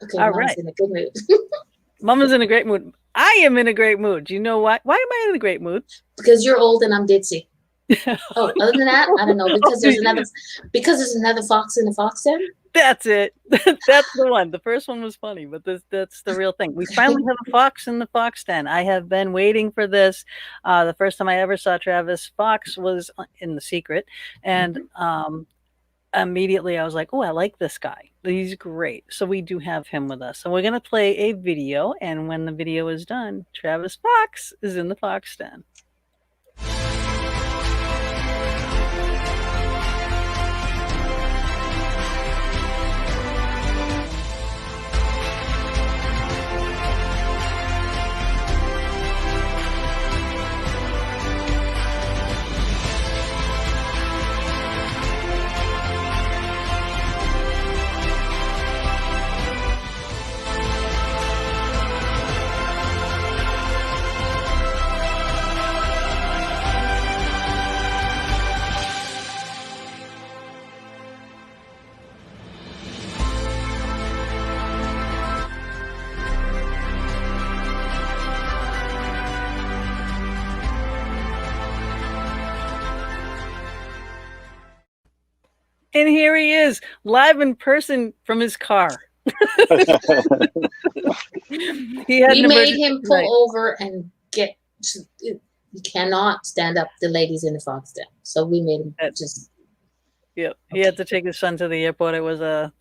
Okay, All mom's right. in a good mood. Mama's in a great mood. I am in a great mood. Do you know why? Why am I in a great mood? Because you're old and I'm ditzy. Oh, other than that, I don't know. Because there's another fox in the fox den. That's it. That's the one. The first one was funny, but that's the real thing. We finally have a fox in the fox den. I have been waiting for this. The first time I ever saw Travis Fox was in The Secret, and immediately I was like, "Oh, I like this guy. He's great." So we do have him with us. So we're gonna play a video, and when the video is done, Travis Fox is in the fox den. And here he is, live in person from his car. He had We an made emergency him tonight. pull over and get. You cannot stand up the ladies in the fox den. So we made him just. Yep, he had to take his son to the airport. It was an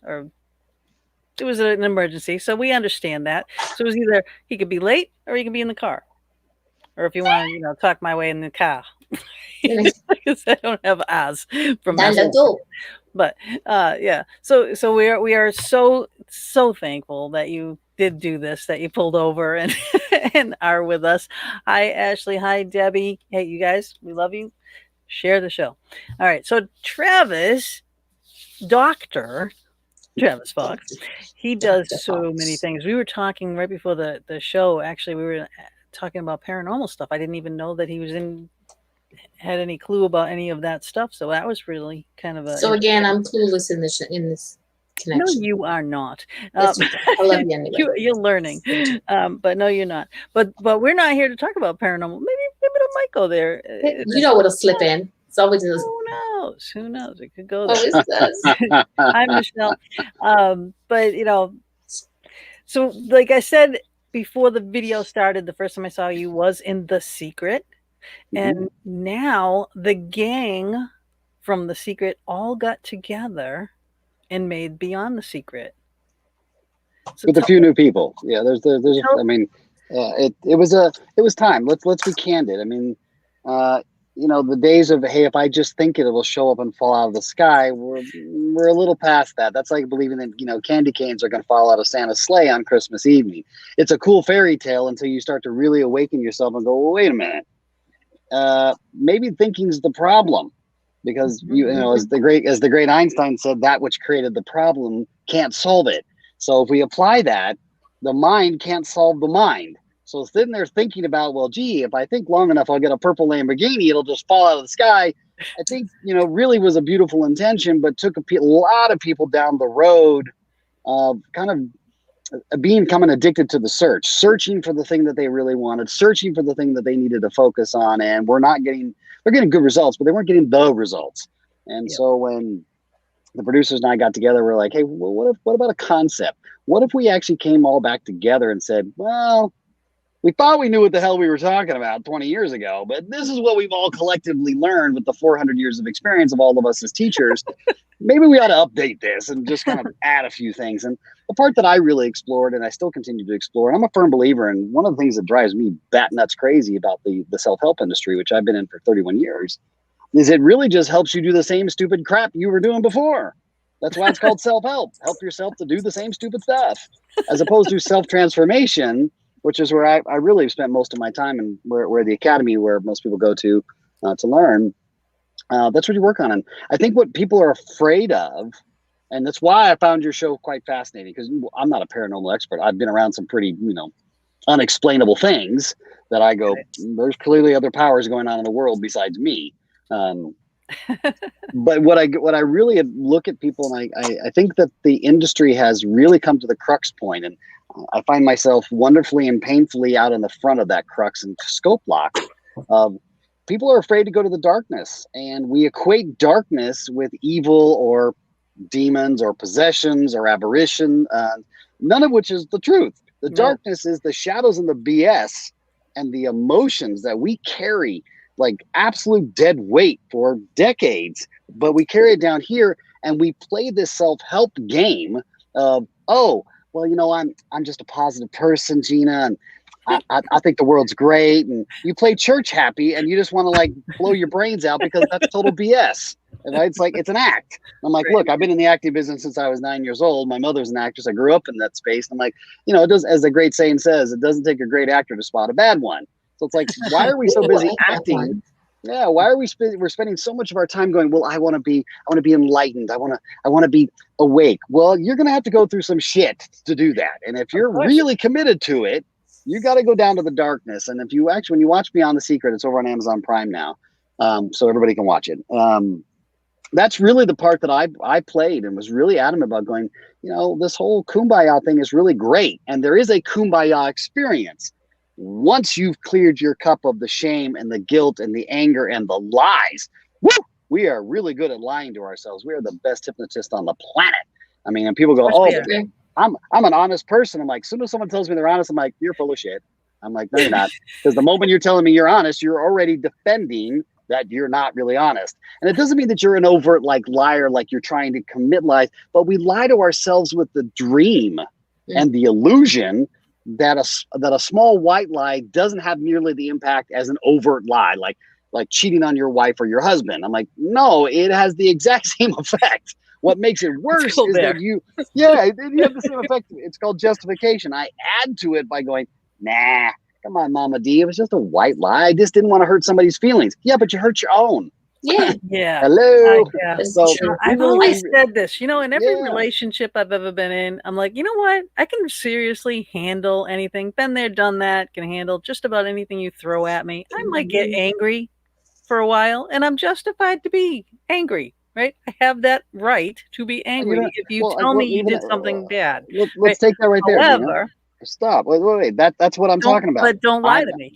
emergency, so we understand that. So it was either he could be late or he could be in the car, or if you want to, talk my way in the car. Because I don't have Oz from Massachusetts. But yeah, so we are so thankful that you did do this, that you pulled over and and are with us. Hi Ashley, hi Debbie. Hey, you guys, we love you. Share the show. All right, so Travis, Dr. Travis Fox, he does so many things. We were talking right before the show. Actually, we were talking about paranormal stuff. I didn't even know that he had any clue about any of that stuff. So that was really kind of a. So again, I'm clueless in this connection. No, you are not. I love you anyway. You're learning, but no, you're not. But we're not here to talk about paranormal. Maybe it might go there. You know what'll slip in. It's always in. Who knows? Who knows? It could go there. Always does. Hi, Michelle. But so like I said before the video started, the first time I saw you was in The Secret. And now the gang from The Secret all got together and made Beyond the Secret. So with a few new people. Yeah, I mean, it was time. Let's be candid. I mean, the days of, hey, if I just think it'll show up and fall out of the sky, we're a little past that. That's like believing that, candy canes are going to fall out of Santa's sleigh on Christmas evening. It's a cool fairy tale until you start to really awaken yourself and go, well, wait a minute. Maybe thinking's the problem, because as the great Einstein said, that which created the problem can't solve it. So if we apply that, the mind can't solve the mind. So sitting there thinking about, well, gee, if I think long enough, I'll get a purple Lamborghini, it'll just fall out of the sky. I think, really was a beautiful intention, but took a lot of people down the road of kind of becoming addicted to the searching for the thing that they really wanted, searching for the thing that they needed to focus on. And they're getting good results, but they weren't getting the results. And so when the producers and I got together, we're like, hey, well, what about a concept? What if we actually came all back together and said, well, we thought we knew what the hell we were talking about 20 years ago, but this is what we've all collectively learned with the 400 years of experience of all of us as teachers. Maybe we ought to update this and just kind of add a few things. And the part that I really explored, and I still continue to explore, and I'm a firm believer in, one of the things that drives me bat nuts crazy about the self-help industry, which I've been in for 31 years, is it really just helps you do the same stupid crap you were doing before. That's why it's called self-help. Help yourself to do the same stupid stuff, as opposed to self-transformation, which is where I really have spent most of my time, and where the academy, where most people go to learn. That's what you work on. And I think what people are afraid of, and that's why I found your show quite fascinating, because I'm not a paranormal expert. I've been around some pretty, unexplainable things that I go, there's clearly other powers going on in the world besides me. But what I really look at people, and I think that the industry has really come to the crux point, and I find myself wonderfully and painfully out in the front of that crux and scope lock. People are afraid to go to the darkness, and we equate darkness with evil or demons or possessions or aberration, none of which is the truth. The darkness is the shadows and the BS and the emotions that we carry like absolute dead weight for decades, but we carry it down here and we play this self-help game of, oh, well, you know, I'm just a positive person, Gina, and I think the world's great. And you play church happy and you just want to like blow your brains out because that's total BS. And it's like, it's an act. I'm like, look, I've been in the acting business since I was 9 years old. My mother's an actress. I grew up in that space. I'm like, you know, it does, as the great saying says, it doesn't take a great actor to spot a bad one. So it's like, why are we so busy acting? Yeah, why are we're spending so much of our time going, well, I want to be enlightened. I want to be awake. Well, you're going to have to go through some shit to do that. And if you're really committed to it, you got to go down to the darkness. And if you actually, when you watch Beyond the Secret, it's over on Amazon Prime now. So everybody can watch it. That's really the part that I played and was really adamant about going, you know, this whole kumbaya thing is really great. And there is a kumbaya experience. Once you've cleared your cup of the shame and the guilt and the anger and the lies, woo, we are really good at lying to ourselves. We are the best hypnotists on the planet. I mean, and people go, oh, I'm an honest person. I'm like, as soon as someone tells me they're honest, I'm like, you're full of shit. I'm like, no, you're not. Because the moment you're telling me you're honest, you're already defending that you're not really honest. And it doesn't mean that you're an overt like liar, like you're trying to commit lies, but we lie to ourselves with the dream and the illusion that a small white lie doesn't have nearly the impact as an overt lie, like cheating on your wife or your husband. I'm like, no, it has the exact same effect. What makes it worse is that you have the same effect. It's called justification. I add to it by going, nah, come on, Mama D. It was just a white lie. I just didn't want to hurt somebody's feelings. Yeah, but you hurt your own. Yeah. Yeah. Hello. So I've always said this, you know, in every relationship I've ever been in, I'm like, you know what? I can seriously handle anything. Been there, done that, can handle just about anything you throw at me. I might get angry for a while, and I'm justified to be angry, right? I have that right to be angry if you tell me you did something bad. Let's take that right there. However, stop. Wait. That's what I'm talking about. But don't lie to me.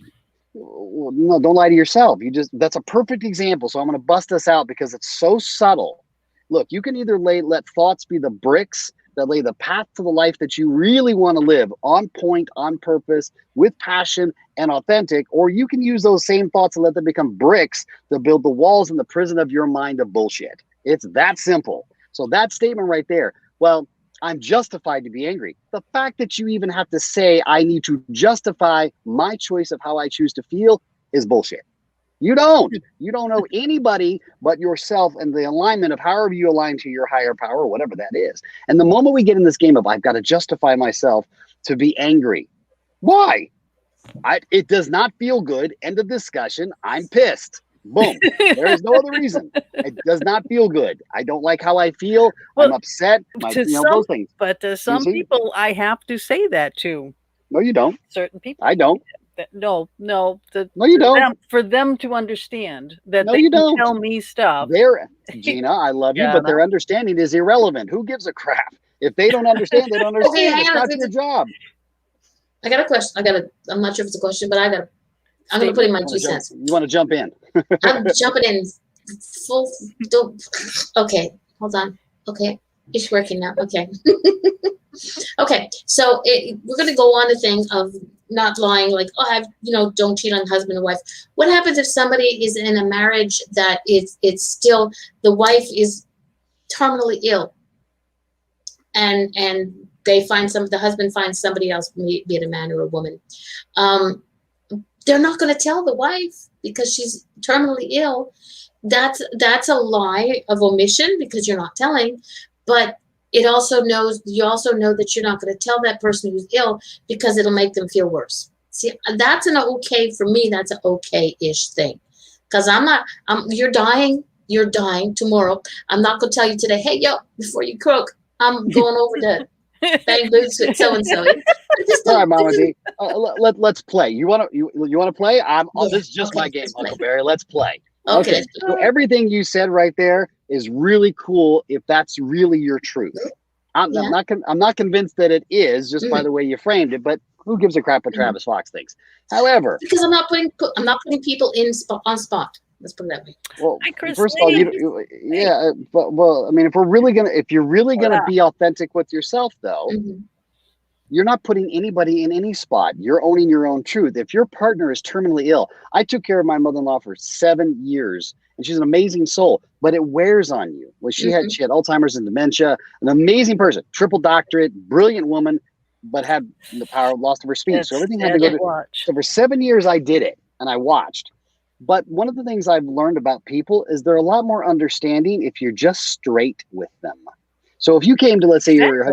No, don't lie to yourself. That's a perfect example. So I'm going to bust this out because it's so subtle. Look, you can either let thoughts be the bricks that lay the path to the life that you really want to live, on point, on purpose, with passion and authentic, or you can use those same thoughts and let them become bricks to build the walls in the prison of your mind of bullshit. It's that simple. So that statement right there, well, I'm justified to be angry. The fact that you even have to say I need to justify my choice of how I choose to feel is bullshit. You don't know anybody but yourself and the alignment of however you align to your higher power, whatever that is. And the moment we get in this game of I've got to justify myself to be angry. Why? It does not feel good. End of discussion. I'm pissed. Boom. There is no other reason. It does not feel good. I don't like how I feel. Well, I'm upset. Those things. But to some people, I have to say that too. No, you don't. Certain people. I don't. No. No, you don't. For them to understand that they can tell me stuff. Gina, I love you, but their understanding is irrelevant. Who gives a crap? If they don't understand, they don't understand. It's not your job. I got a question. I'm not sure if it's a question, but I'm going to put in my 2 cents. You want to jump in? I'm jumping in full. Okay, hold on. Okay, it's working now. Okay. Okay, so we're going to go on the thing of not lying, like, don't cheat on husband and wife. What happens if somebody is in a marriage that it's still, the wife is terminally ill and the husband finds somebody else, be it a man or a woman. They're not going to tell the wife because she's terminally ill. That's a lie of omission because you're not telling, but you also know that you're not going to tell that person who's ill because it'll make them feel worse. See, that's an okay, for me, that's an okay-ish thing. Because you're dying tomorrow. I'm not going to tell you today, hey, before you croak, I'm going over to bang boots with so-and-so. All right, Mama D. Let's play. You want to play? This is just my game, Huckleberry. Let's play. Okay. So everything you said right there is really cool if that's really your truth. I'm not convinced that it is just by the way you framed it, but who gives a crap what Travis Fox thinks? However, because I'm not putting people on spot. Let's put it that way. Well, first of all, I mean, if you're really gonna be authentic with yourself, though, you're not putting anybody in any spot. You're owning your own truth. If your partner is terminally ill, I took care of my mother-in-law for 7 years, and she's an amazing soul, but it wears on you. Well, she had Alzheimer's and dementia, an amazing person, triple doctorate, brilliant woman, but had the power of loss of her speech. So everything had to go to. So for 7 years, I did it, and I watched. But one of the things I've learned about people is they're a lot more understanding if you're just straight with them. So if you came to, let's say, your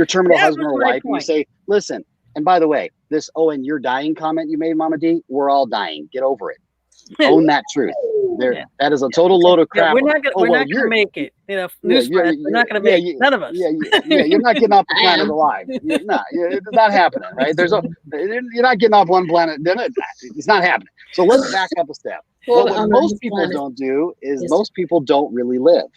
terminal husband or wife, and you say, listen, and by the way, and you're dying comment you made, Mama D, we're all dying. Get over it. Own that truth. That is a total load of crap. We're not going to make it. Newsflash, we're not going to make it. None of us. You're not getting off the planet alive. It's not happening, right? You're not getting off one planet. It's not happening. So let's back up a step. What most people don't do is most people don't really live.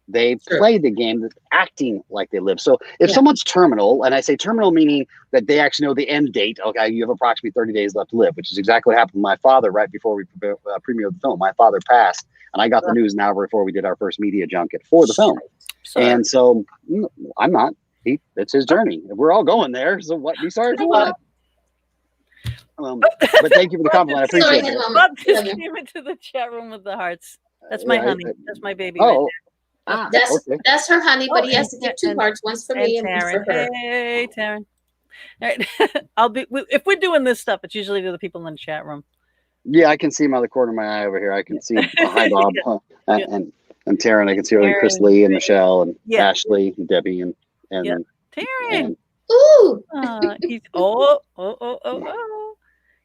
They play the game that's acting like they live. So if someone's terminal, and I say terminal meaning that they actually know the end date, okay, you have approximately 30 days left to live, which is exactly what happened to my father right before we premiered the film. My father passed, and I got the news an hour before we did our first media junket for the film. And so I'm not. It's his journey. We're all going there. So what? Be sorry for what? But thank you for the compliment. I appreciate it. Bob just came into the chat room with the hearts. That's my honey. That's my baby. Oh. That's her honey, but he has to give 2 hearts, once for me and one for her. Hey, Taryn. All right. If we're doing this stuff, it's usually to the people in the chat room. Yeah, I can see him out of the corner of my eye over here. I can see hi Bob and Taryn. I can see Chris Lee and Michelle and Ashley and Debbie and Taryn. Ooh. He's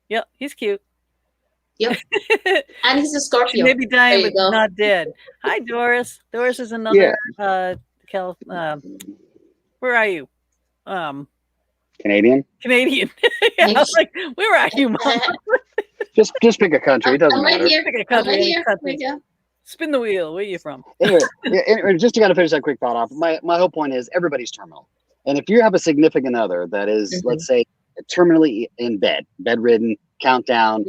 Yep, he's cute. Yep. And he's a Scorpio. She may be dying, but not dead. Hi, Doris. Doris is another where are you? Canadian. Yeah, I was like, where are you, Mom? just pick a country. It doesn't matter. Here. Pick a country. Here. Spin the wheel. Where are you from? Anyway, just to kind of finish that quick thought off. My whole point is everybody's terminal, and if you have a significant other that is, let's say, terminally in bed, bedridden, countdown,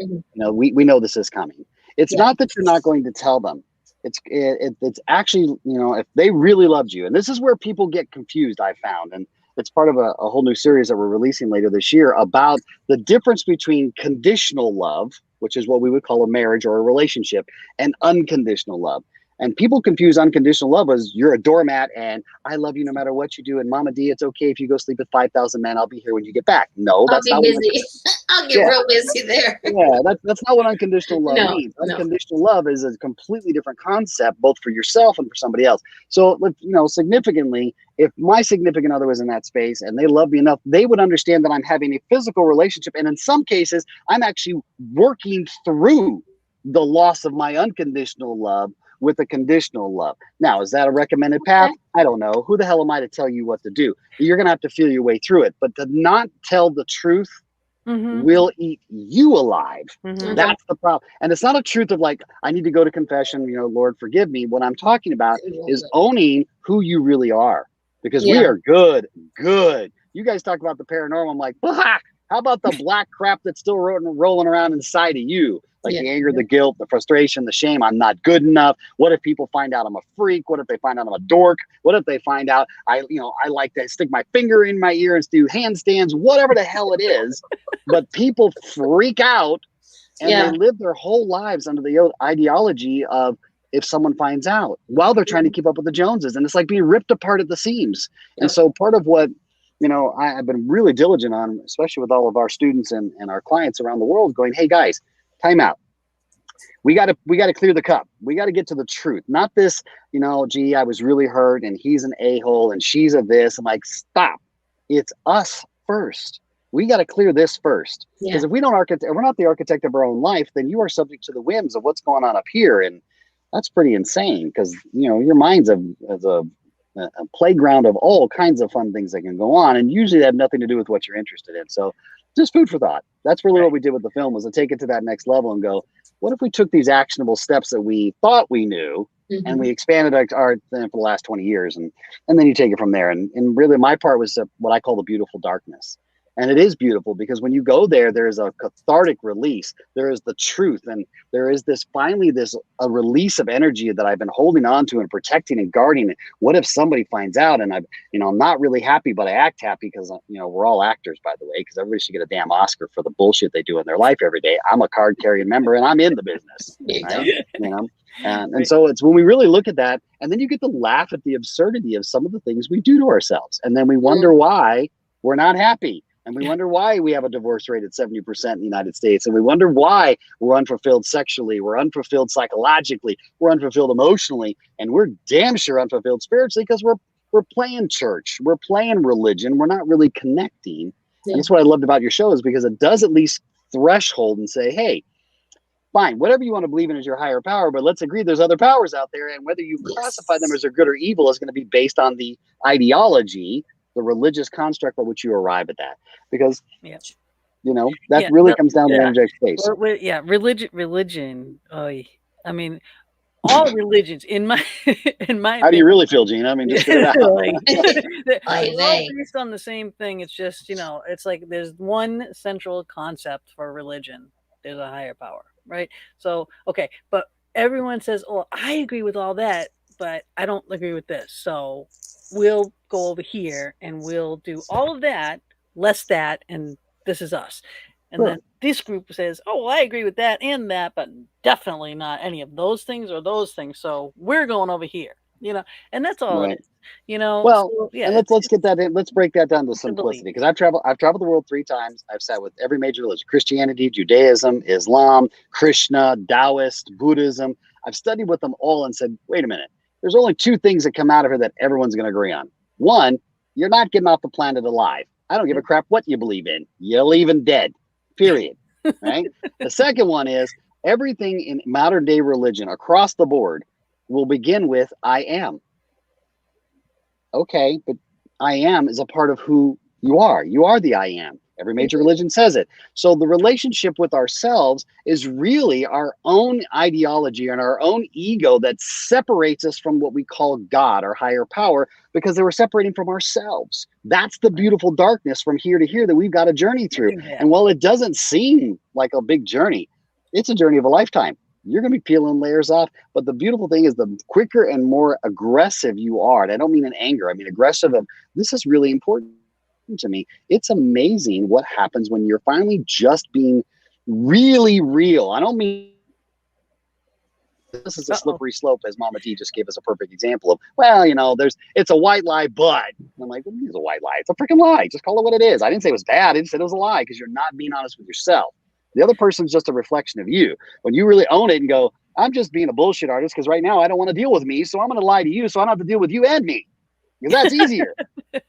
we know this is coming. It's not that you're not going to tell them. It's actually, if they really loved you, and this is where people get confused, I found, and it's part of a whole new series that we're releasing later this year about the difference between conditional love, which is what we would call a marriage or a relationship, and unconditional love. And people confuse unconditional love as you're a doormat and I love you no matter what you do. And Mama D, it's okay if you go sleep with 5,000 men. I'll be here when you get back. No, that's not busy. I'll get real busy there. Yeah, that's not what unconditional love means. Unconditional love is a completely different concept, both for yourself and for somebody else. So, significantly, if my significant other was in that space and they love me enough, they would understand that I'm having a physical relationship. And in some cases, I'm actually working through the loss of my unconditional love with a conditional love. Now, is that a recommended path? I don't know. Who the hell am I to tell you what to do? You're going to have to feel your way through it. But to not tell the truth will eat you alive. That's the problem. And it's not a truth of like, I need to go to confession, Lord, forgive me. What I'm talking about is owning who you really are. Because we are good. You guys talk about the paranormal. I'm like, how about the black crap that's still rolling around inside of you? Like the anger, the guilt, the frustration, the shame. I'm not good enough. What if people find out I'm a freak? What if they find out I'm a dork? What if they find out I like to stick my finger in my ear and do handstands, whatever the hell it is. But people freak out and they live their whole lives under the ideology of if someone finds out while they're trying to keep up with the Joneses. And it's like being ripped apart at the seams. And so part of what, I've been really diligent on, especially with all of our students and our clients around the world going, hey guys, time out. We got to clear the cup. We got to get to the truth. Not this, gee, I was really hurt and he's an a-hole and she's a this. I'm like, stop. It's us first. We got to clear this first. Because if we're not the architect of our own life, then you are subject to the whims of what's going on up here. And that's pretty insane because, your mind's a playground of all kinds of fun things that can go on. And usually they have nothing to do with what you're interested in. So just food for thought. That's really what we did with the film, was to take it to that next level and go, what if we took these actionable steps that we thought we knew and we expanded our thing for the last 20 years, and then you take it from there. And really my part was what I call the beautiful darkness. And it is beautiful because when you go there, there is a cathartic release. There is the truth. And there is finally a release of energy that I've been holding on to and protecting and guarding. What if somebody finds out and I'm not really happy, but I act happy because, we're all actors, by the way, because everybody should get a damn Oscar for the bullshit they do in their life every day. I'm a card carrying member and I'm in the business. Right? And so it's when we really look at that, and then you get to laugh at the absurdity of some of the things we do to ourselves. And then we wonder why we're not happy. And we wonder why we have a divorce rate at 70% in the United States. And we wonder why we're unfulfilled sexually, we're unfulfilled psychologically, we're unfulfilled emotionally, and we're damn sure unfulfilled spiritually because we're playing church, we're playing religion, we're not really connecting. And that's what I loved about your show, is because it does at least threshold and say, hey, fine, whatever you want to believe in is your higher power, but let's agree there's other powers out there, and whether you classify them as good or evil is going to be based on the ideology, the religious construct by which you arrive at that. Because that really comes down to energetic space. Religion. I mean, all religions in my How do you really feel, Gina? I mean, just get it out. They're all based on the same thing. It's just, it's like there's one central concept for religion. There's a higher power, right? So, okay, but everyone says, oh, I agree with all that, but I don't agree with this. So we'll go over here and we'll do all of that, less that, and this is us. And then this group says, oh, well, I agree with that and that, but definitely not any of those things or those things. So we're going over here, and that's all it is, Well, so, and let's get that in. Let's break that down to simplicity, because I've traveled the world 3 times. I've sat with every major religion: Christianity, Judaism, Islam, Krishna, Taoist, Buddhism. I've studied with them all and said, wait a minute, there's only 2 things that come out of here that everyone's going to agree on. One, you're not getting off the planet alive. I don't give a crap what you believe in. You're leaving dead, period. Right? The second one is everything in modern day religion across the board will begin with I am. Okay, but I am is a part of who you are. You are the I am. Every major religion says it. So the relationship with ourselves is really our own ideology and our own ego that separates us from what we call God, or higher power, because they were separating from ourselves. That's the beautiful darkness from here to here that we've got to journey through. And while it doesn't seem like a big journey, it's a journey of a lifetime. You're going to be peeling layers off. But the beautiful thing is, the quicker and more aggressive you are, and I don't mean in anger, I mean aggressive of, this is really important to me. It's amazing what happens when you're finally just being really real. I don't mean this is a slippery slope, as Mama T just gave us a perfect example of, well, it's a white lie, but I'm like, what do you mean it's a white lie? It's a freaking lie. Just call it what it is. I didn't say it was bad. I didn't say it was a lie, because you're not being honest with yourself. The other person's just a reflection of you. When you really own it and go, I'm just being a bullshit artist because right now I don't want to deal with me, so I'm going to lie to you so I don't have to deal with you and me. Because that's easier.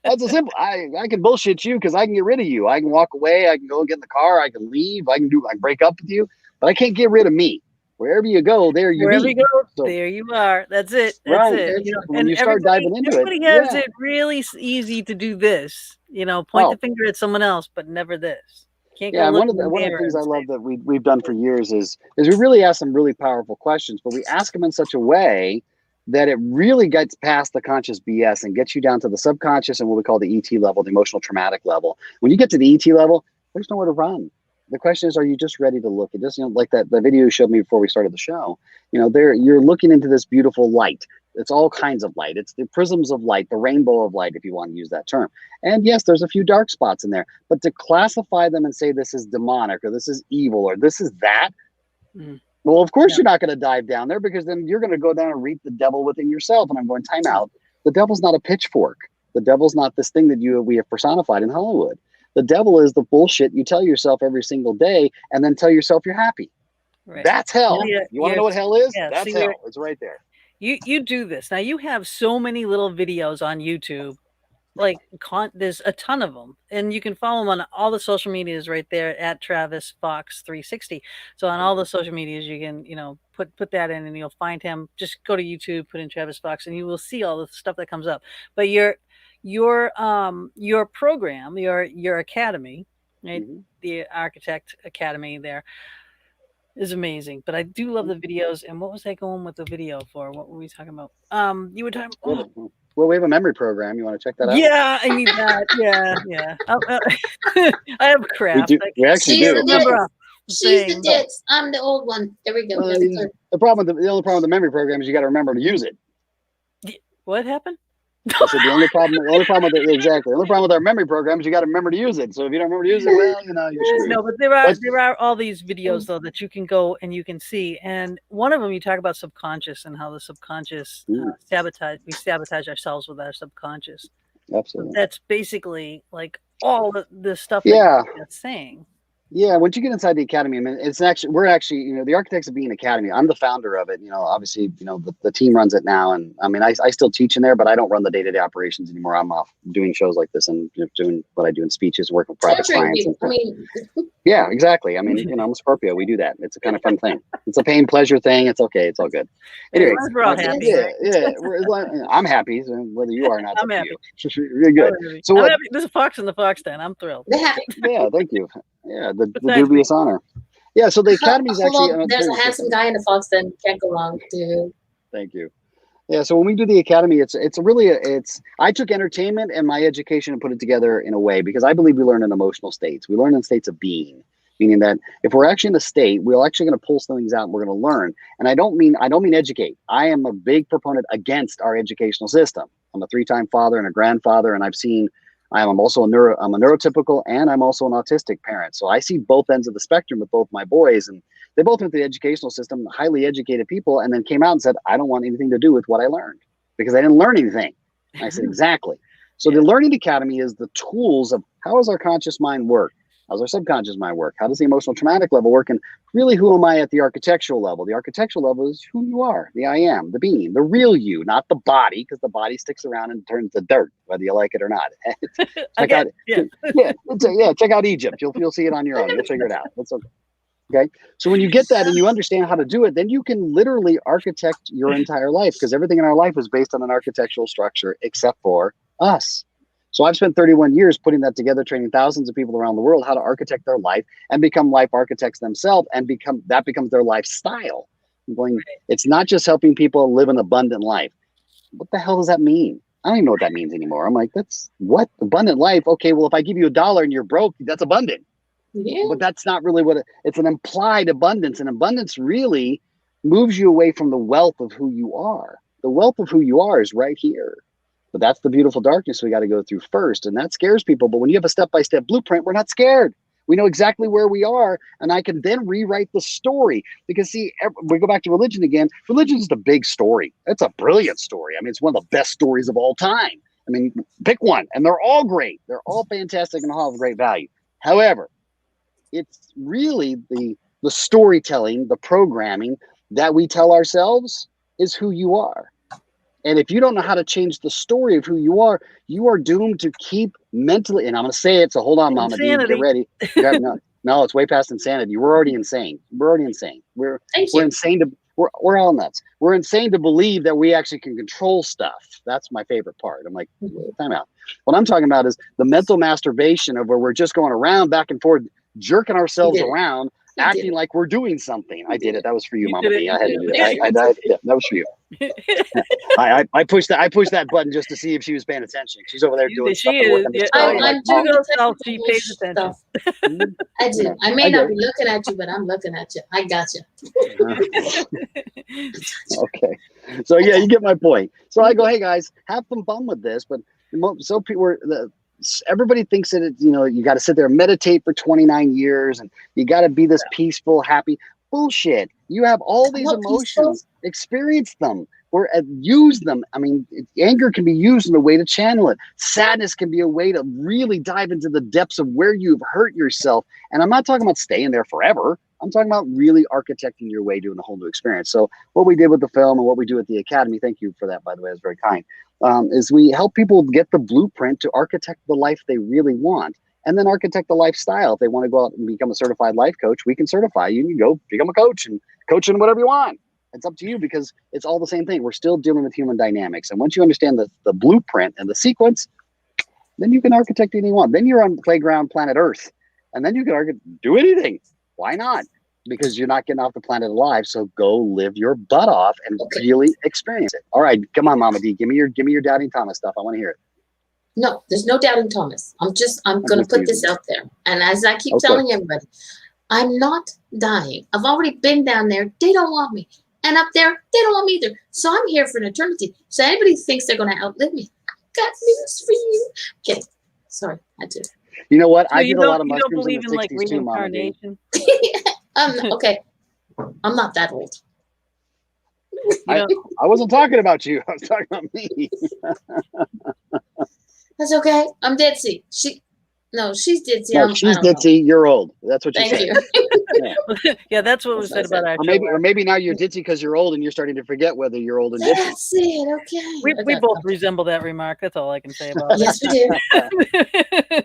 That's a simple. I can bullshit you because I can get rid of you. I can walk away. I can go get in the car. I can leave. I can break up with you, but I can't get rid of me. Wherever you go, there you Wherever you go, so, there you are. That's it. That's it. When you start diving into it, everybody has it really easy to do this. Point the finger at someone else, but never this. Can't go one of the things I love that we've done for years is we really ask some really powerful questions, but we ask them in such a way that it really gets past the conscious BS and gets you down to the subconscious and what we call the ET level, the emotional traumatic level. When you get to the ET level, there's nowhere to run. The question is, are you just ready to look? It just, like the video you showed me before we started the show, you're looking into this beautiful light. It's all kinds of light. It's the prisms of light, the rainbow of light, if you want to use that term. And yes, there's a few dark spots in there, but to classify them and say this is demonic or this is evil or this is that, well, of course you're not going to dive down there, because then you're going to go down and reap the devil within yourself. And I'm going, time out. The devil's not a pitchfork. The devil's not this thing that we have personified in Hollywood. The devil is the bullshit you tell yourself every single day and then tell yourself you're happy. Right. That's hell. You want to know what hell is? That's hell. It's right there. You do this. Now you have so many little videos on YouTube. There's a ton of them, and you can follow him on all the social medias right there at Travis Fox 360. So on all the social medias, you can, put that in and you'll find him. Just go to YouTube, put in Travis Fox, and you will see all the stuff that comes up. But your program, your academy, right? The Architect Academy there is amazing. But I do love the videos. And what was I going with the video for? What were we talking about? You were talking. Oh. Well, we have a memory program. You want to check that out? Yeah, I need that. Yeah. I have craft. We actually do. She's the dicks. I'm the old one. There we go. The only problem with the memory program is you got to remember to use it. What happened? I said the only problem with our memory program is you got to remember to use it. So if you don't remember to use it, well, you're screwed. No, but there are all these videos though that you can go and you can see, and one of them you talk about subconscious and how the subconscious we sabotage ourselves with our subconscious. Absolutely. So that's basically like all the stuff that's saying. Yeah, once you get inside the academy, I mean, we're actually, the Architects of Being Academy. I'm the founder of it. Obviously, the team runs it now, and I mean, I still teach in there, but I don't run the day-to-day operations anymore. I'm off doing shows like this and doing what I do in speeches, working with private clients. Yeah, exactly. I mean, I'm a Scorpio. We do that. It's a kind of fun thing. It's a pain pleasure thing. It's okay. It's all good. Anyway, we're all happy. I'm happy. So whether you are or not, I'm happy. Really good. So there's a fox in the fox den. I'm thrilled. They're happy. Yeah, thank you. Yeah, the dubious honor. Yeah, so the academy is actually. There's a handsome guy in the fox den. Can't go wrong, dude. Thank you. Yeah, so when we do the academy, I took entertainment and my education and put it together in a way because I believe we learn in emotional states. We learn in states of being, meaning that if we're actually in a state, we're actually going to pull some things out and we're going to learn. And I don't mean educate. I am a big proponent against our educational system. I'm a 3-time father and a grandfather, and I'm also I'm a neurotypical and I'm also an autistic parent. So I see both ends of the spectrum with both my boys, and they both went to the educational system, highly educated people, and then came out and said, I don't want anything to do with what I learned because I didn't learn anything. And I said, exactly. So the Learning Academy is the tools of how does our conscious mind work? How does our subconscious mind work? How does the emotional traumatic level work? And really, who am I at the architectural level? The architectural level is who you are, the I am, the being, the real you, not the body, because the body sticks around and turns to dirt, whether you like it or not. Check out Egypt. You'll see it on your own. You'll figure it out. That's okay. Okay. So when you get that and you understand how to do it, then you can literally architect your entire life because everything in our life is based on an architectural structure except for us. So I've spent 31 years putting that together, training thousands of people around the world how to architect their life and become life architects themselves, and that becomes their lifestyle. It's not just helping people live an abundant life. What the hell does that mean? I don't even know what that means anymore. I'm like, that's what? Abundant life? Okay, well, if I give you $1 and you're broke, that's abundant. Yeah. But that's not really it's an implied abundance. And abundance really moves you away from the wealth of who you are. The wealth of who you are is right here. But that's the beautiful darkness we got to go through first. And that scares people. But when you have a step-by-step blueprint, we're not scared. We know exactly where we are. And I can then rewrite the story. Because see, we go back to religion again. Religion is a big story. It's a brilliant story. I mean, it's one of the best stories of all time. I mean, pick one. And they're all great. They're all fantastic and all have great value. However, it's really the storytelling, the programming that we tell ourselves is who you are. And if you don't know how to change the story of who you are doomed to keep mentally, and I'm going to say it, so hold on, Mama D, get ready. No, it's way past insanity. We're already insane. We're insane. We're insane we're all nuts. We're insane to believe that we actually can control stuff. That's my favorite part. I'm like, time out. What I'm talking about is the mental masturbation of where we're just going around back and forth, jerking ourselves around, acting like we're doing something. I did it. That was for you, Mama D. I had to do it. Yeah, that was for you. I pushed that button just to see if she was paying attention. She's over there doing stuff. I'm doing she pays attention. I do. I may not be looking at you, but I'm looking at you. I got you. Okay. So yeah, you get my point. So I go, hey guys, have some fun with this. But so people everybody thinks that it's, you got to sit there and meditate for 29 years and you got to be this peaceful, happy bullshit. You have all these emotions, experience them or use them. I mean, anger can be used in a way to channel it. Sadness can be a way to really dive into the depths of where you've hurt yourself. And I'm not talking about staying there forever. I'm talking about really architecting your way, doing a whole new experience. So what we did with the film and what we do at the Academy, thank you for that, by the way, it was very kind, is we help people get the blueprint to architect the life they really want and then architect the lifestyle. If they want to go out and become a certified life coach, we can certify you. You can go become a coach and coach in whatever you want. It's up to you because it's all the same thing. We're still dealing with human dynamics. And once you understand the blueprint and the sequence, then you can architect anything you want. Then you're on playground planet Earth. And then you can argue, do anything. Why not? Because you're not getting off the planet alive. So go live your butt off and really experience it. All right, come on, Mama D, give me your Doubting Thomas stuff. I want to hear it. No, there's no Doubting Thomas. I'm going to put this out there. And as I keep telling everybody, I'm not dying. I've already been down there. They don't want me. And up there, they don't want me either. So I'm here for an eternity. So anybody thinks they're going to outlive me, I've got news for you. Kidding. Sorry, I did. You know what? So I did a lot of mushrooms you don't believe in the in 60s too, Mama D. reincarnation? Okay. I'm not that old. I wasn't talking about you. I was talking about me. That's okay. I'm Ditzy. She's Ditzy. No, she's Ditzy. You're old. That's what you said. Thank you. Yeah, that's what was said about our or maybe now you're Ditzy because you're old and you're starting to forget whether you're old and Ditzy. That's it. Okay. We both resemble that remark. That's all I can say about it. Yes, we do.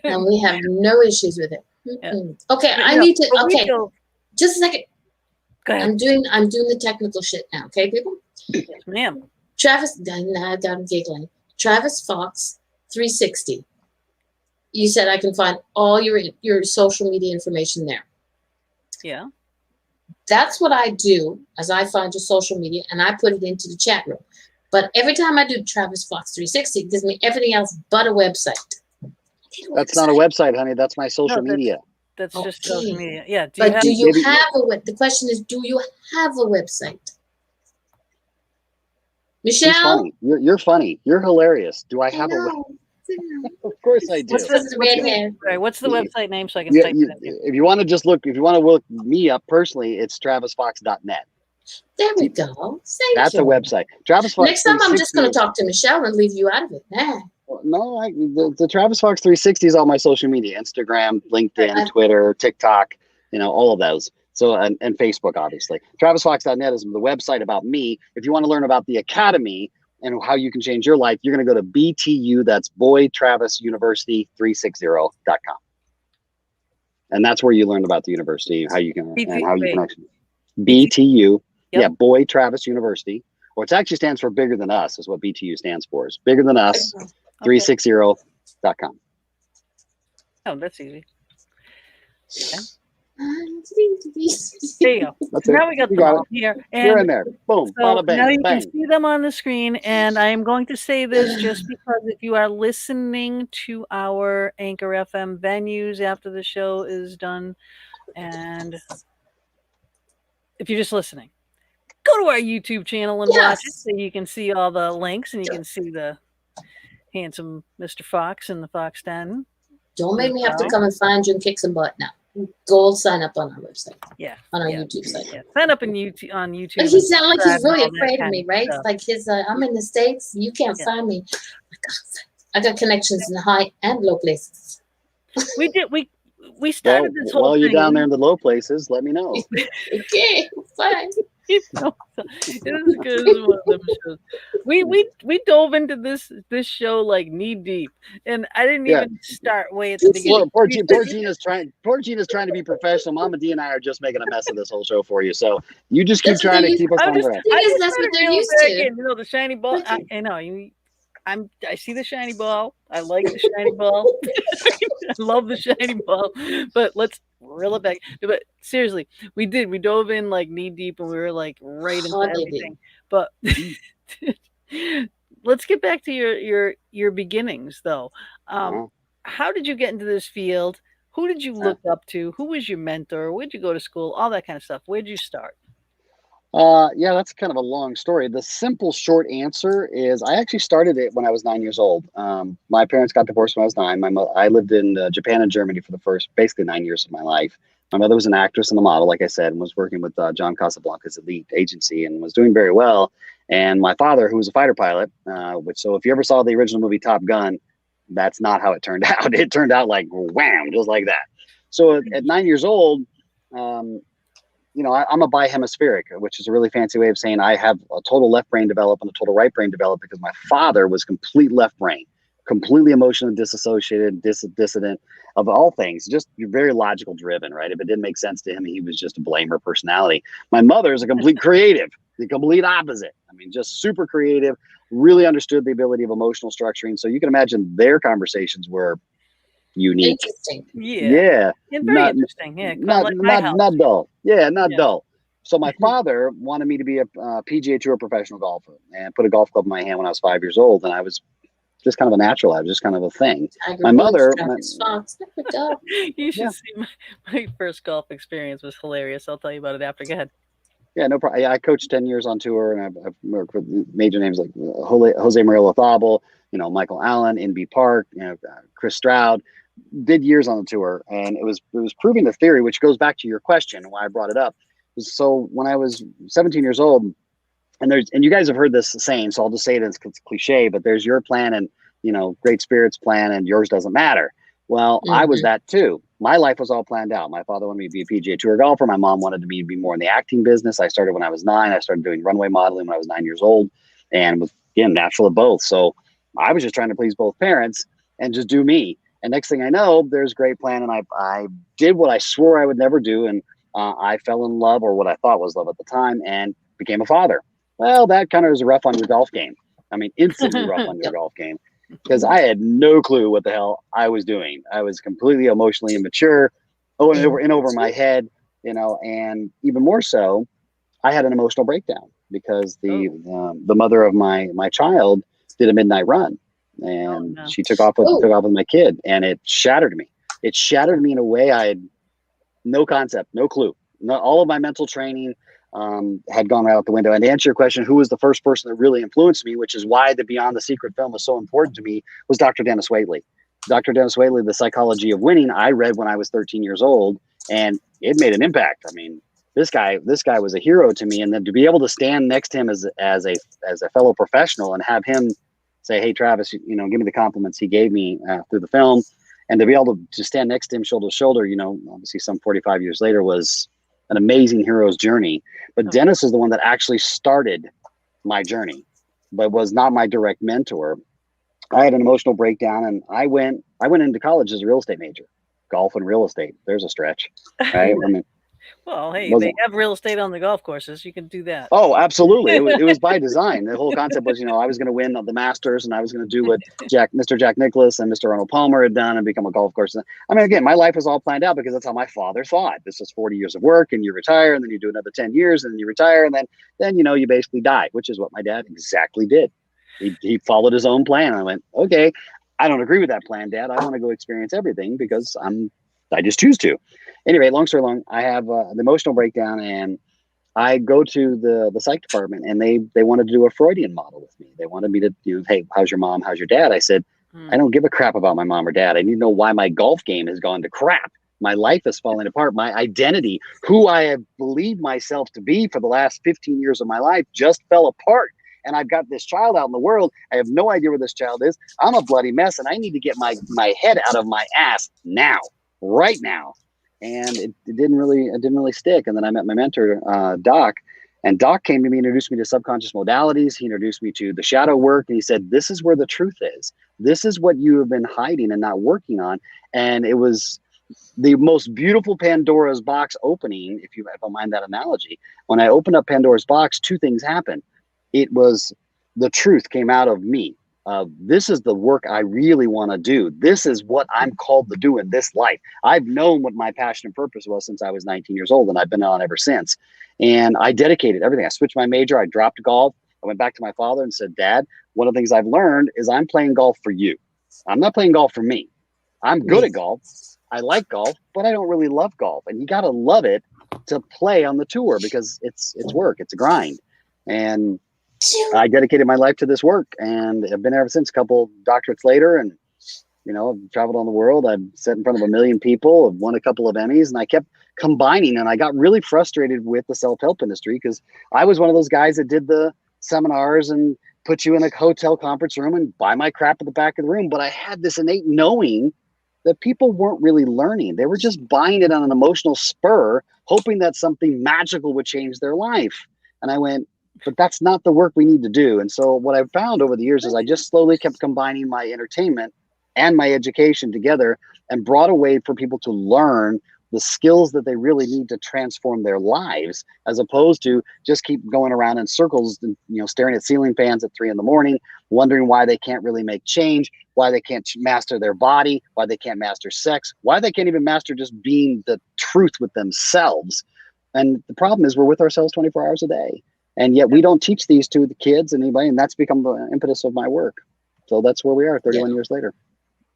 And we have no issues with it. Yeah. Okay, I need to. Okay, Go just a second. ahead. I'm doing the technical shit now. Okay, people. Yes, ma'am. Travis, I'm giggling. Travis Fox 360. You said I can find all your social media information there. Yeah. That's what I do as I find your social media and I put it into the chat room. But every time I do Travis Fox 360, it gives me everything else but a website. That's not a website, honey. That's my social media. That's just social media. Yeah. Do you have the question is, do you have a website? Michelle? She's funny. You're funny. You're hilarious. Do I have a website? Of course I do. What's the website name so I can type it in? If you want to look me up personally, it's travisfox.net. There we go. That's a website. Travis Fox. Next time I'm just going to talk to Michelle and leave you out of it. No, the Travis Fox 360 is all my social media: Instagram, LinkedIn, Twitter, TikTok, all of those. So, and Facebook, obviously. TravisFox.net is the website about me. If you want to learn about the Academy and how you can change your life, you're going to go to BTU, that's Boy Travis University 360.com. And that's where you learn about the university, how you can, and how you can actually. BTU, yeah, Boy Travis University. Or it actually stands for Bigger Than Us, is what BTU stands for. It's Bigger Than Us, 360.com. Oh, that's easy. Okay. There you go. Now we got them all here. And you're in there. Boom. So bang, now you bang. can see them on the screen. And I am going to say this just because if you are listening to our Anchor FM venues after the show is done, and if you're just listening, go to our YouTube channel and watch it so you can see all the links and you can see the handsome Mr. Fox and the Fox Den. Don't make me have to come and find you and kick some butt now. Go sign up on our website. Yeah. On our YouTube site. Yeah. Sign up on YouTube. But he sounds like he's really afraid of me, right? Like I'm in the States. You can't find me. I got connections in high and low places. We started this whole thing. While you're down there in the low places, let me know. Okay, fine. It is good. This is one of them shows. We dove into this show like knee deep, and I didn't even start way at the beginning. Poor Gina's trying to be professional. Mama D and I are just making a mess of this whole show for you. So you just keep trying to keep us on track. That's what they're used to. The shiny ball. I know. I see the shiny ball. I like the shiny ball. I love the shiny ball. But let's reel it back. But seriously, we dove in like knee deep, and we were like right into everything. But let's get back to your beginnings, though. How did you get into this field? Who did you look up to? Who was your mentor? Where'd you go to school? All that kind of stuff. Where'd you start? Yeah, that's kind of a long story. The simple short answer is I actually started it when I was 9 years old. My parents got divorced when I was 9. I lived in Japan and Germany for the first basically 9 years of my life. My mother was an actress and a model, like I said, and was working with John Casablanca's Elite agency and was doing very well. And my father, who was a fighter pilot, so if you ever saw the original movie Top Gun, that's not how it turned out. It turned out like wham, just like that. So at 9 years old, I'm a bihemispheric, which is a really fancy way of saying I have a total left brain develop and a total right brain develop because my father was complete left brain, completely emotionally disassociated, dissident of all things, just very logical driven, right? If it didn't make sense to him, he was just a blamer personality. My mother is a complete creative, the complete opposite. I mean, just super creative, really understood the ability of emotional structuring. So you can imagine their conversations were unique. Interesting. Yeah. And very interesting. Yeah. Kind of like my house. Not dull. Yeah, not Yeah. dull. So my father wanted me to be a PGA Tour professional golfer and put a golf club in my hand when I was 5 years old. And I was just kind of a natural. I was just kind of a thing. My mother, you should see my first golf experience was hilarious. I'll tell you about it after. Go ahead. Yeah, no problem. Yeah, I coached 10 years on tour, and I've worked with major names like Jose Maria Lozabal, Michael Allen, NB Park, Chris Stroud. Did years on the tour, and it was proving the theory, which goes back to your question and why I brought it up. So when I was 17 years old, and you guys have heard this saying, so I'll just say it as it's cliche, but there's your plan and Great Spirit's plan, and yours doesn't matter. Well, I was that too. My life was all planned out. My father wanted me to be a PGA Tour golfer. My mom wanted me to be more in the acting business. I started when I was 9. I started doing runway modeling when I was 9 years old, and was natural of both. So I was just trying to please both parents and just do me. And next thing I know, there's great plan, and I did what I swore I would never do, and I fell in love, or what I thought was love at the time, and became a father. Well, that kind of was rough on your golf game. I mean, instantly rough on your golf game, because I had no clue what the hell I was doing. I was completely emotionally immature, over my head, and even more so, I had an emotional breakdown because the mother of my child did a midnight run, and she took off with my kid, and it shattered me. It shattered me in a way I had no concept, no clue. All of my mental training had gone right out the window. And to answer your question, who was the first person that really influenced me, which is why the Beyond the Secret film was so important to me, was Dr. Dennis Waitley. Dr. Dennis Waitley, The Psychology of Winning, I read when I was 13 years old, and it made an impact. I mean, this guy was a hero to me, and then to be able to stand next to him as a fellow professional and have him say, "Hey, Travis, give me the compliments he gave me through the film," and to be able to stand next to him shoulder to shoulder, obviously some 45 years later, was an amazing hero's journey. But Dennis is the one that actually started my journey, but was not my direct mentor. I had an emotional breakdown, and I went into college as a real estate major. Golf and real estate. There's a stretch, right? I mean, well, hey, they have real estate on the golf courses. You can do that. Oh, absolutely. It was by design. The whole concept was, I was going to win the Masters, and I was going to do what Mr. Jack Nicklaus and Mr. Arnold Palmer had done and become a golf course. I mean, again, my life was all planned out because that's how my father thought. This is 40 years of work, and you retire, and then you do another 10 years, and then you retire, and then you basically die, which is what my dad exactly did. He followed his own plan. And I went, okay, I don't agree with that plan, Dad. I want to go experience everything because I just choose to. Anyway, long story long, I have an emotional breakdown, and I go to the psych department, and they wanted to do a Freudian model with me. They wanted me to hey, how's your mom? How's your dad? I said, I don't give a crap about my mom or dad. I need to know why my golf game has gone to crap. My life is falling apart. My identity, who I have believed myself to be for the last 15 years of my life, just fell apart. And I've got this child out in the world. I have no idea where this child is. I'm a bloody mess, and I need to get my head out of my ass now, right now. And it didn't really stick. And then I met my mentor, Doc, and Doc came to me and introduced me to subconscious modalities. He introduced me to the shadow work, and he said, this is where the truth is. This is what you have been hiding and not working on. And it was the most beautiful Pandora's box opening, if I mind that analogy. When I opened up Pandora's box, 2 things happened. It was the truth came out of me. This is the work I really want to do. This is what I'm called to do in this life. I've known what my passion and purpose was since I was 19 years old, and I've been on ever since. And I dedicated everything. I switched my major. I dropped golf. I went back to my father and said, Dad, one of the things I've learned is I'm playing golf for you. I'm not playing golf for me. I'm good at golf. I like golf, but I don't really love golf. And you got to love it to play on the tour because it's work. It's a grind. And I dedicated my life to this work, and I've been there ever since. A couple doctorates later, and I've traveled on the world. I've sat in front of 1 million people. I've won a couple of Emmys, and I kept combining. And I got really frustrated with the self-help industry because I was one of those guys that did the seminars and put you in a hotel conference room and buy my crap at the back of the room. But I had this innate knowing that people weren't really learning. They were just buying it on an emotional spur, hoping that something magical would change their life. And I went, but that's not the work we need to do. And so what I've found over the years is I just slowly kept combining my entertainment and my education together and brought a way for people to learn the skills that they really need to transform their lives, as opposed to just keep going around in circles and, you know, staring at ceiling fans at 3 a.m, wondering why they can't really make change, why they can't master their body, why they can't master sex, why they can't even master just being the truth with themselves. And the problem is we're with ourselves 24 hours a day. And yet we don't teach these to the kids and anybody, and that's become the impetus of my work. So that's where we are 31 years later.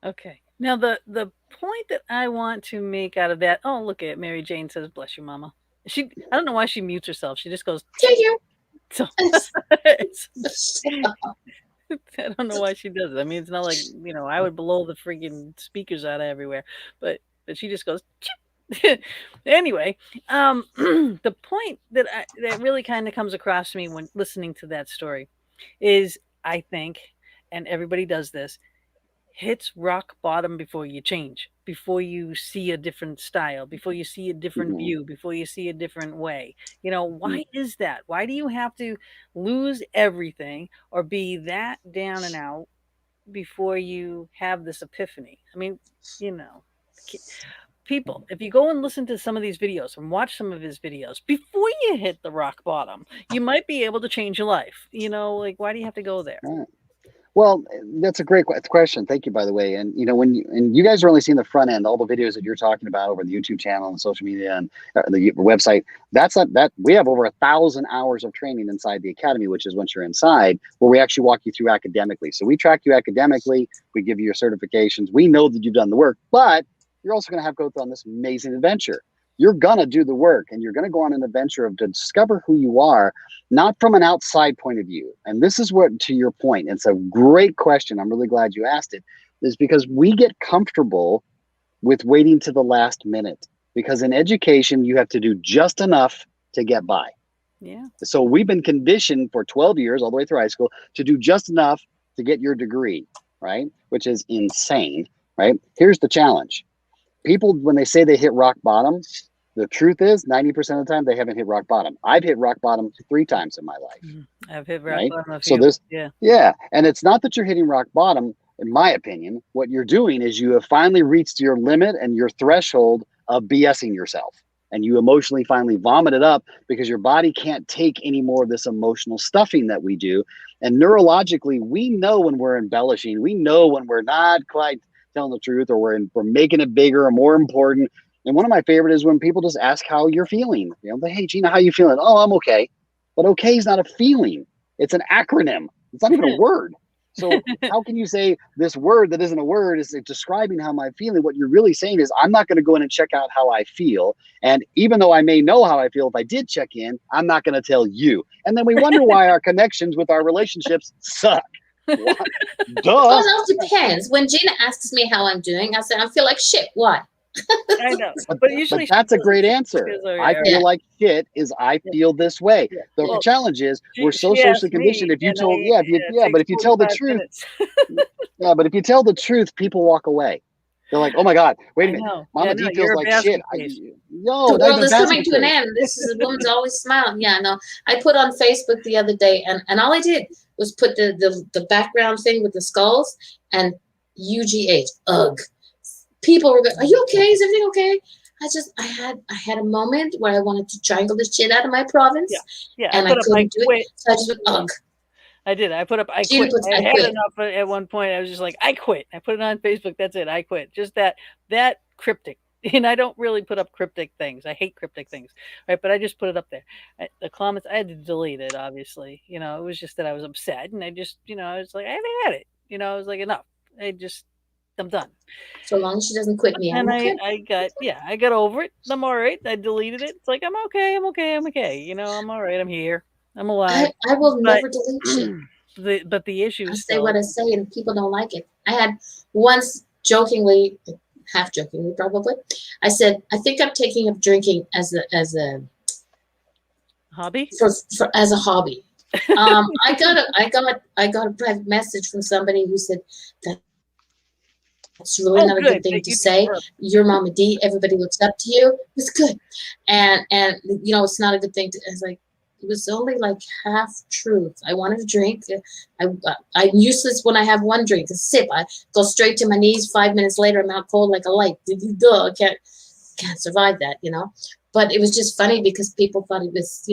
Okay. Now the point that I want to make out of that, oh, look at Mary Jane says, bless you, mama. I don't know why she mutes herself. She just goes, Thank you. so I don't know why she does it. I mean, it's not like, you know, I would blow the freaking speakers out of everywhere, but she just goes, anyway, the point that really kind of comes across to me when listening to that story is, I think, and everybody does this, hits rock bottom before you change, before you see a different style, before you see a different view, before you see a different way. You know, why is that? Why do you have to lose everything or be that down and out before you have this epiphany? I mean, you know, people, if you go and listen to some of these videos and watch some of his videos before you hit the rock bottom, you might be able to change your life. You know, like, why do you have to go there? Well, that's a great question. Thank you, by the way. And, you know, and you guys are only seeing the front end, all the videos that you're talking about over the YouTube channel and social media and the website. That's not that we have over 1,000 hours of training inside the academy, which is once you're inside, where we actually walk you through academically. So we track you academically. We give you your certifications. We know that you've done the work, but you're also going to have to go on this amazing adventure. You're going to do the work, and you're going to go on an adventure of to discover who you are, not from an outside point of view. And this is what, to your point, it's a great question. I'm really glad you asked it, is because we get comfortable with waiting to the last minute, because in education, you have to do just enough to get by. Yeah. So we've been conditioned for 12 years, all the way through high school, to do just enough to get your degree, right? Which is insane, right? Here's the challenge. People, when they say they hit rock bottom, the truth is 90% of the time they haven't hit rock bottom. I've hit rock bottom 3 times in my life. I've hit rock bottom a few. So this, yeah. And it's not that you're hitting rock bottom. In my opinion, what you're doing is you have finally reached your limit and your threshold of BSing yourself. And you emotionally finally vomit it up because your body can't take any more of this emotional stuffing that we do. And neurologically, we know when we're embellishing. We know when we're not quite telling the truth, or we're making it bigger or more important. And one of my favorite is when people just ask how you're feeling. You know, hey, Gina, how you feeling? Oh, I'm okay. But okay is not a feeling. It's an acronym. It's not even a word. So how can you say this word that isn't a word is describing how I'm feeling? What you're really saying is I'm not going to go in and check out how I feel. And even though I may know how I feel, if I did check in, I'm not going to tell you. And then we wonder why our connections with our relationships suck. Duh. Well, it all depends. When Gina asks me how I'm doing, I say, I feel like shit. Why? I know, but usually that's a great answer. I feel like shit is I feel this way. Yeah. The challenge is we're so socially conditioned. If you told, but if you tell the truth, but if you tell the truth, people walk away. They're like, oh my God, wait a minute, Mama D feels like shit. The world is coming to an end. This is a woman's always smiling. Yeah, no. I put on Facebook the other day, and all I did was put the background thing with the skulls and UGH, ugh. People were going, are you okay? Is everything okay? I had a moment where I wanted to strangle the shit out of my province. Yeah. And I couldn't do it. So I just went, ugh. I did. I put up, I quit. I had enough at one point. I was just like, I quit. I put it on Facebook. That's it. I quit. Just that cryptic. And I don't really put up cryptic things. I hate cryptic things. Right. But I just put it up there. The comments, I had to delete it, obviously. You know, it was just that I was upset. And I just, you know, I was like, I had it. You know, I was like, enough. I'm done. So long as she doesn't quit me. And I got over it. I'm all right. I deleted it. It's like, I'm okay. You know, I'm all right. I'm here. I'm alive. I will never delete shit. But the issue is, I say what I say and people don't like it. I had once jokingly, half jokingly probably, I said, I think I'm taking up drinking as a hobby? As a hobby. I got a private message from somebody who said that it's really not a good thing to say. You're Mama D. Everybody looks up to you. It's good. And you know, it's not a good thing to, I was like, it was only like half truth. I wanted to drink. I'm useless when I have one drink, a sip. I go straight to my knees. 5 minutes later, I'm out cold like a light. I can't survive that, But it was just funny because people thought it was,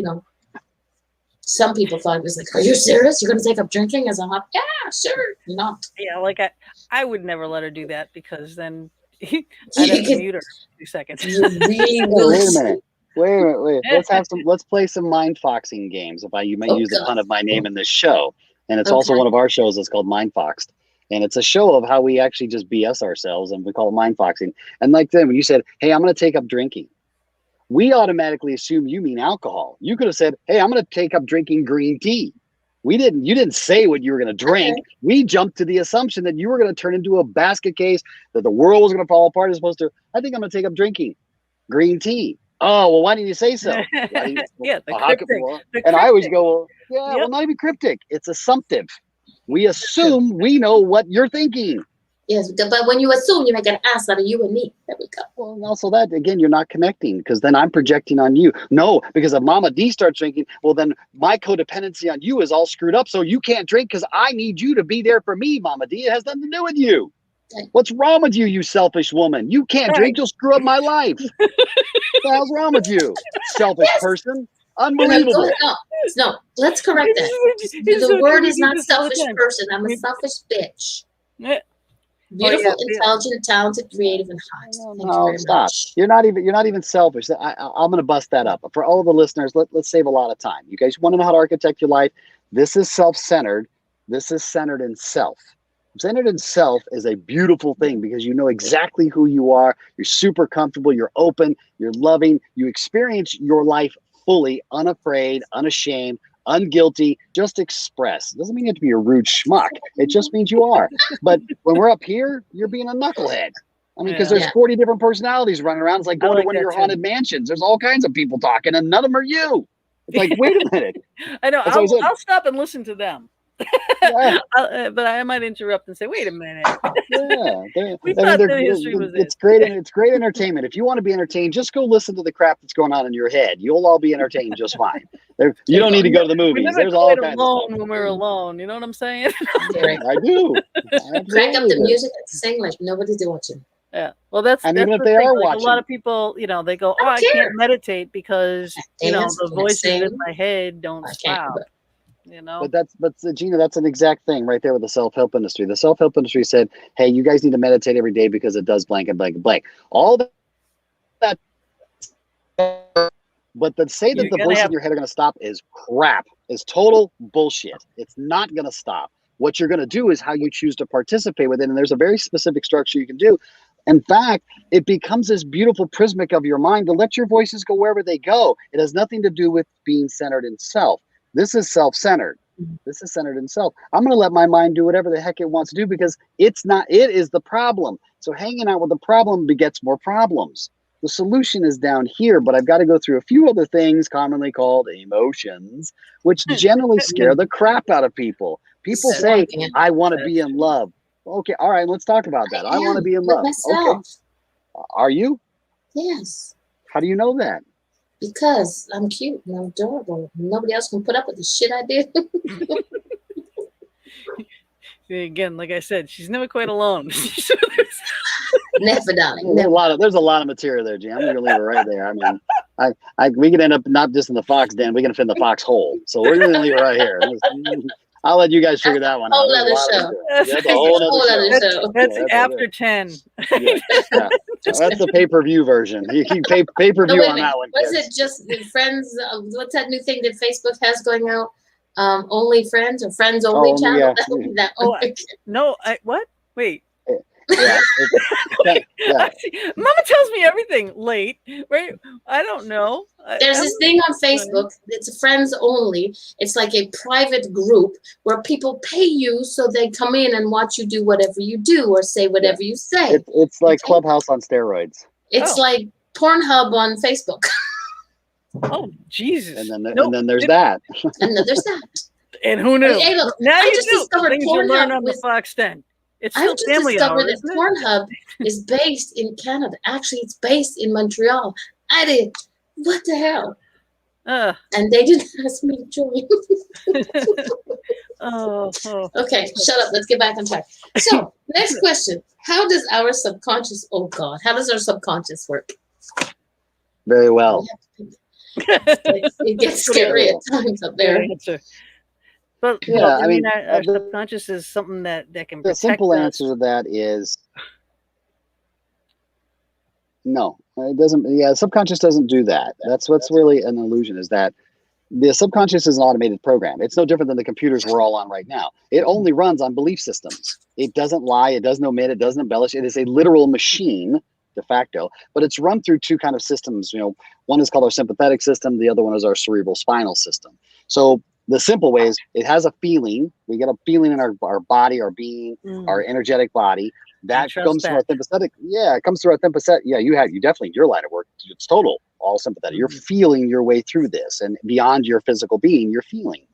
some people thought it was like, are you serious? You're going to take up drinking as a hobby? Yeah, sure. Not. Yeah, like I would never let her do that because then I'd have to mute her in 2 seconds. You really Wait a minute. Wait. Let's play some mind foxing games. You might use the pun of my name in this show. And it's also one of our shows that's called Mind Foxed. And it's a show of how we actually just BS ourselves, and we call it mind foxing. And like then when you said, hey, I'm going to take up drinking, we automatically assume you mean alcohol. You could have said, hey, I'm going to take up drinking green tea. You didn't say what you were going to drink. Okay. We jumped to the assumption that you were going to turn into a basket case, that the world was going to fall apart as opposed to, I think I'm going to take up drinking green tea. Oh, well, why didn't you say so? Yeah, and I always go, well, not even cryptic. It's assumptive. We assume we know what you're thinking. Yes, but when you assume, you make an ass out of you and me. There we go. Well, and also that, again, you're not connecting because then I'm projecting on you. No, because if Mama D starts drinking, well, then my codependency on you is all screwed up. So you can't drink because I need you to be there for me, Mama D. It has nothing to do with you. Okay. What's wrong with you, you selfish woman? You can't drink. You'll screw up my life. What the hell's wrong with you, selfish person? Unbelievable. No, let's correct that. The word is not selfish person. I'm a selfish bitch. Beautiful, intelligent, talented, creative, and hot. No, stop. Much. You're not even selfish. I'm going to bust that up. For all of the listeners, let's save a lot of time. You guys want to know how to architect your life? This is self-centered. This is centered in self. Centered in self is a beautiful thing because you know exactly who you are. You're super comfortable. You're open. You're loving. You experience your life fully, unafraid, unashamed, unguilty. Just express. It doesn't mean you have to be a rude schmuck. It just means you are. But when we're up here, you're being a knucklehead. I mean, because there's 40 different personalities running around. It's like going to one of your haunted mansions. There's all kinds of people talking, and none of them are you. It's like, wait a minute. I know. I'll stop and listen to them. Yeah. But I might interrupt and say, "Wait a minute." It's great. It's great entertainment. If you want to be entertained, just go listen to the crap that's going on in your head. You'll all be entertained just fine. You don't need to go to the movies. There's all kinds alone of stuff. when we're alone. You know what I'm saying? I do. Crank up the music and sing like nobody's watching. Yeah. Well, that's even if they are watching. A lot of people, they go, "Oh, I can't meditate because the voices in my head don't stop." But Gina, that's an exact thing right there with the self-help industry. The self-help industry said, hey, you guys need to meditate every day because it does blank and blank and blank. All that. But to say that the voices in your head are going to stop is crap, is total bullshit. It's not going to stop. What you're going to do is how you choose to participate with it. And there's a very specific structure you can do. In fact, it becomes this beautiful prismatic of your mind to let your voices go wherever they go. It has nothing to do with being centered in self. This is self-centered. This is centered in self. I'm going to let my mind do whatever the heck it wants to do because it is the problem. So hanging out with the problem begets more problems. The solution is down here, but I've got to go through a few other things commonly called emotions, which generally scare the crap out of people. People say, I want to be in love. Okay, all right, let's talk about that. I want to be in love. Okay. Are you? Yes. How do you know that? Because I'm cute and I'm adorable. Nobody else can put up with the shit I did. Again, like I said, she's never quite alone. Never, darling. There's a lot of material there, Jim. I'm gonna leave it right there. I mean, we could end up not just in the fox den, we can fit in the fox hole. So we're gonna leave it right here. I'll let you guys figure that one out. That's a whole other show. That's after 10. Yeah. That's the pay-per-view version. You can pay-per-view on that one. Was it just Friends? What's that new thing that Facebook has going out? Only Friends or Friends Only channel? Yeah. What? Wait. Yeah, Mama tells me everything late, right? I don't know. There's this thing on Facebook. It's Friends Only. It's like a private group where people pay you so they come in and watch you do whatever you do or say whatever you say. It's like Clubhouse on steroids. It's like Pornhub on Facebook. Oh, Jesus. And then there's that. And then there's that. And who knew? Hey, look, now I just discovered things you learn on the Fox 10. It's still family hour, that Pornhub is based in Canada. Actually, it's based in Montreal. What the hell? And they didn't ask me to join. Okay, shut up. Let's get back on track. So, next question. How does our subconscious work? Very well. It gets scary at times up there. But Yeah, I mean, our subconscious is something that can protect the simple us. answer to that is no. It doesn't. Yeah, subconscious doesn't do that. That's what's really an illusion. Is that the subconscious is an automated program. It's no different than the computers we're all on right now. It only runs on belief systems. It doesn't lie. It doesn't omit. It doesn't embellish. It is a literal machine de facto, but it's run through two kind of systems. You know, one is called our sympathetic system. The other one is our cerebral spinal system. So the simple way is it has a feeling. We get a feeling in our body, our being, our energetic body. That comes from our sympathetic. Yeah, it comes through our sympathetic. Yeah, you definitely your line of work. It's total all sympathetic. You're feeling your way through this, and beyond your physical being, you're feeling.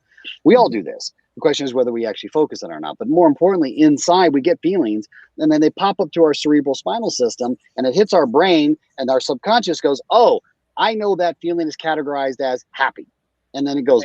We all do this. The question is whether we actually focus on it or not. But more importantly, inside we get feelings, and then they pop up to our cerebral spinal system, and it hits our brain, and our subconscious goes, "Oh, I know that feeling is categorized as happy," and then it goes,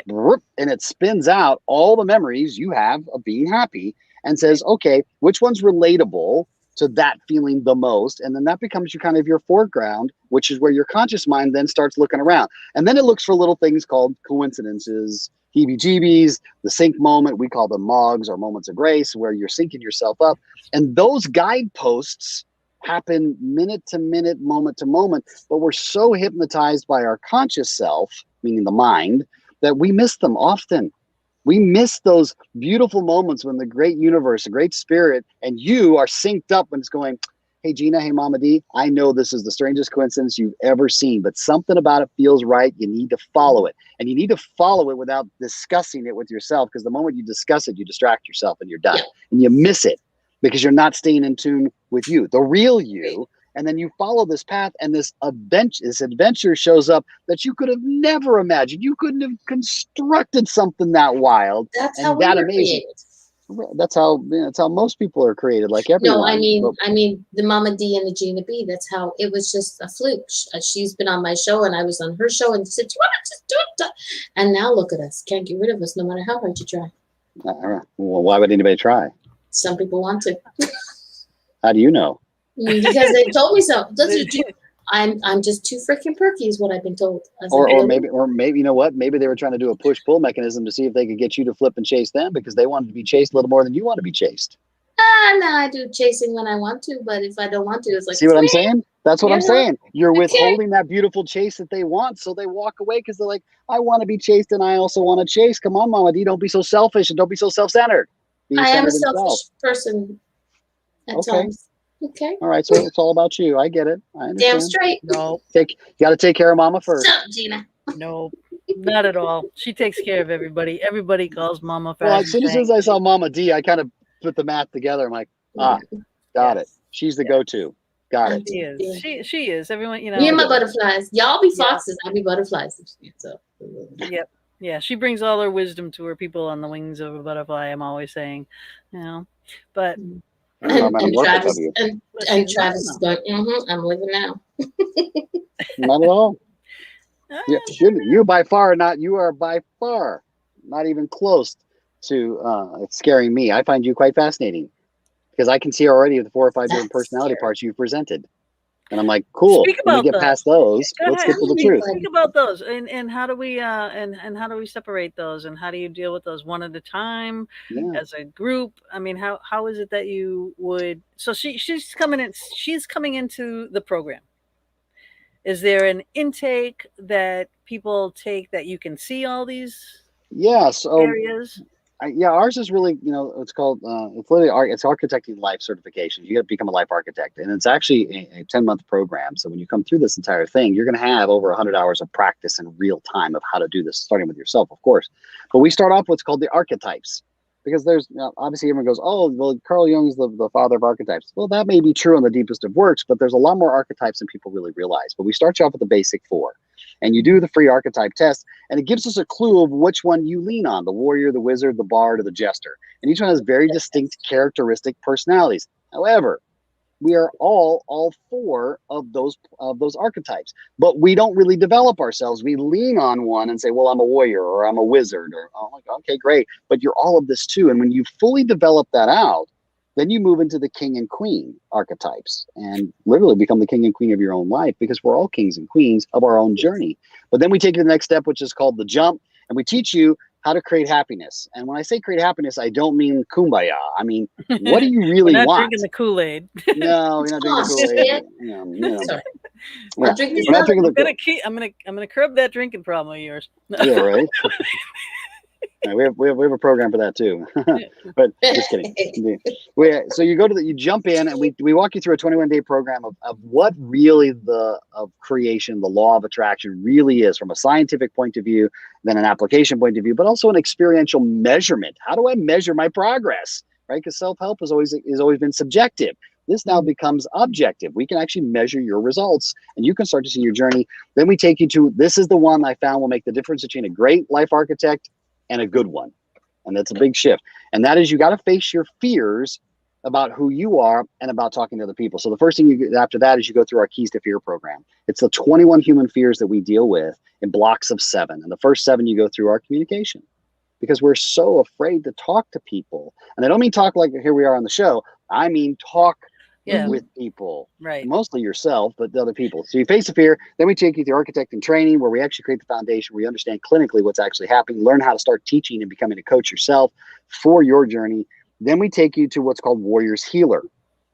and it spins out all the memories you have of being happy, and says, "Okay, which one's relatable to that feeling the most?" And then that becomes your foreground, which is where your conscious mind then starts looking around. And then it looks for little things called coincidences, heebie-jeebies, the sync moment. We call them MOGs, or moments of grace, where you're syncing yourself up. And those guideposts happen minute to minute, moment to moment. But we're so hypnotized by our conscious self, meaning the mind, that we miss them often. We miss those beautiful moments when the great universe, the great spirit, and you are synced up when it's going, "Hey, Gina, hey, Mama D, I know this is the strangest coincidence you've ever seen, but something about it feels right. You need to follow it." And you need to follow it without discussing it with yourself, because the moment you discuss it, you distract yourself and you're done. And you miss it because you're not staying in tune with you, the real you. And then you follow this path, and this adventure shows up that you could have never imagined. You couldn't have constructed something that wild. That's and how we that were amazing. created. That's how most people are created, like everyone. No, I mean the Mama D and the Gina B. That's how it was, just a fluke. She's been on my show, and I was on her show, and she said, "You want to just do it?" And now look at us. Can't get rid of us, no matter how hard you try. Well, why would anybody try? Some people want to. How do you know? Because they told me so. I'm just too freaking perky, is what I've been told. Or maybe you know what? Maybe they were trying to do a push-pull mechanism to see if they could get you to flip and chase them, because they wanted to be chased a little more than you want to be chased. No, I do chasing when I want to, but if I don't want to, it's like. See what I'm saying? That's what I'm saying. You're withholding that beautiful chase that they want, so they walk away because they're like, "I want to be chased, and I also want to chase. Come on, Mama D, don't be so selfish and don't be so self-centered." I am a selfish person at times. Okay. All right, so it's all about you. I get it. I understand. Damn straight. No. You got to take care of Mama first. What's up, Gina? No, not at all. She takes care of everybody. Everybody calls Mama fast. Well, as soon as I saw Mama D, I kind of put the math together. I'm like, got it. She's the go-to. Got it. She is. She is. Everyone, you know. Me and my butterflies. Y'all be foxes. I be butterflies. So. Yep. Yeah, she brings all her wisdom to her people on the wings of a butterfly. I'm always saying, but. And Travis is going, I'm living now. Not at all. You are by far not even close to scaring me. I find you quite fascinating, because I can see already the 4 or 5 different personality parts you've presented. And I'm like, cool. When we get past those, let's get to the truth. Think about those, and how do we and how do we separate those, and how do you deal with those one at a time, as a group? I mean, how is it that you would? So she's coming into the program. Is there an intake that people take that you can see all these areas? Ours is really, it's called, it's literally it's architecting life certification. You got to become a life architect, and it's actually a 10-month program. So when you come through this entire thing, you're going to have over 100 hours of practice in real time of how to do this, starting with yourself, of course. But we start off with what's called the archetypes, because there's, obviously everyone goes, "Oh, well, Carl Jung's the father of archetypes." Well, that may be true in the deepest of works, but there's a lot more archetypes than people really realize. But we start you off with the basic 4. And you do the free archetype test, and it gives us a clue of which one you lean on: the warrior, the wizard, the bard, or the jester. And each one has very distinct characteristic personalities. However, we are all 4 of those archetypes, but we don't really develop ourselves. We lean on one and say, "Well, I'm a warrior," or "I'm a wizard," or, "Oh, okay, great." But you're all of this too. And when you fully develop that out, Then you move into the king and queen archetypes and literally become the king and queen of your own life, because we're all kings and queens of our own journey. But then we take you to the next step, which is called the jump, and we teach you how to create happiness. And when I say create happiness, I don't mean kumbaya. I mean, what do you really We're not want? drinking the Kool-Aid. No, you're not drinking the Kool-Aid. Sorry. Yeah. Drink We're not drinking the I'm gonna curb that drinking problem of yours. Yeah, right. Yeah, we have a program for that too. But just kidding. So you jump in, and we walk you through a 21-day program of what really of creation, the law of attraction really is from a scientific point of view, then an application point of view, but also an experiential measurement. How do I measure my progress? Right? Because self-help has always been subjective. This now becomes objective. We can actually measure your results, and you can start to see your journey. Then we take you to, this is the one I found will make the difference between a great life architect and a good one. And that's a big shift. And that is, you got to face your fears about who you are and about talking to other people. So the first thing you do after that is you go through our Keys to Fear program. It's the 21 human fears that we deal with in blocks of 7. And the first 7 you go through are communication, because we're so afraid to talk to people. And I don't mean talk like here we are on the show. I mean talk with people, right? Mostly yourself, but the other people. So you face the fear. Then we take you through architect and training, where we actually create the foundation, where you understand clinically what's actually happening, learn how to start teaching and becoming a coach yourself for your journey. Then we take you to what's called Warriors Healer.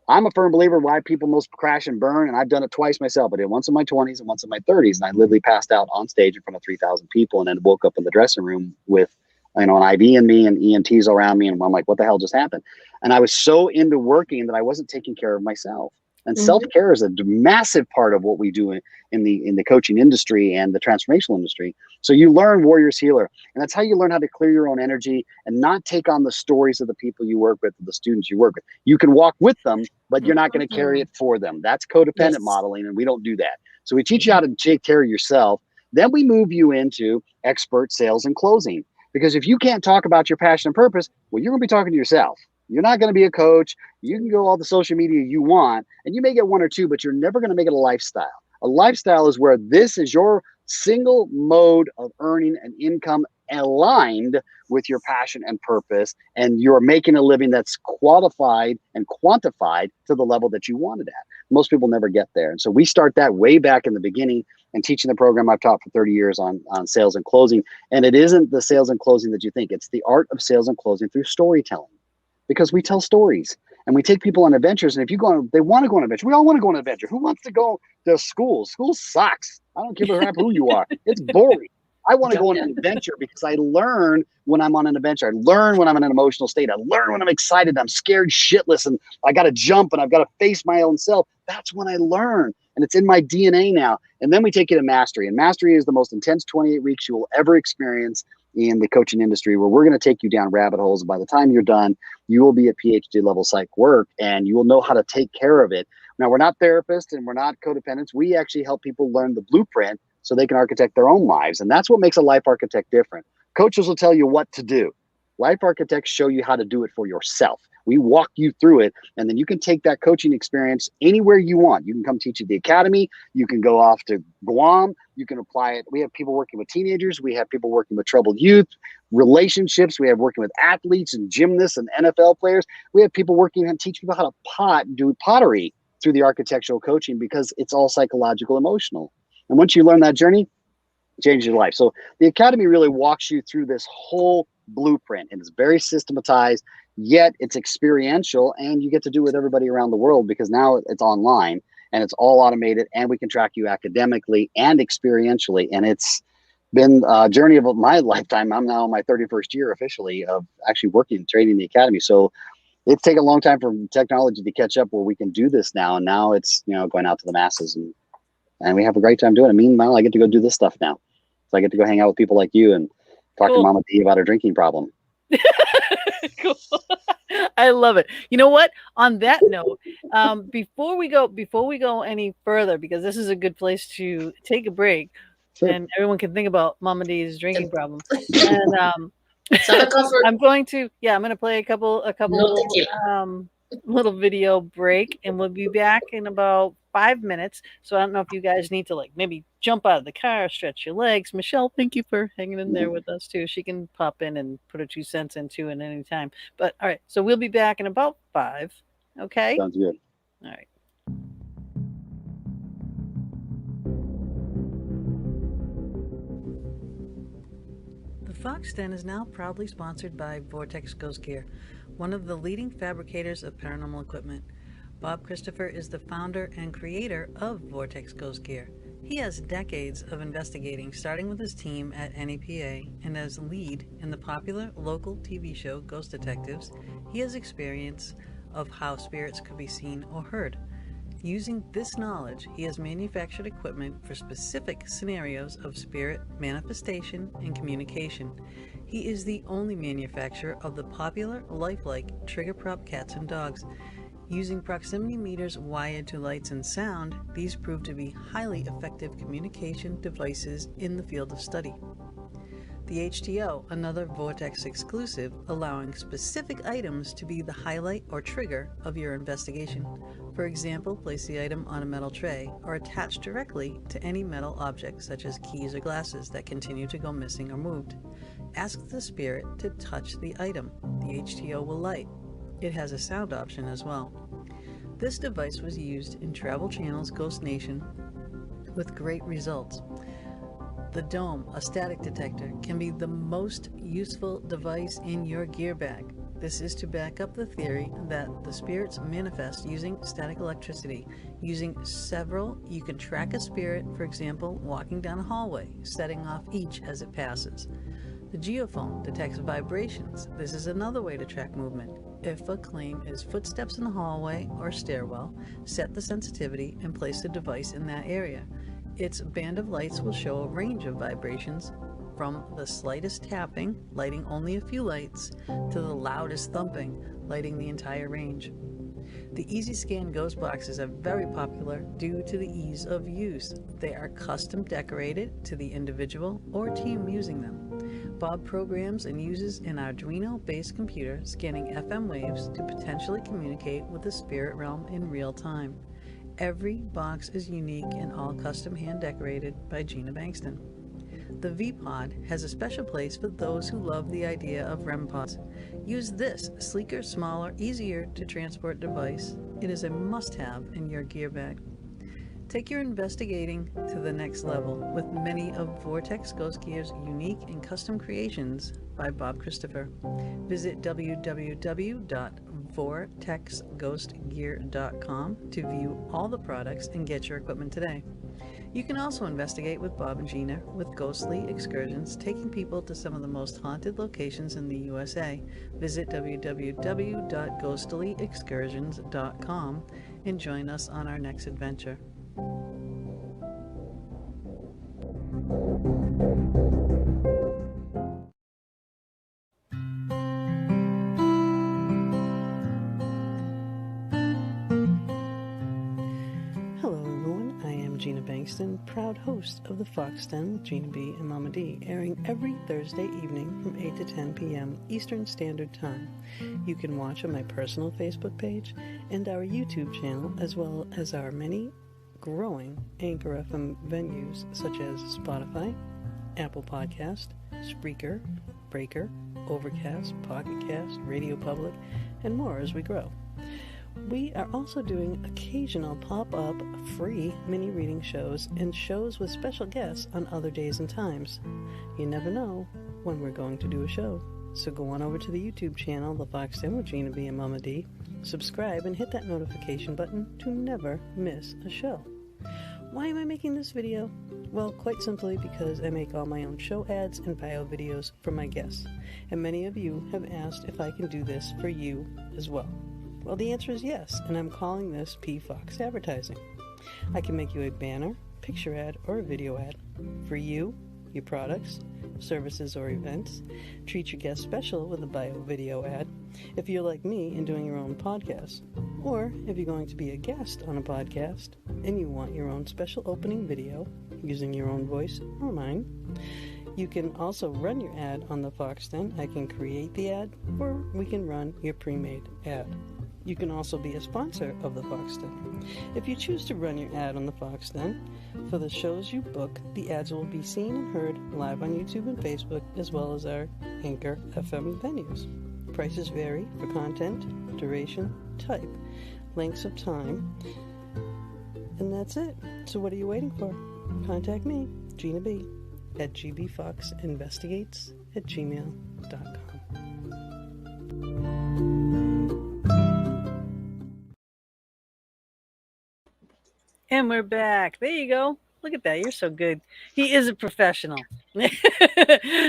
I'm a firm believer why people most crash and burn, and I've done it twice myself. I did once in my 20s and once in my 30s, and I literally passed out on stage in front of 3,000 people, and then woke up in the dressing room with an IV in me and EMTs around me, and I'm like, what the hell just happened? And I was so into working that I wasn't taking care of myself. And self-care is a massive part of what we do in the coaching industry and the transformational industry. So you learn Warriors Healer, and that's how you learn how to clear your own energy and not take on the stories of the people you work with, the students you work with. You can walk with them, but you're not going to carry it for them. That's codependent modeling, and we don't do that. So we teach you how to take care of yourself. Then we move you into expert sales and closing. Because if you can't talk about your passion and purpose, well, you're going to be talking to yourself. You're not going to be a coach. You can go all the social media you want, and you may get 1 or 2, but you're never going to make it a lifestyle. A lifestyle is where this is your single mode of earning an income aligned with your passion and purpose, and you're making a living that's qualified and quantified to the level that you wanted at. Most people never get there. And so we start that way back in the beginning, and teaching the program I've taught for 30 years on sales and closing. And it isn't the sales and closing that you think. It's the art of sales and closing through storytelling, because we tell stories and we take people on adventures. And if you go on, they want to go on an adventure. We all want to go on an adventure. Who wants to go to school? School sucks. I don't give a crap who you are. It's boring. I want to go on an adventure because I learn when I'm on an adventure. I learn when I'm in an emotional state. I learn when I'm excited. I'm scared shitless and I got to jump and I've got to face my own self. That's when I learn. And it's in my DNA now. And then we take you to mastery. And mastery is the most intense 28 weeks you will ever experience in the coaching industry, where we're going to take you down rabbit holes. And by the time you're done, you will be at PhD level psych work, and you will know how to take care of it. Now, we're not therapists and we're not codependents. We actually help people learn the blueprint so they can architect their own lives. And that's what makes a life architect different. Coaches will tell you what to do. Life architects show you how to do it for yourself. We walk you through it, and then you can take that coaching experience anywhere you want. You can come teach at the academy. You can go off to Guam. You can apply it. We have people working with teenagers. We have people working with troubled youth, relationships. We have working with athletes and gymnasts and NFL players. We have people working and teach people how to do pottery through the architectural coaching, because it's all psychological, emotional. And once you learn that journey, it changes your life. So the academy really walks you through this whole blueprint, and it's very systematized, yet it's experiential, and you get to do it with everybody around the world, because now it's online and it's all automated, and we can track you academically and experientially. And it's been a journey of my lifetime. I'm now in my 31st year officially of actually working and training the academy. So it's taken a long time for technology to catch up where we can do this now. And now it's, going out to the masses, and we have a great time doing it. Meanwhile, I get to go do this stuff now. So I get to go hang out with people like you and talk to Mama D about her drinking problem. Cool. I love it. You know what? On that note, before we go any further, because this is a good place to take a break, and everyone can think about Mama D's drinking problem. And I'm going to play a couple little video break, and we'll be back in about 5 minutes. So I don't know if you guys need to like maybe jump out of the car, stretch your legs. Michelle, thank you for hanging in there with us too. She can pop in and put her 2 cents in too at any time. But all right, so we'll be back in about 5. Okay. Sounds good. All right. The Fox Den is now proudly sponsored by Vortex Ghost Gear, one of the leading fabricators of paranormal equipment. Bob Christopher is the founder and creator of Vortex Ghost Gear. He has decades of investigating, starting with his team at NEPA, and as lead in the popular local TV show Ghost Detectives, he has experience of how spirits could be seen or heard. Using this knowledge, he has manufactured equipment for specific scenarios of spirit manifestation and communication. He is the only manufacturer of the popular lifelike trigger prop cats and dogs. Using proximity meters wired to lights and sound, these prove to be highly effective communication devices in the field of study. The HTO, another Vortex exclusive, allowing specific items to be the highlight or trigger of your investigation. For example, place the item on a metal tray or attach directly to any metal object such as keys or glasses that continue to go missing or moved. Ask the spirit to touch the item. The HTO will light. It has a sound option as well. This device was used in Travel Channel's Ghost Nation with great results. The Dome, a static detector, can be the most useful device in your gear bag. This is to back up the theory that the spirits manifest using static electricity. Using several, you can track a spirit, for example, walking down a hallway, setting off each as it passes. The geophone detects vibrations. This is another way to track movement. If a claim is footsteps in the hallway or stairwell, set the sensitivity and place the device in that area. Its band of lights will show a range of vibrations from the slightest tapping, lighting only a few lights, to the loudest thumping, lighting the entire range. The EasyScan ghost boxes are very popular due to the ease of use. They are custom decorated to the individual or team using them. Bob programs and uses an Arduino-based computer scanning FM waves to potentially communicate with the spirit realm in real time. Every box is unique and all custom hand decorated by Gina Bankston. The V-Pod has a special place for those who love the idea of REM pods. Use this sleeker, smaller, easier to transport device. It is a must-have in your gear bag. Take your investigating to the next level with many of Vortex Ghost Gear's unique and custom creations by Bob Christopher. Visit www.vortexghostgear.com to view all the products and get your equipment today. You can also investigate with Bob and Gina with ghostly excursions, taking people to some of the most haunted locations in the USA. Visit www.ghostlyexcursions.com and join us on our next adventure. Hello everyone, I am Gina Bankston, proud host of the Fox Den with Gina B and Mama D, airing every Thursday evening from 8 to 10 p.m. Eastern Standard Time. You can watch on my personal Facebook page and our YouTube channel, as well as our many growing Anchor FM venues such as Spotify, Apple Podcast, Spreaker, Breaker, Overcast, Pocket Cast, Radio Public, and more as we grow. We are also doing occasional pop-up free mini reading shows and shows with special guests on other days and times. You never know when we're going to do a show. So go on over to the YouTube channel, The Fox Den with Gina B and Mama D, subscribe and hit that notification button to never miss a show. Why am I making this video? Well, quite simply because I make all my own show ads and bio videos for my guests, and many of you have asked if I can do this for you as well. Well, the answer is yes, and I'm calling this P-Fox Advertising. I can make you a banner, picture ad, or a video ad for you, your products, services, or events. Treat your guest special with a bio video ad if you're like me and doing your own podcast. Or if you're going to be a guest on a podcast and you want your own special opening video using your own voice or mine. You can also run your ad on the Fox Den. I can create the ad, or we can run your pre-made ad. You can also be a sponsor of the Fox Den. If you choose to run your ad on the Fox Den, for the shows you book, the ads will be seen and heard live on YouTube and Facebook, as well as our Anchor FM venues. Prices vary for content, duration, type, lengths of time, and that's it. So what are you waiting for? Contact me, Gina B, at gbfoxinvestigates@gmail.com. And we're back. There you go. Look at that. You're so good. He is a professional.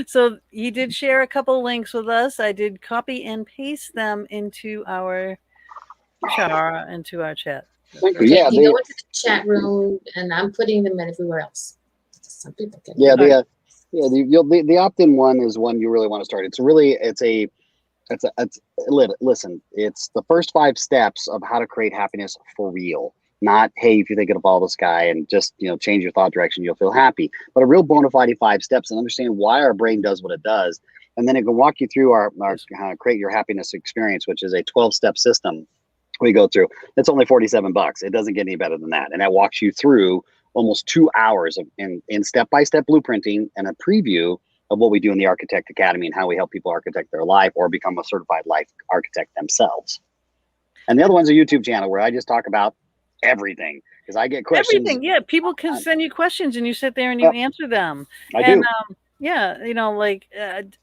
So he did share a couple links with us. I did copy and paste them into our chat. Thank you. Okay, Yeah, you go into the chat room, and I'm putting them everywhere else. Some people can. Yeah, the opt-in one is one you really want to start. Listen, it's the first 5 steps of how to create happiness for real. Not, hey, if you think of all this guy and just, change your thought direction, you'll feel happy. But a real bona fide 5 steps and understand why our brain does what it does. And then it can walk you through our create your happiness experience, which is a 12-step system we go through. It's only $47. It doesn't get any better than that. And that walks you through almost 2 hours in step-by-step blueprinting and a preview of what we do in the Architect Academy and how we help people architect their life or become a certified life architect themselves. And the other one's a YouTube channel where I just talk about everything, because I get questions. Everything, yeah. People can send you questions and you sit there and you answer them. I do. Like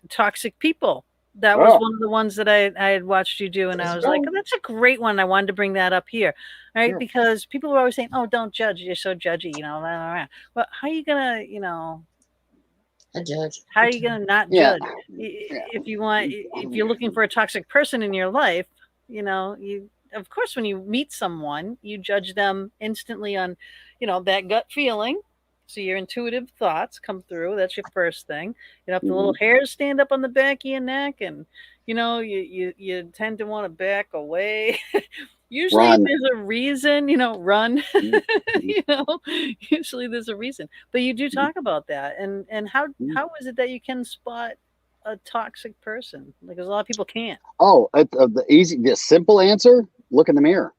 toxic people. That was one of the ones that I had watched you do, and I was like, oh, that's a great one. I wanted to bring that up here, right? Sure. Because people were always saying, oh, don't judge. You're so judgy, Blah, blah, blah. But how are you going to, a judge? How are you going to not judge? If you're looking for a toxic person in your life, of course, when you meet someone, you judge them instantly on, that gut feeling. So your intuitive thoughts come through. That's your first thing. If the little hairs stand up on the back of your neck, and you tend to want to back away. Usually there's a reason. Run. Usually there's a reason. But you do talk about that, and how is it that you can spot a toxic person? Because a lot of people can't. Oh, the simple answer: look in the mirror.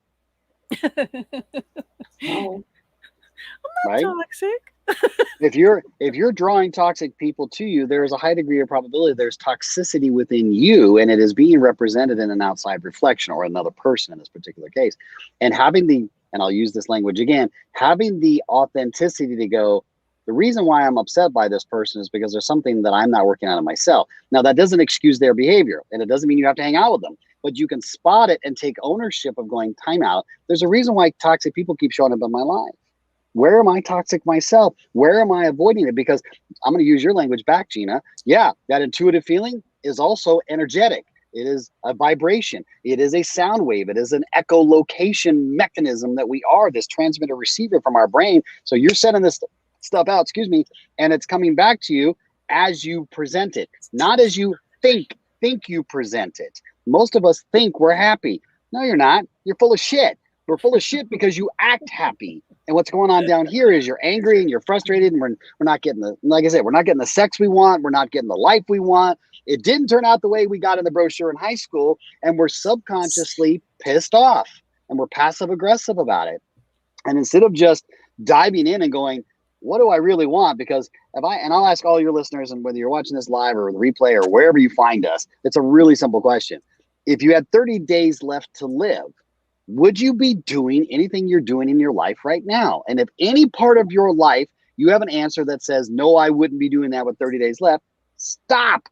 Oh. I'm not toxic. If you're drawing toxic people to you, there's a high degree of probability there's toxicity within you, and it is being represented in an outside reflection or another person in this particular case. And and I'll use this language again, having the authenticity to go, the reason why I'm upset by this person is because there's something that I'm not working on in myself. Now, that doesn't excuse their behavior, and it doesn't mean you have to hang out with them, but you can spot it and take ownership of going, time out. There's a reason why toxic people keep showing up in my life. Where am I toxic myself? Where am I avoiding it? Because I'm going to use your language back, Gina. Yeah, that intuitive feeling is also energetic. It is a vibration. It is a sound wave. It is an echolocation mechanism that we are, this transmitter receiver from our brain. So you're sending this stuff out, and it's coming back to you as you present it, not as you think you present it. Most of us think we're happy. No, you're not. You're full of shit. We're full of shit because you act happy. And what's going on down here is you're angry and you're frustrated, and we're not getting we're not getting the sex we want. We're not getting the life we want. It didn't turn out the way we got in the brochure in high school, and we're subconsciously pissed off and we're passive aggressive about it. And instead of just diving in and going, what do I really want? Because I'll ask all your listeners, and whether you're watching this live or the replay or wherever you find us, it's a really simple question. If you had 30 days left to live, would you be doing anything you're doing in your life right now? And if any part of your life you have an answer that says, no, I wouldn't be doing that with 30 days left, stop.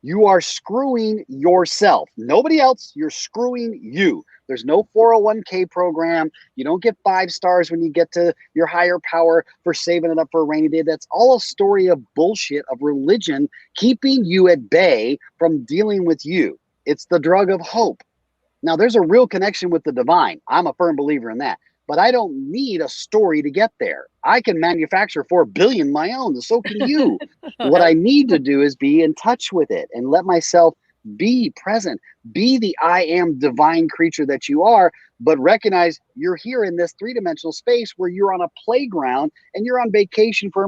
You are screwing yourself. Nobody else, you're screwing you. There's no 401k program. You don't get 5 stars when you get to your higher power for saving it up for a rainy day. That's all a story of bullshit of religion keeping you at bay from dealing with you. It's the drug of hope. Now, there's a real connection with the divine. I'm a firm believer in that. But I don't need a story to get there. I can manufacture 4 billion my own, and so can you. What I need to do is be in touch with it and let myself be present. Be the I am divine creature that you are, but recognize you're here in this 3-dimensional space where you're on a playground and you're on vacation for,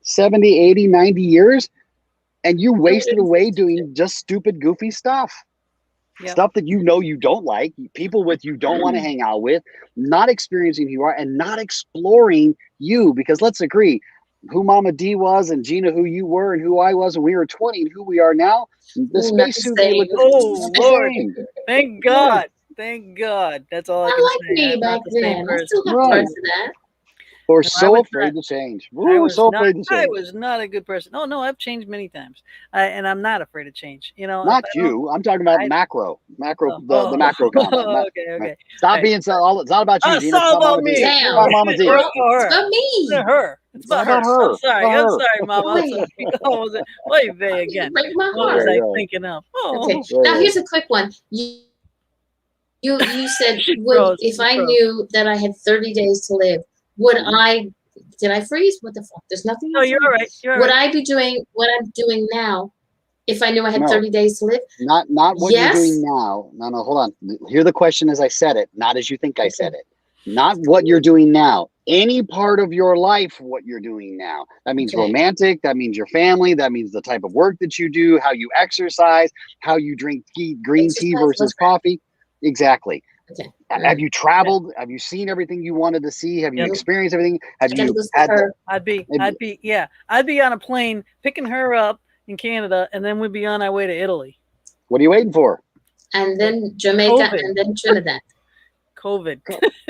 70, 80, 90 years, and you wasted away doing just stupid, goofy stuff. Yep. Stuff that you don't like, people with you don't want to hang out with, not experiencing who you are, and not exploring you. Because let's agree, who Mama D was and Gina, who you were and who I was when we were 20 and who we are now, the spacesuit may look Oh, the Lord. same. Thank God. Thank God. That's all I can like say. me I'm back not the same then. I still person. have Right. parts of that. We're No, I so was afraid not- to change. I We're was so not, afraid to I change. was not a good person. Oh, no, I've changed many times. And I'm not afraid to change. You know, Not if I don't- you. I'm talking about I- macro, Oh, the macro comment. okay. Stop Right. being so. It's not about you, Oh, Gina. it's It's all about about Mama me. D. Damn. It's about Mama D. Or It's her. about me. It's her. It's about about her. I'm her. sorry. About I'm her. sorry, Mama. I'm Wait. sorry. What was it? Wait, they again. Break my What was heart. There I you go. thinking of? Oh, Okay. There Now you here's a quick one. You said Froze. if I Froze. knew that I had 30 days to live, would I? Did I freeze? What the fuck? There's nothing. No, else you're on. all right. You're all Would right. I be doing what I'm doing now if I knew I had No. 30 days to live? Not what Yes. you're doing now. No, hold on. Hear the question as I said it, not as you think I said it. Not what you're doing now. Any part of your life, what you're doing now. That means Okay. romantic. That means your family. That means the type of work that you do, how you exercise, how you drink green tea Exercise, versus what's that? coffee. Exactly. Okay. Have you traveled? Have you seen everything you wanted to see? Have you Yep. experienced everything? Have I gotta you go see had? her. I'd be on a plane picking her up in Canada, and then we'd be on our way to Italy. What are you waiting for? And then Jamaica, COVID. and then Trinidad. COVID.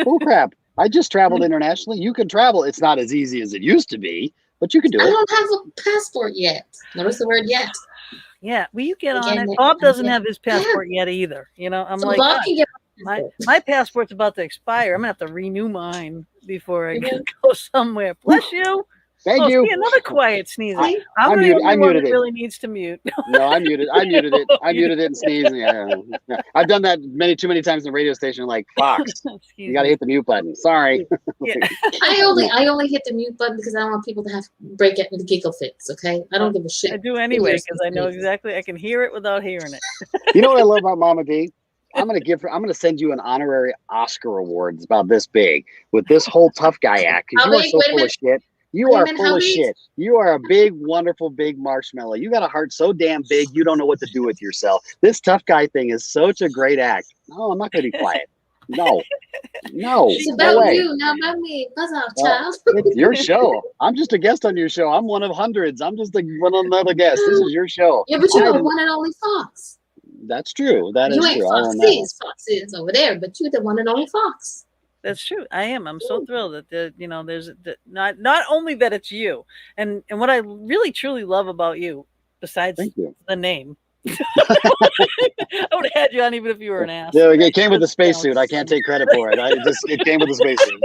Bull crap. I just traveled internationally. You can travel. It's not as easy as it used to be, but you can do I it. don't have a passport yet. Notice the word yet. Yeah, will you get on Again, it? Bob doesn't yeah. have his passport yet either. You know, I'm So like, Bob "God, can get my passport's about to expire. I'm gonna have to renew mine before I Mhm. go somewhere. Bless you. Thank Oh, you. see, another quiet sneeze. See? I'm I the muted- only I one muted that it. really needs to mute. No, I muted. I muted it. I You muted it and sneezed. Yeah. I've done that too many times in the radio station. Like Fox, Excuse you got to me. hit the mute button. Sorry. Yeah. I only hit the mute button because I don't want people to have break it into giggle fits. Okay, I don't give a shit. I do anyway Fingers because I know and exactly. I can hear it without hearing it. You know what I love about Mama D? I'm gonna send you an honorary Oscar award. It's about this big with this whole tough guy act because How you are big? so Wait a full of minute. shit. You Wait a are minute, full how of big? shit. You are a big, wonderful, big marshmallow. You got a heart so damn big you don't know what to do with yourself. This tough guy thing is such a great act. No, I'm not gonna be quiet. No, It's no about way. you, not about me. Buzz off, Well, child. it's your show. I'm just a guest on your show. I'm one of hundreds. I'm just one another guest. This is your show. Yeah, but you're I- the one and only Fox. That's true. That is You ain't true. I'll own that one. Foxes. Fox is over there, but you're the one and only Fox. That's true. I am. I'm so thrilled that there's not only that it's you, and what I really truly love about you, besides Thank you. the name, I would have had you on even if you were an ass. Yeah, it came with the spacesuit. I can't take credit for it. It came with the spacesuit.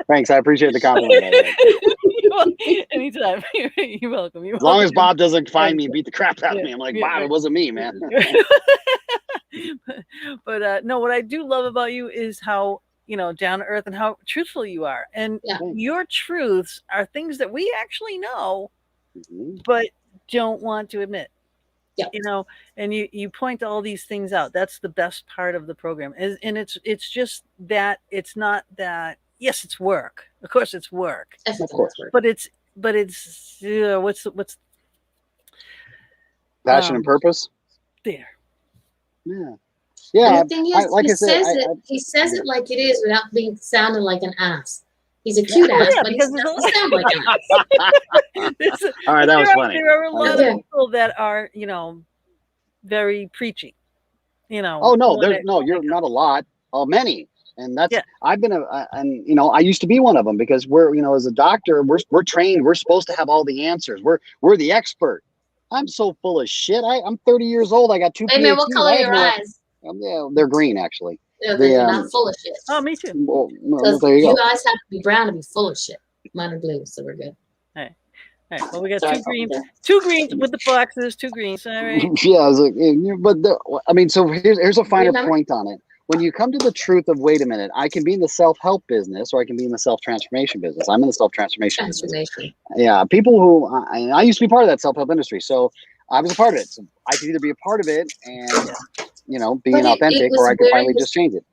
Thanks. I appreciate the compliment. By the way. Anytime. You're welcome. As long as Bob doesn't find me and beat the crap out of me, I'm like, Yeah, Bob, it wasn't me, man. But no, what I do love about you is how down to earth and how truthful you are, and Yeah. your truths are things that we actually know Mhm. but don't want to admit. Yeah. And you point all these things out. That's the best part of the program, and it's just that it's not that. Yes, it's work. Of course, it's work, Everything's course. working. but it's what's Passion and purpose. there. Yeah. And Yeah. the thing is, like he I said, says it. He says it like it is without being sounding like an ass. He's a cute Oh, ass, yeah, but he because there's doesn't sound like an ass. All right, that was funny. There are a lot Yeah. of people that are very preachy. Oh no, when there's it- no. You're not a lot. Many, and that's. Yeah. I've been and I used to be one of them because we're as a doctor we're trained. We're supposed to have all the answers. We're the expert. I'm so full of shit. I'm 30 years old. I got 2 Hey man, what PhDs. color I are have your no- eyes? Yeah, they're green actually. Yeah, The, they're not full of shit. Oh, me too. Well, Because there you your go. eyes have to be brown to be full of shit. Mine are blue, so we're good. All right. Well, we got Sorry, two greens. Papa. Two greens with the foxes. Two greens. All right. Yeah, I was like, but so here's a finer Remember? point on it. When you come to the truth of, wait a minute, I can be in the self-help business or I can be in the self-transformation business. I'm in the self-transformation business. Transformation. Yeah, people who I used to be part of that self-help industry, so I was a part of it. So I could either be a part of it and being But it authentic, was or I could where finally you- just change it.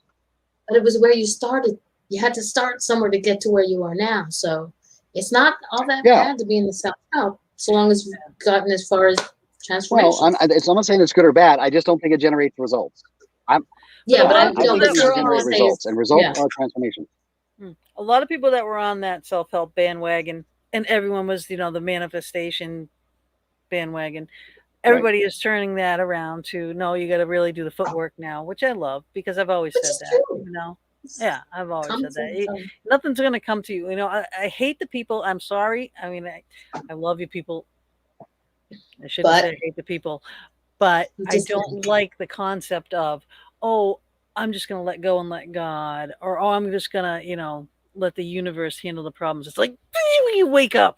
But it was where you started. You had to start somewhere to get to where you are now. So it's not all that Yeah. bad to be in the self-help, so long as you've gotten as far as transformation. Well, I'm not saying it's good or bad. I just don't think it generates results. Yeah, but I I'm think it needs to generate results, and results yeah. are transformation. A lot of people that were on that self-help bandwagon, and everyone was, the manifestation bandwagon. Everybody is turning that around to, no, you got to really do the footwork now, which I love because I've always said that. True. Yeah, I've always said that. Nothing's going to come to you. I hate the people. I'm sorry. I mean, I love you people. I shouldn't say I hate the people, but I don't like the concept of, oh, I'm just going to let go and let God, or, oh, I'm just going to, let the universe handle the problems. It's like, you wake up.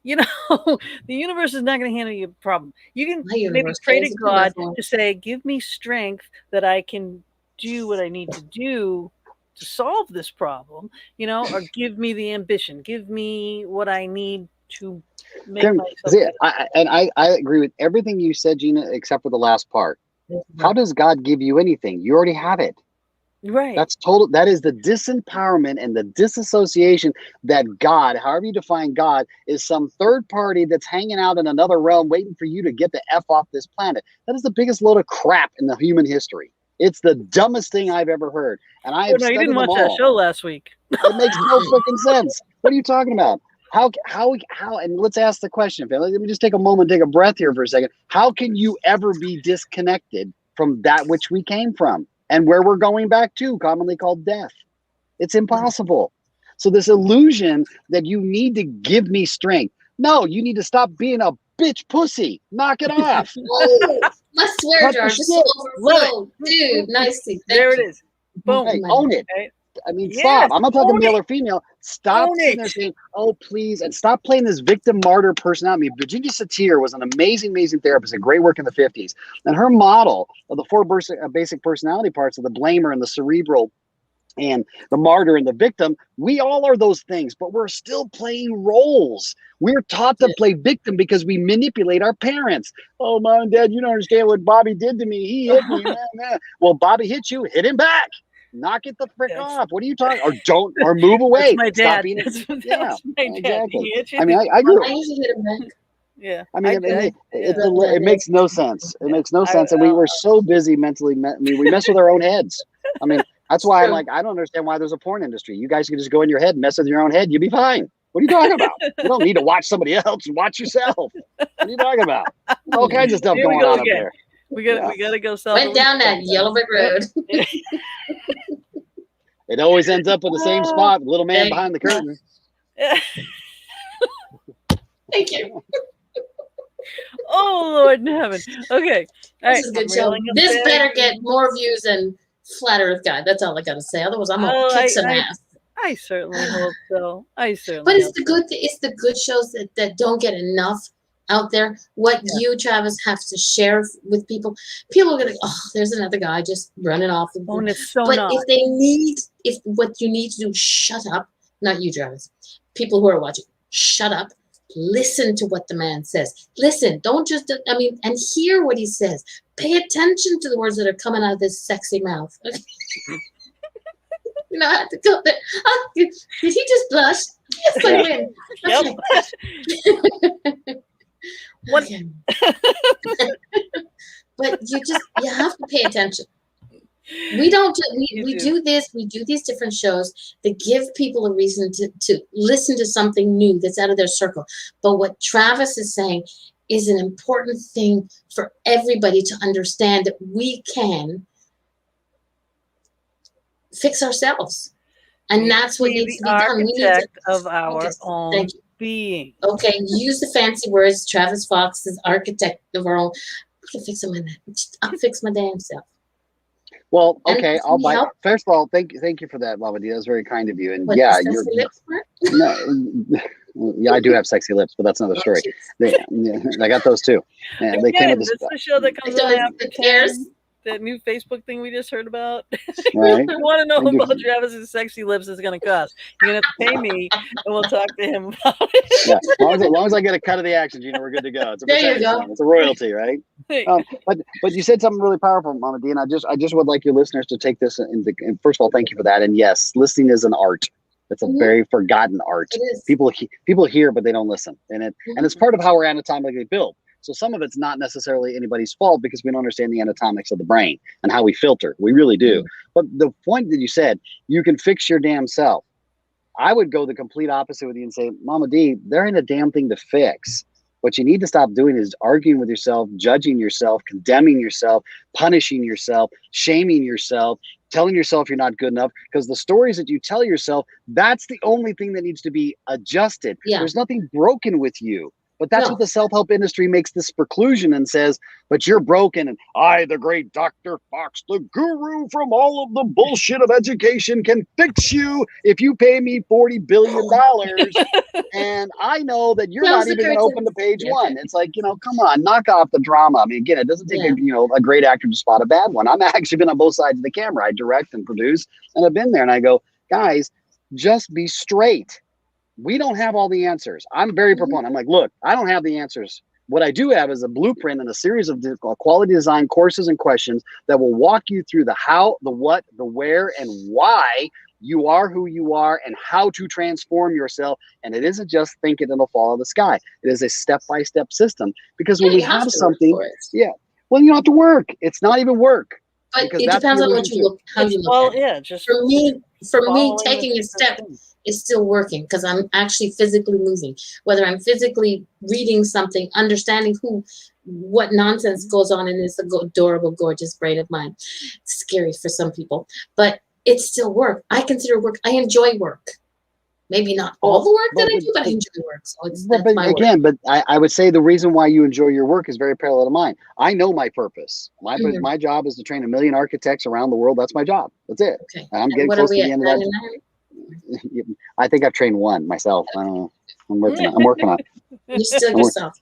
The universe is not going to handle your problem. You can maybe pray to God to say, give me strength that I can do what I need to do to solve this problem, or give me the ambition, give me what I need to make myself. I agree with everything you said, Gina, except for the last part. How does God give you anything? You already have it. Right. That's total. That is the disempowerment and the disassociation that God, however you define God, is some third party that's hanging out in another realm waiting for you to get the F off this planet. That is the biggest load of crap in the human history. It's the dumbest thing I've ever heard. And I have studied them all. You didn't watch that show last week. It makes no freaking sense. What are you talking about? How, and let's ask the question, Phil. Let me just take a moment, take a breath here for a second. How can you ever be disconnected from that which we came from and where we're going back to, commonly called death? It's impossible. So this illusion that you need to give me strength. No, you need to stop being a bitch pussy. Knock it off. Oh, my swear jar just overflowed. Dude, nicely. There it is. Boom. Hey, own it. Okay. I mean, stop. I'm not talking male or female. Stop sitting there saying, oh, please, and stop playing this victim martyr personality. Virginia Satir was an amazing, amazing therapist and great work in the 50s. And her model of the four basic personality parts of the blamer and the cerebral and the martyr and the victim, we all are those things, but we're still playing roles. We're taught to play victim because we manipulate our parents. Oh, Mom and Dad, you don't understand what Bobby did to me. He hit me. Well, Bobby hit you. Hit him back. Knock it the frick off. What are you talking? Or move away. That's my dad. Stop being exactly. I mean, I grew up. I usually hit him back. Yeah. I mean, it makes no sense. It makes no sense. And we were so busy mentally. We mess with our own heads. I mean, that's why I'm like, I don't understand why there's a porn industry. You guys can just go in your head and mess with your own head. You'll be fine. What are you talking about? You don't need to watch somebody else. Watch yourself. What are you talking about? All kinds of stuff going on up there. We gotta go sell. Went down that yellow brick road. It always ends up in the same spot. Little man behind the curtain. Thank you. Oh Lord in heaven. Okay. All right. This is a good show. This better get more views than Flat Earth Guy. That's all I gotta say. Otherwise, I'm gonna kick some ass. I certainly hope so. But it's the good. It's the good shows that don't get enough out there. What you, Travis, have to share with people. People are gonna. Oh, there's another guy just running off. And it's so. But if what you need to do, shut up. Not you, Travis. People who are watching, shut up. Listen to what the man says. Listen. Don't just. And hear what he says. Pay attention to the words that are coming out of this sexy mouth. You know, I have to go there. Oh, did he just blush? Yes, I win. Okay. Okay. But you have to pay attention. We do these different shows that give people a reason to listen to something new that's out of their circle. But what Travis is saying is an important thing for everybody to understand, that we can fix ourselves. And that's what needs to be done. We need to of our own being. Okay, use the fancy words. Travis Fox is architect of our own. I can fix I'll fix my damn self. Well, okay, I'll buy. First of all, thank you for that, Mama D. That was very kind of you. And yeah, I do have sexy lips, but that's another story. I got those too. And they came with this is the show that comes on after 10. That new Facebook thing we just heard about. Right. If you want to know about Travis's sexy lips, it's going to cost. You're going to have to pay me, and we'll talk to him about it. Yeah, as long as I get a cut of the action, Gina, we're good to go. It's a there you go. It's a royalty, right? But you said something really powerful, Mama D, and I just would like your listeners to take this and first of all, thank you for that. And yes, listening is an art. It's a very forgotten art. It is. People hear, but they don't listen, and it's part of how we're anatomically built. So some of it's not necessarily anybody's fault because we don't understand the anatomics of the brain and how we filter. We really do. But the point that you said, you can fix your damn self. I would go the complete opposite with you and say, Mama D, there ain't a damn thing to fix. What you need to stop doing is arguing with yourself, judging yourself, condemning yourself, punishing yourself, shaming yourself, telling yourself you're not good enough, because the stories that you tell yourself, that's the only thing that needs to be adjusted. Yeah. There's nothing broken with you. But that's No. what the self-help industry makes this preclusion and says, but you're broken. And I, the great Dr. Fox, the guru from all of the bullshit of education, can fix you if you pay me $40 billion. And I know that you're not even going to open to page one. It's like, come on, knock off the drama. I mean, again, it doesn't take a great actor to spot a bad one. I've actually been on both sides of the camera. I direct and produce, and I've been there. And I go, guys, just be straight. We don't have all the answers. I'm very proponent. I'm like, look, I don't have the answers. What I do have is a blueprint and a series of quality design courses and questions that will walk you through the how, the what, the where, and why you are who you are and how to transform yourself. And it isn't just think it and it'll fall out of the sky. It is a step-by-step system. Because when we have something, well, you don't have to work. It's not even work. But it depends on what you look, how you look at it. Just for me, taking a step is still working because I'm actually physically moving. Whether I'm physically reading something, understanding what nonsense goes on in this adorable, gorgeous brain of mine. It's scary for some people, but it's still work. I consider work. I enjoy work. Maybe not all the work that I do, but I enjoy work. So that's my work. But I would say the reason why you enjoy your work is very parallel to mine. I know my purpose. My job is to train 1 million architects around the world. That's my job. That's it. Okay. And I'm getting close to the end of that. I think I've trained one myself. I don't know. I'm working on it. You're still yourself.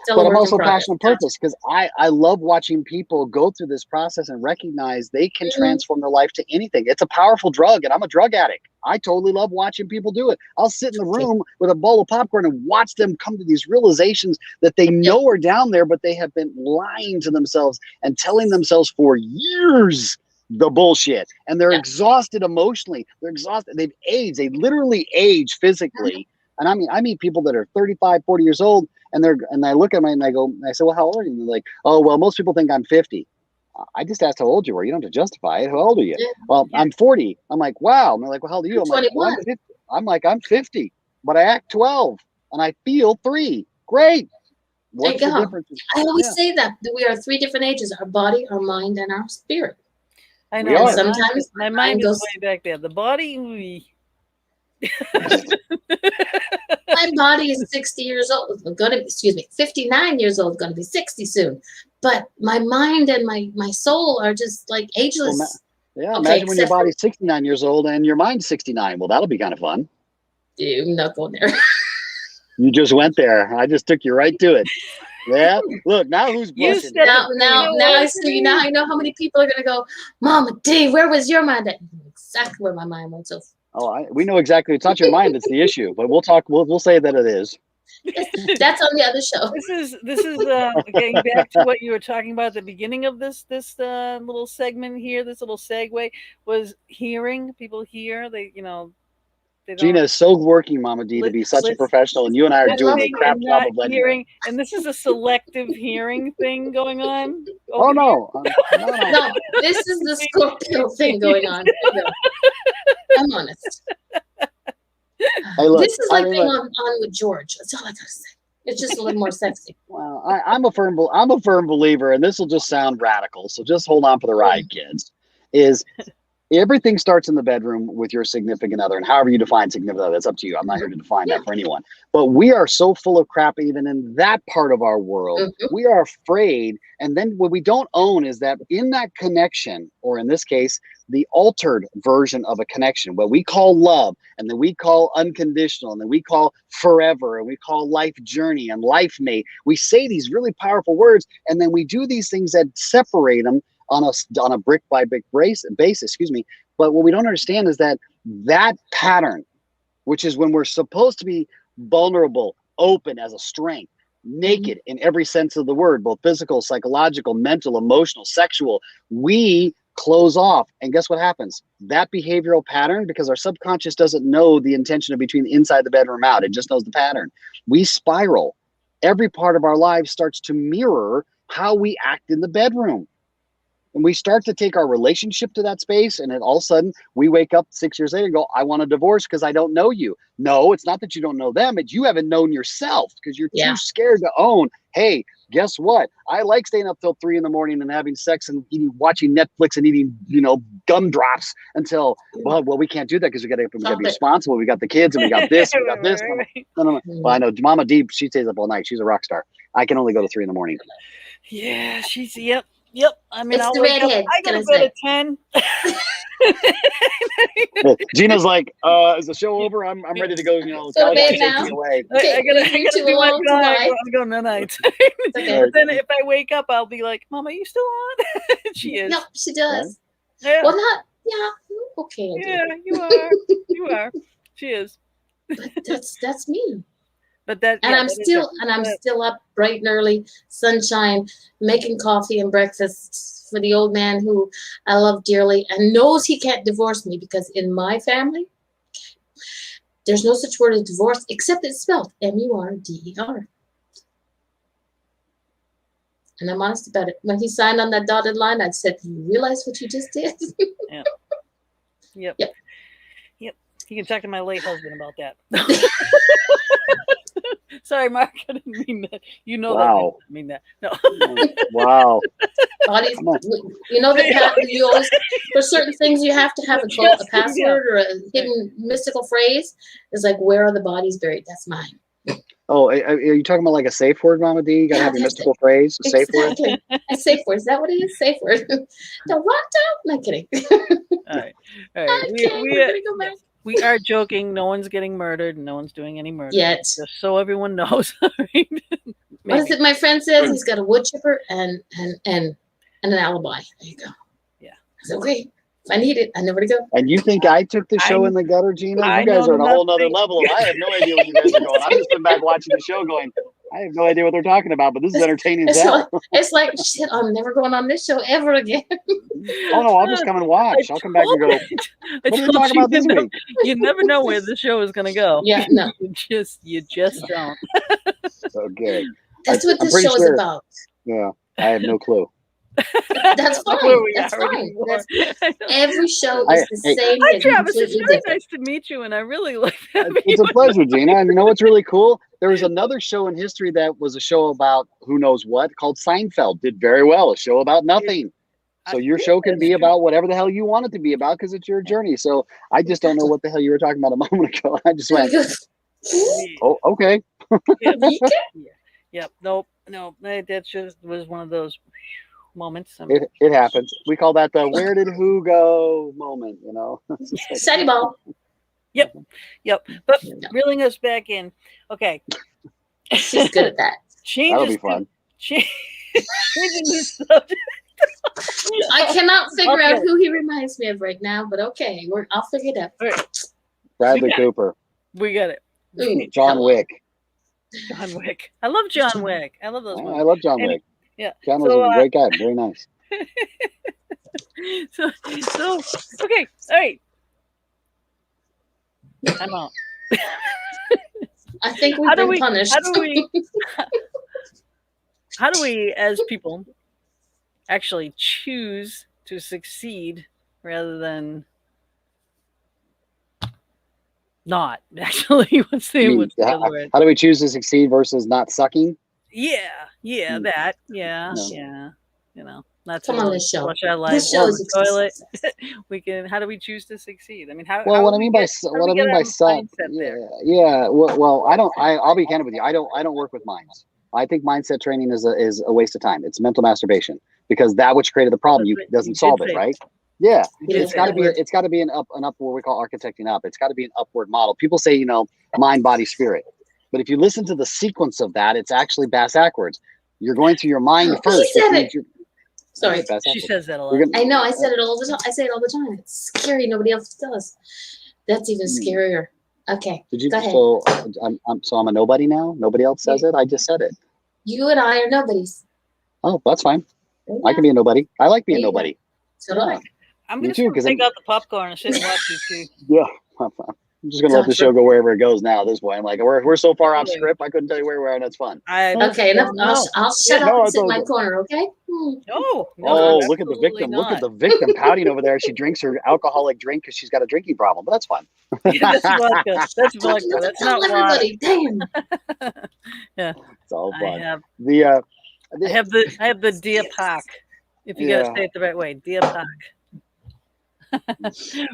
But I'm also passionate purpose because I love watching people go through this process and recognize they can transform their life to anything. It's a powerful drug, and I'm a drug addict. I totally love watching people do it. I'll sit in the room with a bowl of popcorn and watch them come to these realizations that they know are down there, but they have been lying to themselves and telling themselves for years the bullshit. And they're exhausted emotionally. They're exhausted. They've aged. They literally age physically. And I meet people that are 35, 40 years old, and I look at them and I say, well, how old are you? And they're like, oh, well, most people think I'm 50. I just asked how old you were. You don't have to justify it. How old are you? Well, I'm 40. I'm like, wow. And they're like, well, how old are you? I'm like, well, I'm 50. I'm like, I'm 50, but I act 12 and I feel 3. Great. What's the difference? I always say that we are 3 different ages: our body, our mind, and our spirit. I know. Sometimes my mind goes way back there. The body. My body is 60 years old. 59 years old. Going to be 60 soon. But my mind and my soul are just like ageless. Well, imagine when your body's 69 years old and your mind's 69. Well, that'll be kind of fun. I'm not going there. You just went there. I just took you right to it. Yeah. Look, now who's blushing? Now I see. Now I know how many people are going to go, Mama D, where was your mind at? Exactly where my mind went. So. We know exactly. It's not your mind that's the issue, but we'll talk. We'll say that it is. That's on the other show. This is getting back to what you were talking about at the beginning of this little segment here. This little segue was hearing. People hear. Gina is so working, Mama D, to be such a professional, and you and I are doing a crap job of letting hearing. And this is a selective hearing thing going on. Oh no. No, this is the Scorpio thing going on. I'm honest. Hey, look, this is like being on with George. That's all I gotta say. It's just a little more sexy. Well, I'm a firm believer, and this will just sound radical, so just hold on for the ride, kids. Everything starts in the bedroom with your significant other, and however you define significant other, that's up to you. I'm not here to define that for anyone. But we are so full of crap even in that part of our world. We are afraid. And then what we don't own is that in that connection, or in this case, the altered version of a connection, what we call love, and then we call unconditional, and then we call forever, and we call life journey and life mate. We say these really powerful words, and then we do these things that separate them on a brick by brick basis, But what we don't understand is that pattern, which is when we're supposed to be vulnerable, open as a strength, naked in every sense of the word, both physical, psychological, mental, emotional, sexual, we close off. And guess what happens? That behavioral pattern, because our subconscious doesn't know the intention of between inside the bedroom out, it just knows the pattern. We spiral. every part of our lives starts to mirror how we act in the bedroom. And we start to take our relationship to that space, and then all of a sudden we wake up 6 years later and go, I want a divorce because I don't know you. No, it's not that you don't know them, it's you haven't known yourself because you're too scared to own, hey, guess what? I like staying up till 3 a.m. and having sex and watching Netflix and eating, gumdrops until, well, we can't do that because we got to be responsible. We got the kids and we got this, we got this. No. Well, I know Mama Dee, she stays up all night. She's a rock star. I can only go to 3 a.m. Yeah, she's, yep. I mean, It's I'll the wake up. redhead, I gotta go to 10. Gina's like, is the show over? I'm ready to go, Go to bed now. away. I gotta do my drive. I'm going tonight. Okay. But then if I wake up, I'll be like, Mom, are you still on? She is. No, she does. Yeah. Well, not, okay. Yeah, you are. You are. She is. But that's me. But that, And I'm still up bright and early, sunshine, making coffee and breakfast for the old man who I love dearly and knows he can't divorce me because in my family, there's no such word as divorce except it's spelled M-U-R-D-E-R. And I'm honest about it. When he signed on that dotted line, I said, "Do you realize what you just did?" Yep. You can talk to my late husband about that. Sorry, Mark, I didn't mean that. You know that I didn't mean that. No. Wow. You always, for certain things you have to have a password or a hidden mystical phrase. It's like, where are the bodies buried? That's mine. Oh, are you talking about like a safe word, Mama D? You gotta have your mystical phrase, a safe word. A safe word. Is that what it is? Safe word. The what? No, I'm kidding. All right. We're gonna go back. We are joking. No one's getting murdered. No one's doing any murder. Yet. Just so everyone knows. What is it my friend says? He's got a wood chipper and an alibi. There you go. Yeah. It's okay. If I need it, I know where to go. And you think I took the show in the gutter, Gina? You guys are on a whole nother level. I have no idea what you guys are going. I've just been back watching the show going, I have no idea what they're talking about, but this is entertaining as hell. It's like, shit, I'm never going on this show ever again. Oh, no, I'll just come and watch. I'll come back and go, what are we talking about this week? You never know where the show is going to go. Yeah, no. You just don't. Okay. That's what this show is about. Yeah, I have no clue. That's fine. That's fine. Every show is the same. Hi, Travis. It's very nice to meet you, and I really like that. It's a pleasure, Gina. And you know what's really cool? There was another show in history that was a show about who knows what called Seinfeld. Did very well. A show about nothing. So your show can be about whatever the hell you want it to be about because it's your journey. So I just don't know what the hell you were talking about a moment ago. I just went, oh, okay. Yep. Nope. No. That just was one of those moments. It happens. We call that the "where did who go" moment. You know. Sunny ball. Yep. But reeling us back in. Okay. She's good at that. That'll be fun. Changing the subject. I cannot figure out who he reminds me of right now, but okay, I'll figure it out. Right. Bradley Cooper. We got it. John Wick. John Wick. I love John Wick. I love those movies. I love John Wick. Yeah. John was a great guy. Very nice. So okay. All right. I'm out. I think we've been punished. How do we, as people, actually choose to succeed rather than not? Actually, what's the other word? How do we choose to succeed versus not sucking? Yeah, that. Yeah. You know, that's come on this show. This show is toilet. We can. How do we choose to succeed? I mean, what I mean by suck. Yeah. Well, I don't. I'll be candid with you. I don't work with minds. I think mindset training is a waste of time. It's mental masturbation because that which created the problem doesn't solve it, right? Yeah, it's got to be an up what we call architecting up. It's got to be an upward model. People say mind, body, spirit, but if you listen to the sequence of that, it's actually backwards. You're going through your mind first. He said it. Sorry, she says that a lot. I know. I said it all the time. I say it all the time. It's scary. Nobody else does. That's even scarier. Okay. Did you? Go ahead. So I'm a nobody now. Nobody else says it. I just said it. You and I are nobodies. Oh, that's fine. I can be a nobody. I like being nobody. So do I. I'm going to take out the popcorn and sit and watch you too. Yeah. I'm just gonna let the Sounds show good. go wherever it goes now. At this point, I'm like, we're so far off script. I couldn't tell you where we are, and that's fun. Okay, enough. I'll shut up No, and it's sit in all my good. corner, okay? No, Oh, look at the absolutely victim! not. Look at the victim pouting over there. She drinks her alcoholic drink because she's got a drinking problem, but that's fine. That's vodka. That's vodka. That's Tell not water. everybody. Damn. Yeah, It's all I fun. have The I have the Deer Park. If you gotta Yeah. say it the right way, Deer Park.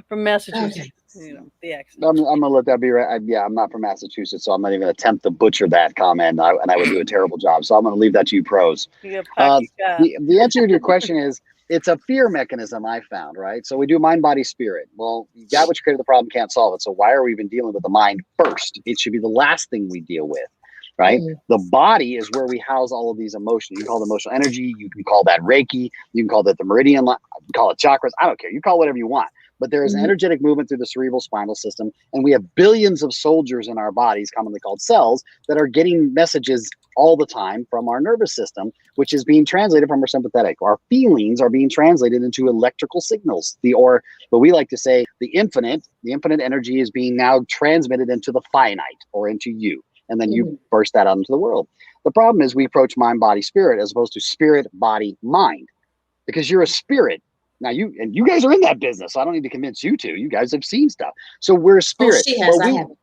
From Massachusetts. Okay. You know, the accent. I'm gonna let that be right. Yeah, I'm not from Massachusetts, so I'm not even gonna attempt to butcher that comment, and I would do a terrible job. So I'm gonna leave that to you pros. You got pocket The answer to your question is it's a fear mechanism I found, right? So we do mind, body, spirit. Well, you got what you created the problem, can't solve it. So why are we even dealing with the mind first? It should be the last thing we deal with, right? The body is where we house all of these emotions. You can call it emotional energy. You can call that Reiki. You can call that the meridian line. You can call it chakras. I don't care. You call it whatever you want. But there is an energetic movement through the cerebral spinal system, and we have billions of soldiers in our bodies, commonly called cells, that are getting messages all the time from our nervous system, which is being translated from our sympathetic. Our feelings are being translated into electrical signals. What we like to say, the infinite energy is being now transmitted into the finite or into you, and then you burst that out into the world. The problem is we approach mind, body, spirit as opposed to spirit, body, mind, because you're a spirit. Now you guys are in that business, so I don't need to convince you to. You guys have seen stuff, so we're a spirit. She has. I haven't.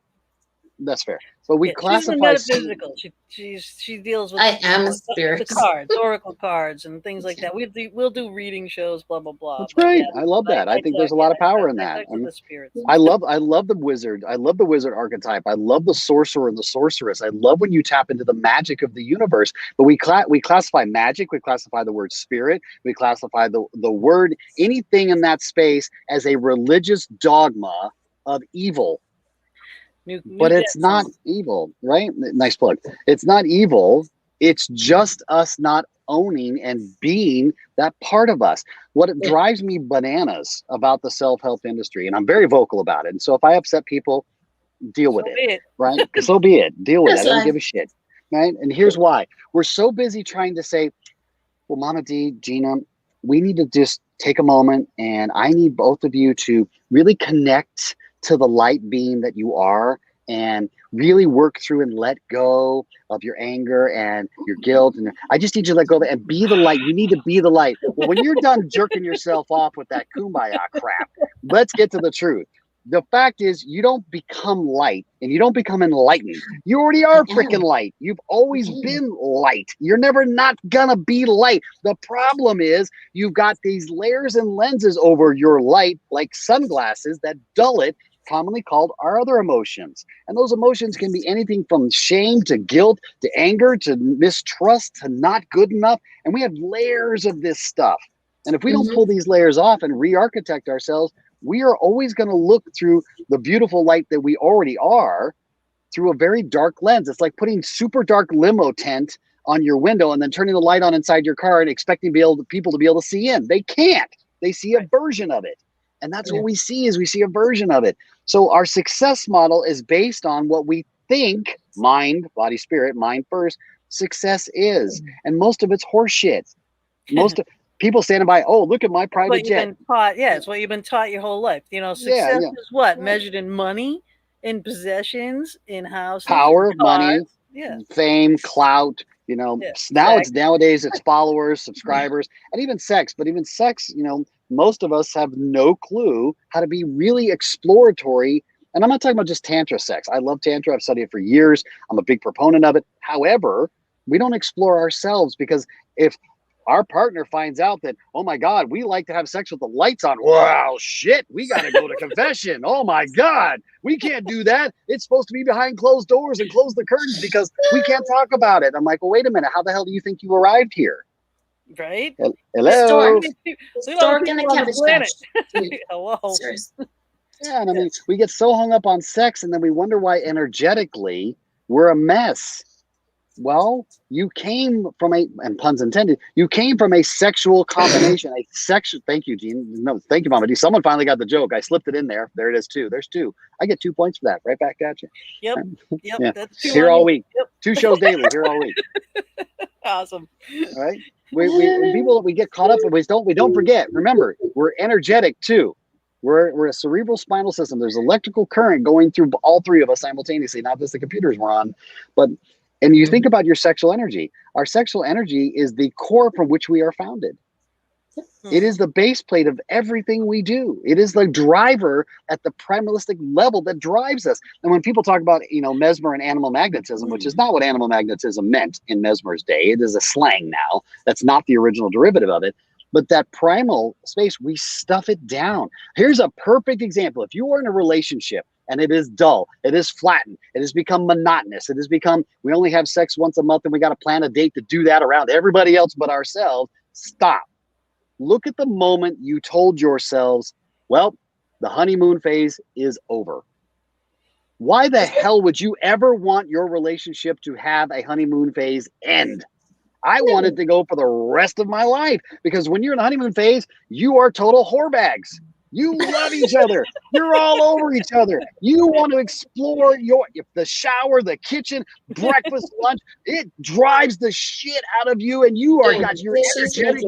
That's fair. But we she's classify. in metaphysical. She deals with. I am a spirit. The cards, oracle cards, and things like that. We'll do reading shows, blah blah blah. That's great. Yeah, I love that. I think there's a lot of power in that. The spirits. I love the wizard. I love the wizard archetype. I love the sorcerer and the sorceress. I love when you tap into the magic of the universe. But we classify magic. We classify the word spirit. We classify the word anything in that space as a religious dogma of evil. But it's not evil, right? Nice plug. It's not evil. It's just us not owning and being that part of us. What it drives me bananas about the self-help industry, and I'm very vocal about it. And so if I upset people, deal with it, right? So be it. Deal with it. I don't give a shit, right? And here's why. We're so busy trying to say, well, Mama D, Gina, we need to just take a moment, and I need both of you to really connect to the light being that you are and really work through and let go of your anger and your guilt. And I just need you to let go of it and be the light. You need to be the light. Well, when you're done jerking yourself off with that kumbaya crap, let's get to the truth. The fact is you don't become light and you don't become enlightened. You already are freaking light. You've always been light. You're never not gonna be light. The problem is you've got these layers and lenses over your light like sunglasses that dull it, commonly called our other emotions. And those emotions can be anything from shame to guilt to anger to mistrust to not good enough. And we have layers of this stuff. And if we don't pull these layers off and re-architect ourselves, we are always going to look through the beautiful light that we already are through a very dark lens. It's like putting super dark limo tent on your window and then turning the light on inside your car and expecting people to be able to see in. They can't. They see a version of it. And that's what we see is we see a version of it. So our success model is based on what we think, mind, body, spirit, mind first, success is. And most of it's horseshit. People standing by, oh, look at my private jet. It's what you've been taught your whole life. You know, success is what? Measured in money, in possessions, in houses, power, money, fame, clout. You know, nowadays it's followers, subscribers, and even sex. But even sex, you know, most of us have no clue how to be really exploratory. And I'm not talking about just Tantra sex. I love Tantra. I've studied it for years. I'm a big proponent of it. However, we don't explore ourselves because if our partner finds out that, oh my God, we like to have sex with the lights on. Wow, shit, we got to go to confession. Oh my God, we can't do that. It's supposed to be behind closed doors and close the curtains because we can't talk about it. I'm like, well, wait a minute. How the hell do you think you arrived here? Right? Hello? Stork and the cabbage patch. Hello? Yeah, and I mean, we get so hung up on sex and then we wonder why energetically we're a mess. Well, you came from and puns intended, you came from a sexual combination, thank you, Gene. No, thank you, Mama D. Someone finally got the joke. I slipped it in there. There it is, too. There's 2. I get 2 points for that. Right back at you. Yep. Yeah. That's here all week. Yep. 2 shows daily, here all week. Awesome. All right. We get caught up and we don't forget. Remember, we're energetic too. We're a cerebral spinal system. There's electrical current going through all three of us simultaneously, not just the computers we're on. But, and you think about your sexual energy. Our sexual energy is the core from which we are founded. It is the base plate of everything we do. It is the driver at the primalistic level that drives us. And when people talk about, Mesmer and animal magnetism, which is not what animal magnetism meant in Mesmer's day, it is a slang now. That's not the original derivative of it. But that primal space, we stuff it down. Here's a perfect example. If you are in a relationship and it is dull, it is flattened, it has become monotonous, it has become, we only have sex once a month and we got to plan a date to do that around everybody else but ourselves, stop. Look at the moment you told yourselves, well, the honeymoon phase is over. Why the hell would you ever want your relationship to have a honeymoon phase end? I wanted to go for the rest of my life, because when you're in the honeymoon phase, you are total whore bags. You love each other. You're all over each other. You want to explore the shower, the kitchen, breakfast, lunch. It drives the shit out of you, and you are you're energetic.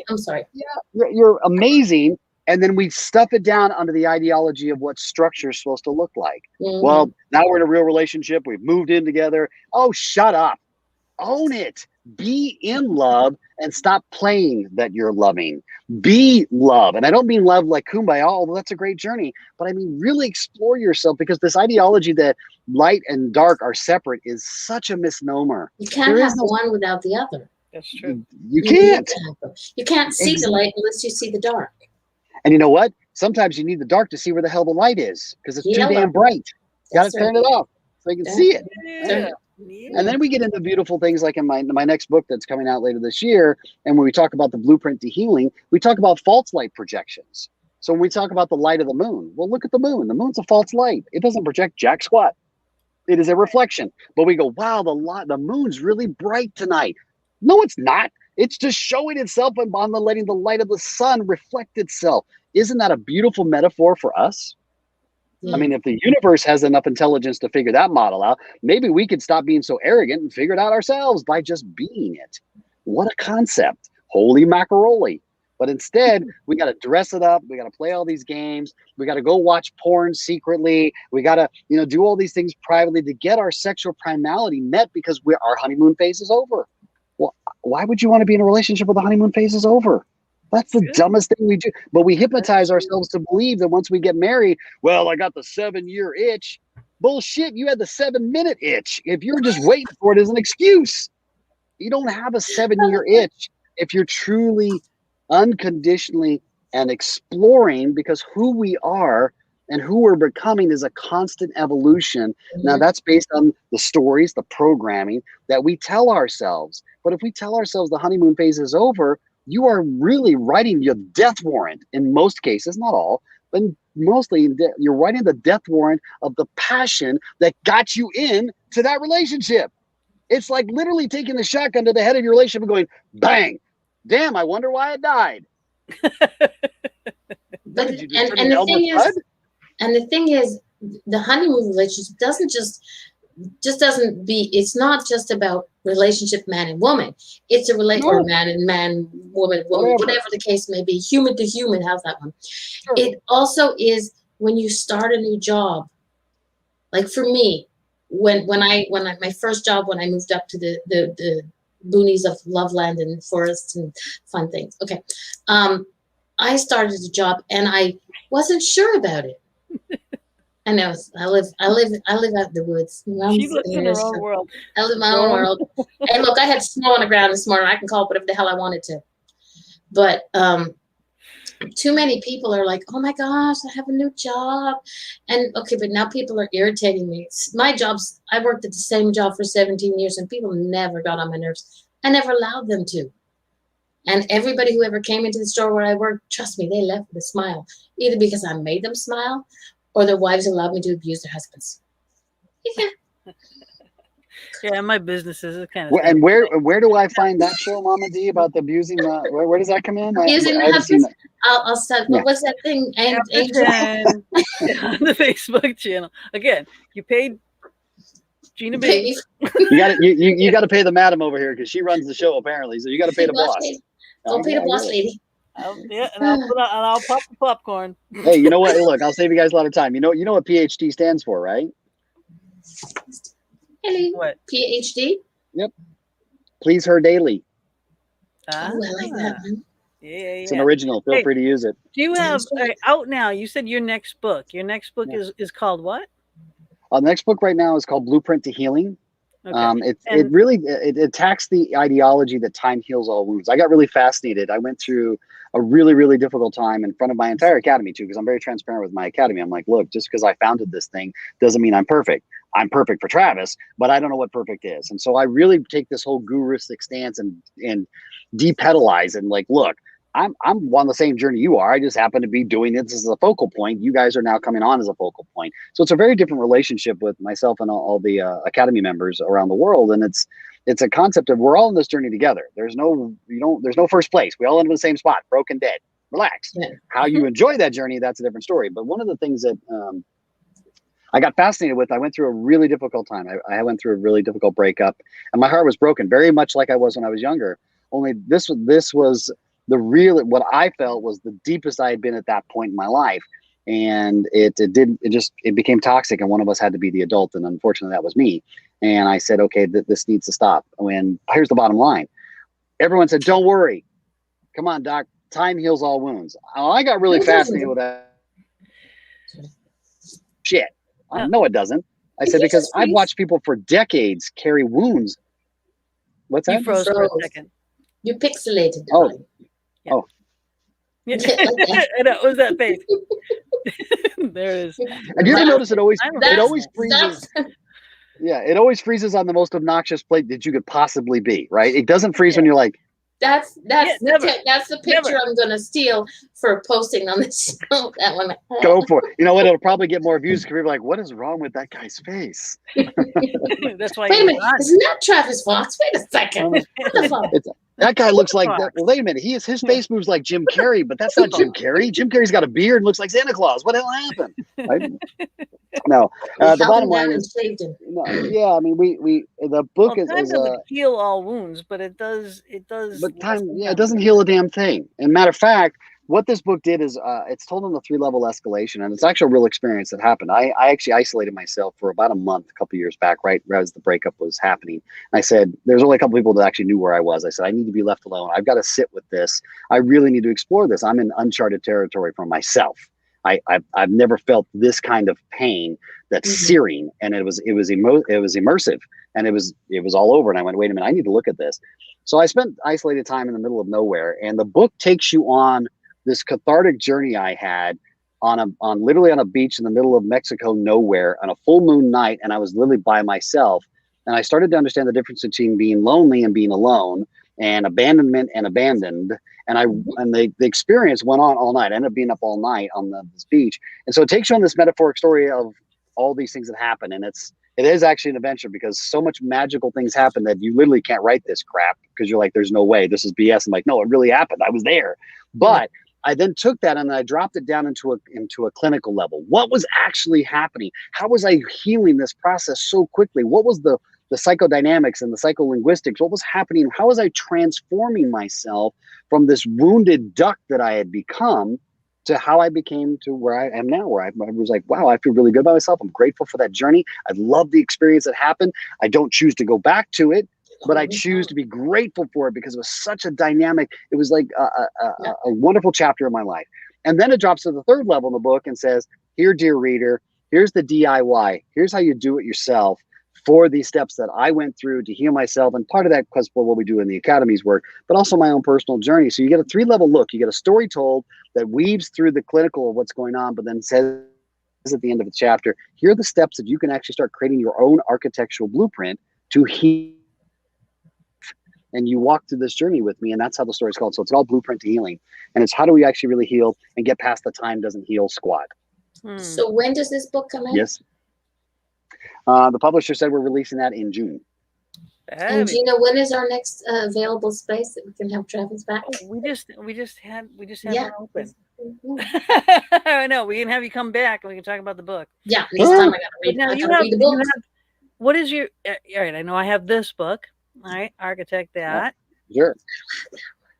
I'm sorry. Yeah, you're amazing. And then we stuff it down under the ideology of what structure is supposed to look like. Mm-hmm. Well, now we're in a real relationship. We've moved in together. Oh, shut up. Own it. Be in love and stop playing that you're loving. Be love. And I don't mean love like kumbaya, although that's a great journey, but I mean really explore yourself, because this ideology that light and dark are separate is such a misnomer. You can't have one without the other. That's true. You can't. You can't see the light unless you see the dark. And you know what? Sometimes you need the dark to see where the hell the light is, because it's too damn bright. You got to turn it off so you can see it. Yeah. And then we get into beautiful things like in my next book that's coming out later this year. And when we talk about the blueprint to healing, we talk about false light projections. So when we talk about the light of the moon, well, look at the moon. The moon's a false light. It doesn't project jack squat. It is a reflection. But we go, wow, the moon's really bright tonight. No, it's not. It's just showing itself and letting the light of the sun reflect itself. Isn't that a beautiful metaphor for us? I mean, if the universe has enough intelligence to figure that model out, maybe we could stop being so arrogant and figure it out ourselves by just being it. What a concept. Holy macaroni. But instead, we got to dress it up. We got to play all these games. We got to go watch porn secretly. We got to, do all these things privately to get our sexual primality met, because our honeymoon phase is over. Well, why would you want to be in a relationship where the honeymoon phase is over? That's the dumbest thing we do. But we hypnotize ourselves to believe that once we get married, well, I got the 7-year itch. Bullshit, you had the 7-minute itch. If you're just waiting for it as an excuse, you don't have a 7-year itch if you're truly, unconditionally, and exploring, because who we are and who we're becoming is a constant evolution. Mm-hmm. Now, that's based on the stories, the programming that we tell ourselves. But if we tell ourselves the honeymoon phase is over, you are really writing your death warrant in most cases, not all, but mostly you're writing the death warrant of the passion that got you into that relationship. It's like literally taking the shotgun to the head of your relationship and going, bang, damn, I wonder why it died. And the thing is, the honeymoon relationship it's not just about relationship man and woman. It's a or man and man, woman, whatever the case may be, human to human. How's that one? Sure. It also is when you start a new job. Like for me, when my first job, when I moved up to the boonies of Loveland and forests and fun things. Okay. I started a job and I wasn't sure about it. I know. I live out in the woods. She lives in her own world. I live in my own world. Hey, look, I had snow on the ground this morning. I can call it whatever the hell I wanted to. But too many people are like, oh my gosh, I have a new job. And okay, but now people are irritating me. My jobs, I worked at the same job for 17 years and people never got on my nerves. I never allowed them to. And everybody who ever came into the store where I worked, trust me, they left with a smile. Either because I made them smile or their wives allowed me to abuse their husbands. Yeah. Yeah, my business is kind of. And where do I find that show, Mama D, about the abusing the? Where does that come in? Abusing the husbands. I'll start. Yeah. What's that thing? And on the Facebook channel again. You paid Gina B. You got to pay the madam over here because she runs the show apparently. So you got to pay the boss. Don't pay the boss lady. I'll pop the popcorn. Hey, you know what? Hey, look, I'll save you guys a lot of time. You know what PhD stands for, right? Hello. What? PhD. Yep. Please her daily. Oh, I like that one. Yeah. It's an original. Feel free to use it. Do you have out now? You said your next book. Your next book is called what? The next book right now is called Blueprint to Healing. Okay. It really attacks the ideology that time heals all wounds. I got really fascinated. I went through a really, really difficult time in front of my entire academy too, because I'm very transparent with my academy. I'm like, look, just because I founded this thing doesn't mean I'm perfect. I'm perfect for Travis, but I don't know what perfect is. And so I really take this whole guruistic stance and depedalize and like, look, I'm on the same journey you are. I just happen to be doing this as a focal point. You guys are now coming on as a focal point. So it's a very different relationship with myself and all the academy members around the world. And it's a concept of we're all in this journey together. There's no first place. We all end up in the same spot, broken, dead. Relax. Yeah. How you enjoy that journey, that's a different story. But one of the things that I got fascinated with, I went through a really difficult time. I went through a really difficult breakup, and my heart was broken, very much like I was when I was younger. Only this was what I felt was the deepest I had been at that point in my life. And it became toxic, and one of us had to be the adult. And unfortunately that was me. And I said, okay, this needs to stop. And here's the bottom line. Everyone said, don't worry. Come on, doc. Time heals all wounds. I got really fascinated with that. Shit. No, it doesn't. I said, because I've watched people for decades carry wounds. What's that? You froze for a second. You pixelated. Oh. Yeah. Oh. Yeah. I know. What was that face? There it is. Have you ever noticed it always freezes? Yeah, it always freezes on the most obnoxious plate that you could possibly be, right? It doesn't freeze when you're like. That's the picture I'm gonna steal for posting on this show. That one. Go for it. You know what? It'll probably get more views because people are like, "What is wrong with that guy's face?" That's why. Wait a minute, isn't that Travis Fox? Wait a second. What the fuck? That guy looks like that. Well, wait a minute. His face moves like Jim Carrey, but that's not Jim Carrey. Jim Carrey's got a beard and looks like Santa Claus. What the hell happened? Right? No, the bottom line is, I mean, the book is doesn't heal all wounds, but it does. But time, it doesn't heal a damn thing. And matter of fact, what this book did is it's told on the 3-level escalation, and it's actually a real experience that happened. I actually isolated myself for about a month, a couple years back, right as the breakup was happening. And I said, there's only a couple people that actually knew where I was. I said, I need to be left alone. I've got to sit with this. I really need to explore this. I'm in uncharted territory for myself. I've never felt this kind of pain that's searing, and it was immersive, and it was all over. And I went, wait a minute, I need to look at this. So I spent isolated time in the middle of nowhere, and the book takes you on this cathartic journey I had literally on a beach in the middle of Mexico, nowhere, on a full moon night, and I was literally by myself. And I started to understand the difference between being lonely and being alone, and abandonment and abandoned. And the experience went on all night. I ended up being up all night on this beach. And so it takes you on this metaphoric story of all these things that happen. And it is actually an adventure, because so much magical things happen that you literally can't write this crap, because you're like, there's no way, this is BS. I'm like, no, it really happened. I was there. But I then took that and I dropped it down into a clinical level. What was actually happening? How was I healing this process so quickly? What was the psychodynamics and the psycholinguistics? What was happening? How was I transforming myself from this wounded duck that I had become to how I became to where I am now, where I was like, wow, I feel really good about myself. I'm grateful for that journey. I love the experience that happened. I don't choose to go back to it, but I choose to be grateful for it, because it was such a dynamic, it was like a wonderful chapter of my life. And then it drops to the 3rd level in the book and says, here, dear reader, here's the DIY. Here's how you do it yourself for these steps that I went through to heal myself. And part of that was what we do in the Academy's work, but also my own personal journey. So you get a 3-level look. You get a story told that weaves through the clinical of what's going on, but then says at the end of the chapter, here are the steps that you can actually start creating your own architectural blueprint to heal. And you walk through this journey with me, and that's how the story is called. So it's called Blueprint to Healing, and it's how do we actually really heal and get past the time doesn't heal squad. So when does this book come out? Yes, the publisher said we're releasing that in June. And do you know when is our next available space that we can have Travis back? We just had one open. I know, we can have you come back and we can talk about the book. Yeah, this time I gotta read. Now read the book. What is your? All right, I know I have this book. All right, architect that. Sure.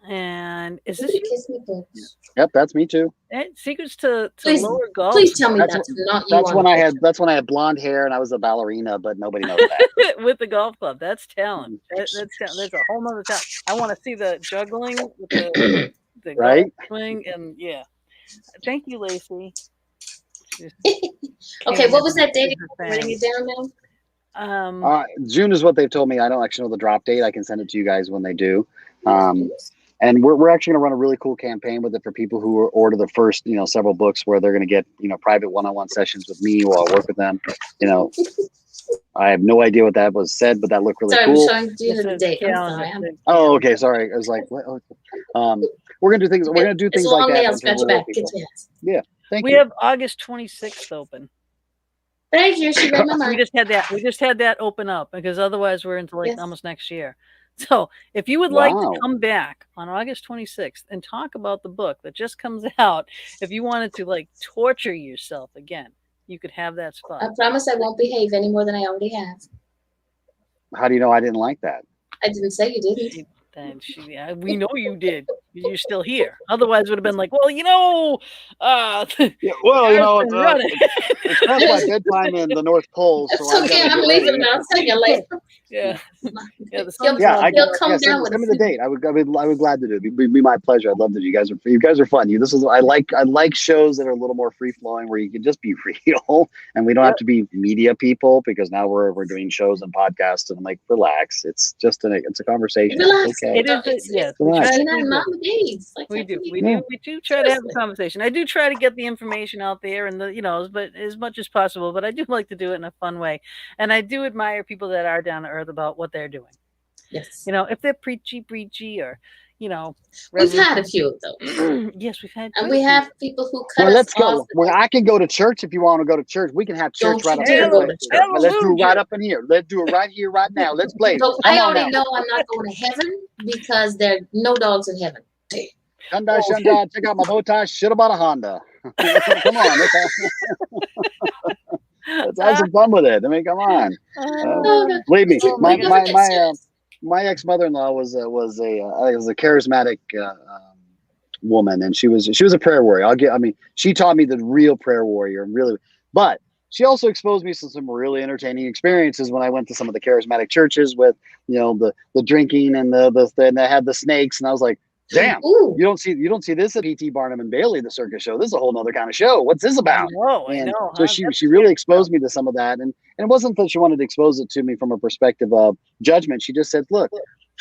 And is Look at this the you? Kiss Me books. Yep, that's me too. Secrets to Please, lower golf? please tell me That's that's not you. That's on when the I had picture. that's when I had blonde hair and I was a ballerina, but nobody knows that. With the golf club. That's talent. That's a whole nother talent. I want to see the juggling with the Right? golf swing, and yeah. Thank you, Lacey. Just Okay, came what in was and that date? did her Writing thing. it down now. June is what they've told me. I don't actually know the drop date. I can send it to you guys when they do. Yes, please. And we're actually going to run a really cool campaign with it for people who order the first, several books where they're going to get, private one-on-one sessions with me while I work with them. I have no idea what that was said, but that looked really Sorry, cool. I'm showing Gina the date. I'm sorry. Oh, okay. Sorry. I was like, what? We're going to do things. We're going to do things like that. Nails, got your back. Get your ass. Yeah. Thank we you. have August 26th open. Thank you. She read my mind. We just had that open up because otherwise we're into almost next year. So if you would like to come back on August 26th and talk about the book that just comes out, if you wanted to torture yourself again, you could have that spot. I promise I won't behave any more than I already have. How do you know I didn't like that? I didn't say you didn't. We know you did. You're still here. Otherwise, it would have been like, well, it's past my bedtime in the North Pole. So okay, I'm leaving now. See you later. Yeah. He'll come down with send me the date. I would glad to do it. It'd be my pleasure. I'd love to do. You guys are fun. I like shows that are a little more free flowing where you can just be real and we don't have to be media people because now we're doing shows and podcasts and I'm like, relax. It's just it's a conversation. Relax. Okay. It is. Yes. We do try to have a conversation. I do try to get the information out there and but as much as possible, but I do like to do it in a fun way. And I do admire people that are down to earth about what they're doing. Yes. If they're preachy or, we've had a few of those. Yes, we've had. And we have people who cut us let's off. go. I can go to church if you want to go to church. We can have church right up here. Let's do it right up in here. Let's do it right here, right now. Let's play. So I already know I'm not going to heaven because there are no dogs in heaven. Shunda, check out my bow tie. Shit about a Honda. Come on. Let's have some fun with it. I mean, come on. Believe me, my ex-mother-in-law was a charismatic woman, and she was a prayer warrior. She taught me the real prayer warrior, really. But she also exposed me to some really entertaining experiences when I went to some of the charismatic churches with the drinking and they had the snakes, and I was like, damn, you don't see this at P.T. Barnum and Bailey, the circus show. This is a whole nother kind of show. What's this about? I know. So she really exposed me to some of that. And it wasn't that she wanted to expose it to me from a perspective of judgment. She just said, look,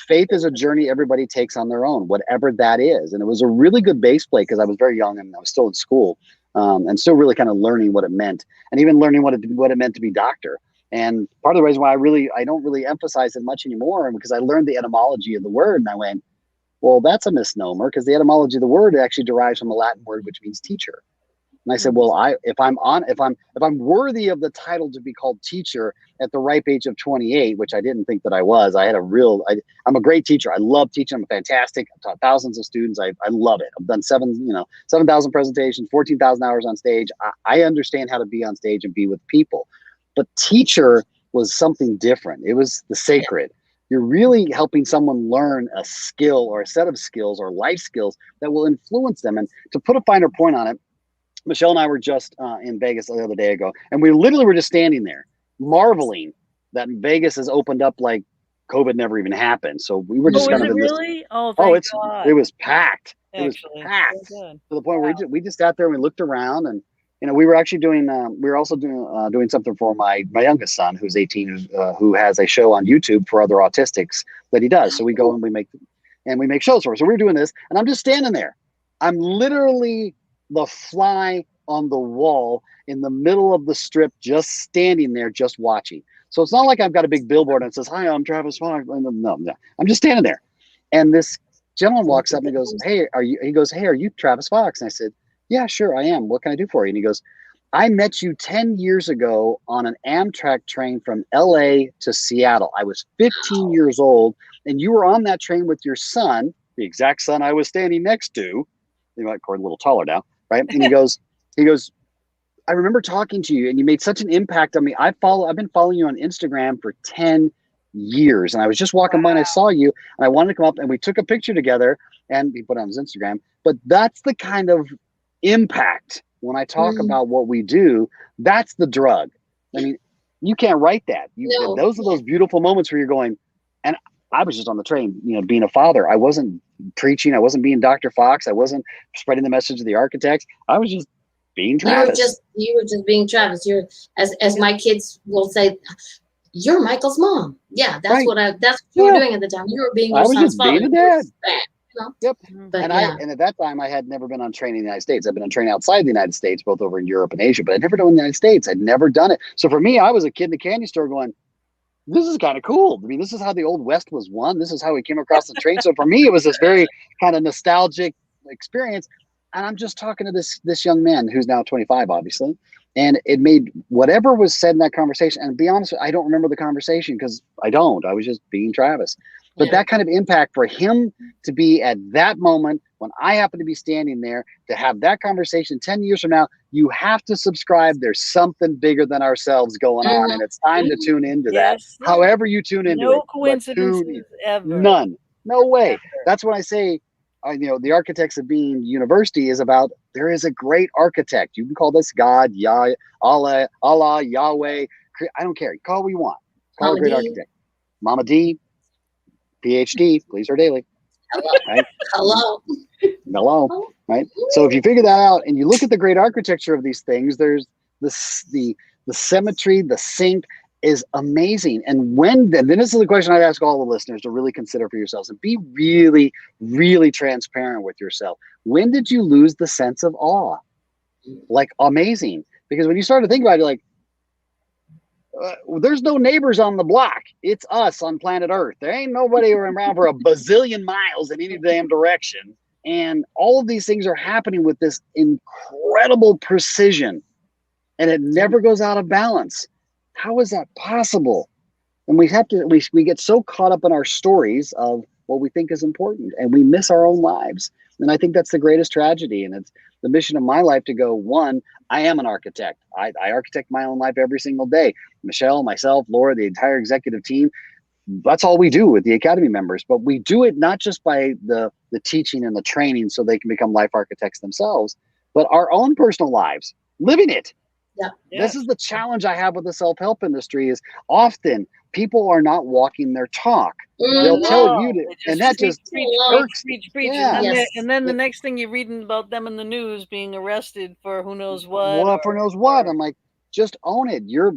faith is a journey everybody takes on their own, whatever that is. And it was a really good base play because I was very young and I was still in school and still really kind of learning what it meant and even learning what it meant to be doctor. And part of the reason why I don't really emphasize it much anymore because I learned the etymology of the word and I went, well, that's a misnomer because the etymology of the word actually derives from a Latin word which means teacher. And I said, well, if I'm worthy of the title to be called teacher at the ripe age of 28, which I didn't think that I was, I'm a great teacher. I love teaching. I'm fantastic. I've taught thousands of students. I love it. I've done 7,000 presentations, 14,000 hours on stage. I understand how to be on stage and be with people. But teacher was something different. It was the sacred. You're really helping someone learn a skill or a set of skills or life skills that will influence them. And to put a finer point on it, Michelle and I were just in Vegas the other day ago, and we literally were just standing there marveling that Vegas has opened up like COVID never even happened. So we were just kind of in this. Really? It was packed. Actually, it was packed to the point where we just sat there and we looked around and we were actually doing doing something for my youngest son who's 18 who has a show on YouTube for other autistics that he does. So we go and we make shows for him. So we're doing this and I'm just standing there. I'm literally the fly on the wall in the middle of the strip, just standing there, just watching. So it's not like I've got a big billboard and it says, "Hi, I'm Travis Fox." No. I'm just standing there. And this gentleman walks up and he goes, "Hey, are you Travis Fox?" And I said, "Yeah, sure, I am. What can I do for you?" And he goes, "I met you 10 years ago on an Amtrak train from LA to Seattle. I was 15 years old, and you were on that train with your son, the exact son I was standing next to." He might be a little taller now, right? And he goes, "I remember talking to you, and you made such an impact on me. I've been following you on Instagram for 10 years. And I was just walking by and I saw you and I wanted to come up and we took a picture together and he put it on his Instagram. But that's the kind of impact when I talk about what we do, that's the drug. I mean, you can't write that. Those are those beautiful moments where you're going, and I was just on the train, being a father. I wasn't preaching. I wasn't being Dr. Fox. I wasn't spreading the message of the architects. I was just being Travis. You were just being Travis. You're, as my kids will say, you're Michael's mom. Yeah, that's what you were doing at the time. You were being your son's father. Being a dad. Yep. But, and at that time I had never been on training in the United States. I've been on training outside the United States, both over in Europe and Asia, but I'd never done it in the United States. I'd never done it. So for me, I was a kid in the candy store going, this is kind of cool. I mean, this is how the old West was won. This is how we came across the train. So for me, it was this very kind of nostalgic experience. And I'm just talking to this young man who's now 25, obviously. And it made whatever was said in that conversation. And to be honest, I don't remember the conversation because I was just being Travis. But that kind of impact for him to be at that moment when I happen to be standing there to have that conversation 10 years from now, you have to subscribe. There's something bigger than ourselves going on. And it's time to tune into that. However you tune into it. No coincidences ever. None. No way. Ever. That's when I say, the Architects of Being University is about, there is a great architect. You can call this God, Yah, Allah, Yahweh. I don't care. Call what you want. Call a great architect. Mama D, PhD, please her daily. Hello. Right? Hello. Right? So if you figure that out and you look at the great architecture of these things, there's the symmetry, the sync is amazing. And then this is the question I'd ask all the listeners to really consider for yourselves and be really, really transparent with yourself. When did you lose the sense of awe? Like amazing. Because when you start to think about it, you're like, there's no neighbors on the block. It's us on planet Earth. There ain't nobody around for a bazillion miles in any damn direction. And all of these things are happening with this incredible precision. And it never goes out of balance. How is that possible? And we get so caught up in our stories of what we think is important and we miss our own lives. And I think that's the greatest tragedy. And it's the mission of my life to go, one, I am an architect. I architect my own life every single day. Michelle, myself, Laura, the entire executive team, that's all we do with the Academy members. But we do it not just by the teaching and the training so they can become life architects themselves, but our own personal lives, living it. Yeah. This is the challenge I have with the self-help industry is often people are not walking their talk. They'll tell you to, and that just irks. Yeah. And then the next thing you're reading about them in the news being arrested for who knows what. Well, for knows what. I'm like, just own it. You're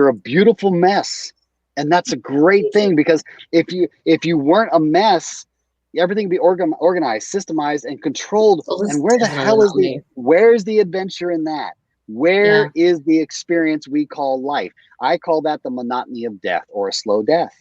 a beautiful mess. And that's a great thing because if you weren't a mess, everything would be organized, systemized, and controlled. And where the hell where's the adventure in that? Where is the experience we call life? I call that the monotony of death or a slow death.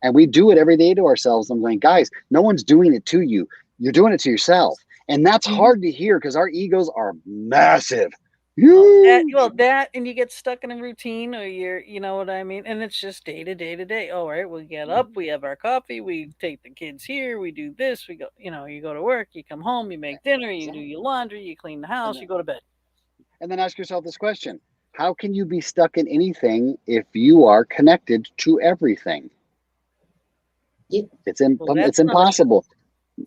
And we do it every day to ourselves. I'm going, guys, no one's doing it to you. You're doing it to yourself. And that's hard to hear because our egos are massive. That and you get stuck in a routine or you know what I mean? And it's just day to day. All right, we get up, we have our coffee, we take the kids here, we do this, we go, you go to work, you come home, you make dinner, you do your laundry, you clean the house, you go to bed. And then ask yourself this question. How can you be stuck in anything if you are connected to everything? It's impossible.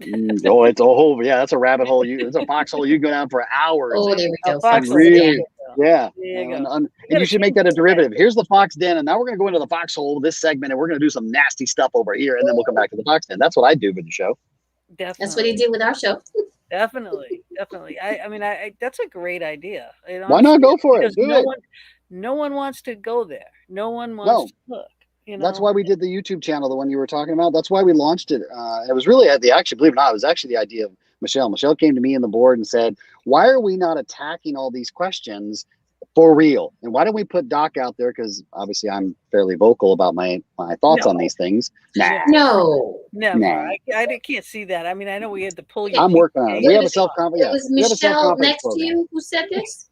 It's a whole, that's a rabbit hole. It's a foxhole. You go down for hours. Oh, there we go. Really, and you should make that a derivative. Here's the fox den, and now we're going to go into the foxhole this segment, and we're going to do some nasty stuff over here, and then we'll come back to the fox den. That's what I do with the show. Definitely. That's what he did with our show. Definitely. I mean, that's a great idea. Why not go for it? No one wants to go there. No one wants to look. That's why we did the YouTube channel, the one you were talking about. That's why we launched it. It was really believe it or not, it was actually the idea of Michelle. Michelle came to me and the board and said, why are we not attacking all these questions for real? And why don't we put Doc out there? Because obviously I'm fairly vocal about my thoughts on these things. No. Never. No. I can't see that. I mean, I know we had to pull you. I'm working on it. We have a It self-confidence. was We have a Michelle self-confidence next to program. you who said this?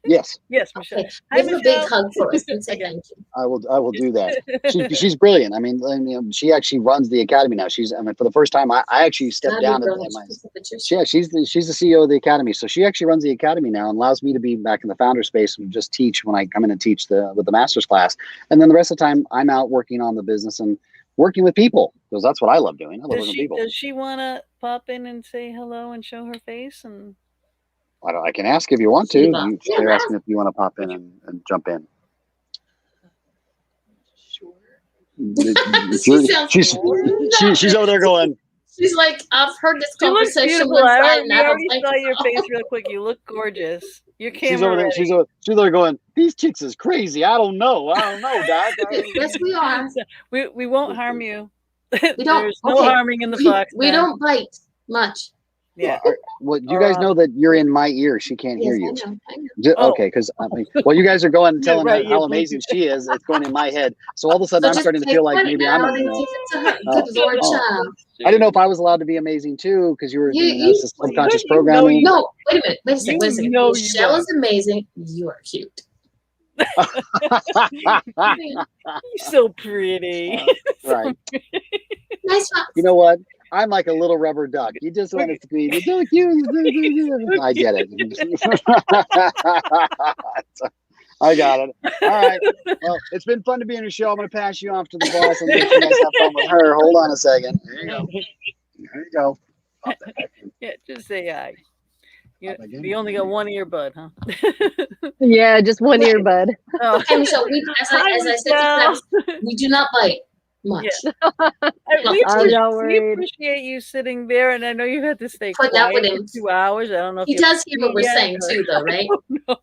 Yes, Yes, Michelle. Okay. Hi, Give her a big Michelle. hug for us and say thank you. I will do that. She's brilliant. I mean, she actually runs the academy now. For the first time, I actually stepped Gotta be down brilliant. at my. She's a Patricia. Yeah, she's the CEO of the academy. So she actually runs the academy now and allows me to be back in the founder space and just teach when I come in and teach with the master's class. And then the rest of the time, I'm out working on the business and working with people because that's what I love doing. I love working with people. Does she want to pop in and say hello and show her face? And I can ask if you want to. They're asking if you want to pop in and jump in. Sure. She's over there going. She's like, I've heard this you look conversation beautiful. one I time. already saw your face real quick. You look gorgeous. Your camera. She's over there. ready. She's over there going. These chicks is crazy. I don't know, Doc. Yes, we are. We won't harm you. We don't. There's no harming in the fox. We don't bite much. Yeah. Well, you guys know that you're in my ear. She can't hear you. I know. Okay, because you guys are going and telling Right, her how amazing she is. It's going in my head. So all of a sudden, I'm starting to feel like maybe I'm. I didn't know if I was allowed to be amazing too because you were subconscious programming. No, wait a second. Michelle is amazing. You are cute. You're so pretty. Right. Nice one. You know what? I'm like a little rubber duck. You just want to squeeze. You're so cute. I get it. I got it. All right. Well, it's been fun to be on your show. I'm going to pass you off to the boss and let you guys have fun with her. Hold on a second. There you go. There you go. Yeah, just say hi. You only got one earbud, huh? Yeah, just one earbud. Oh. Okay, so as I said to Travis, we do not bite much. Yeah. We worried. appreciate you sitting there, and I know you had to stay Put that quiet with him. for 2 hours. I don't know if He does hear what we're saying or- too, though, right? No.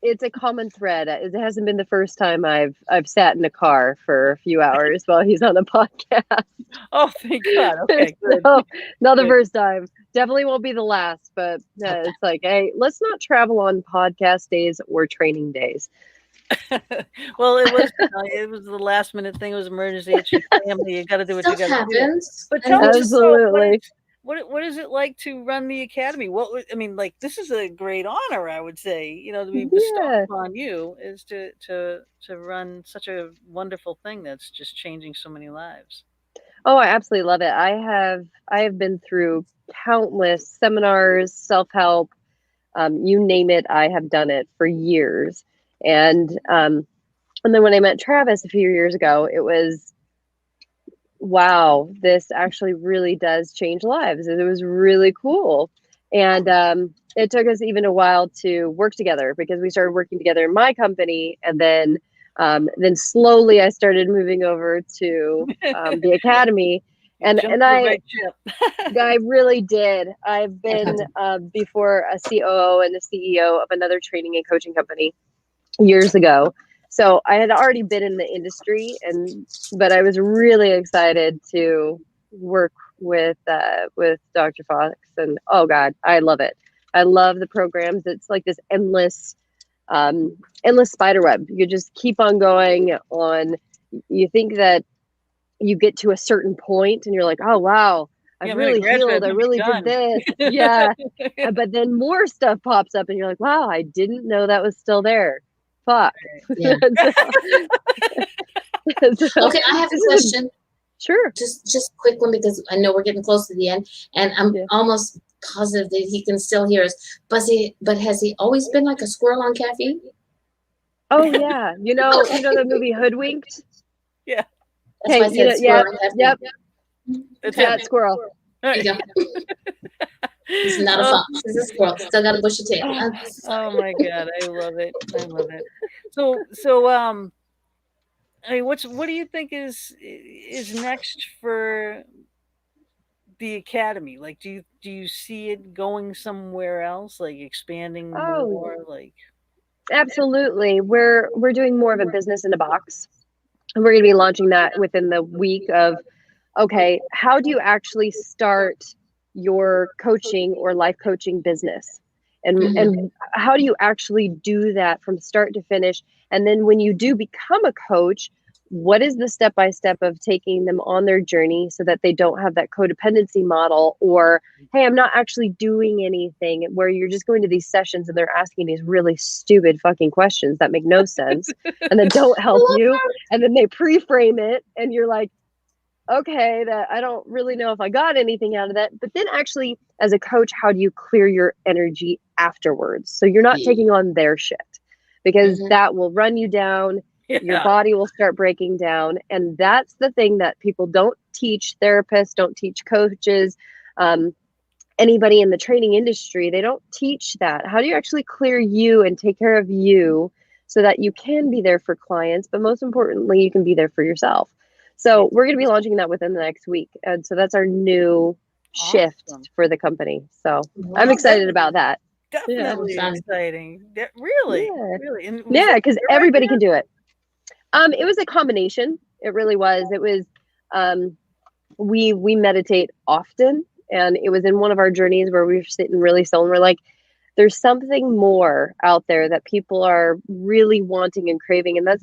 It's a common thread. It hasn't been the first time I've sat in a car for a few hours while he's on a podcast. Oh, thank God. Okay, good. So, not the Good. first time. Definitely won't be the last. But it's like, hey, let's not travel on podcast days or training days. Well, it was the last minute thing. It was emergency. It's your family. You got to do what Stuff you got to do. happens. But tell us, Absolutely. what is it like to run the academy? This is a great honor, I would say. To be bestowed upon you is to run such a wonderful thing that's just changing so many lives. Oh, I absolutely love it. I have been through countless seminars, self-help, you name it. I have done it for years. And then when I met Travis a few years ago, it was, wow, this actually really does change lives. It was really cool. And it took us even a while to work together because we started working together in my company. And then slowly I started moving over to the academy. And I really did. I've been before a COO and a CEO of another training and coaching company years ago. So I had already been in the industry, but I was really excited to work with Dr. Fox, and oh God, I love it. I love the programs. It's like this endless spider web. You just keep on going on. You think that you get to a certain point and you're like, oh wow, I've really healed. I really did this. Yeah. But then more stuff pops up and you're like, wow, I didn't know that was still there. Fuck. Yeah. Okay, I have a question. Sure. Just quick one because I know we're getting close to the end, and I'm almost positive that he can still hear us. But has he always been like a squirrel on caffeine? Oh yeah, you know the movie Hoodwinked. Yeah. That's why I said squirrel on caffeine. Yep. It's that squirrel. There you go. He's not a fox. He's a squirrel. Still got a bushy tail. Oh my God, I love it. I love it. So I mean, what do you think is next for the academy? Like, do you see it going somewhere else, like expanding more? Like, absolutely, we're doing more of a business in a box. And we're going to be launching that within the week of, okay, how do you actually start your coaching or life coaching business? And how do you actually do that from start to finish? And then when you do become a coach, what is the step-by-step of taking them on their journey so that they don't have that codependency model, or, hey, I'm not actually doing anything, where you're just going to these sessions and they're asking these really stupid fucking questions that make no sense and that don't help you. And then they pre-frame it and you're like, okay, that I don't really know if I got anything out of that. But then actually, as a coach, how do you clear your energy afterwards? So you're not taking on their shit, because that will run you down. Your body will start breaking down. And that's the thing that people don't teach therapists, don't teach coaches, anybody in the training industry. They don't teach that. How do you actually clear you and take care of you so that you can be there for clients, but most importantly, you can be there for yourself? So we're going to be launching that within the next week. And so that's our new shift for the company. So I'm excited about that. Definitely exciting. Really? And yeah, because everybody can do it. It was a combination. It really was. It was, we meditate often, and it was in one of our journeys where we were sitting really still and we're like, there's something more out there that people are really wanting and craving. And that's,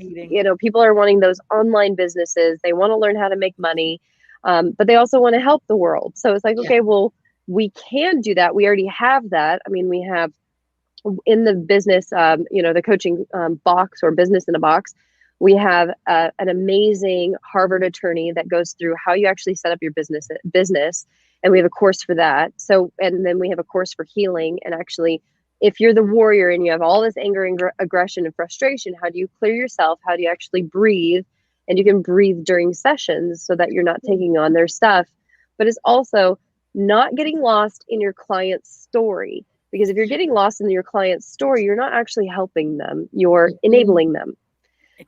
people are wanting those online businesses. They want to learn how to make money, but they also want to help the world. So it's like, okay, well, we can do that. We already have that. I mean, we have in the business, the coaching box, or business in a box, we have an amazing Harvard attorney that goes through how you actually set up your business. And we have a course for that. So, and then we have a course for healing. And actually, if you're the warrior and you have all this anger and aggression and frustration, how do you clear yourself? How do you actually breathe? And you can breathe during sessions so that you're not taking on their stuff. But it's also not getting lost in your client's story. Because if you're getting lost in your client's story, you're not actually helping them. You're enabling them.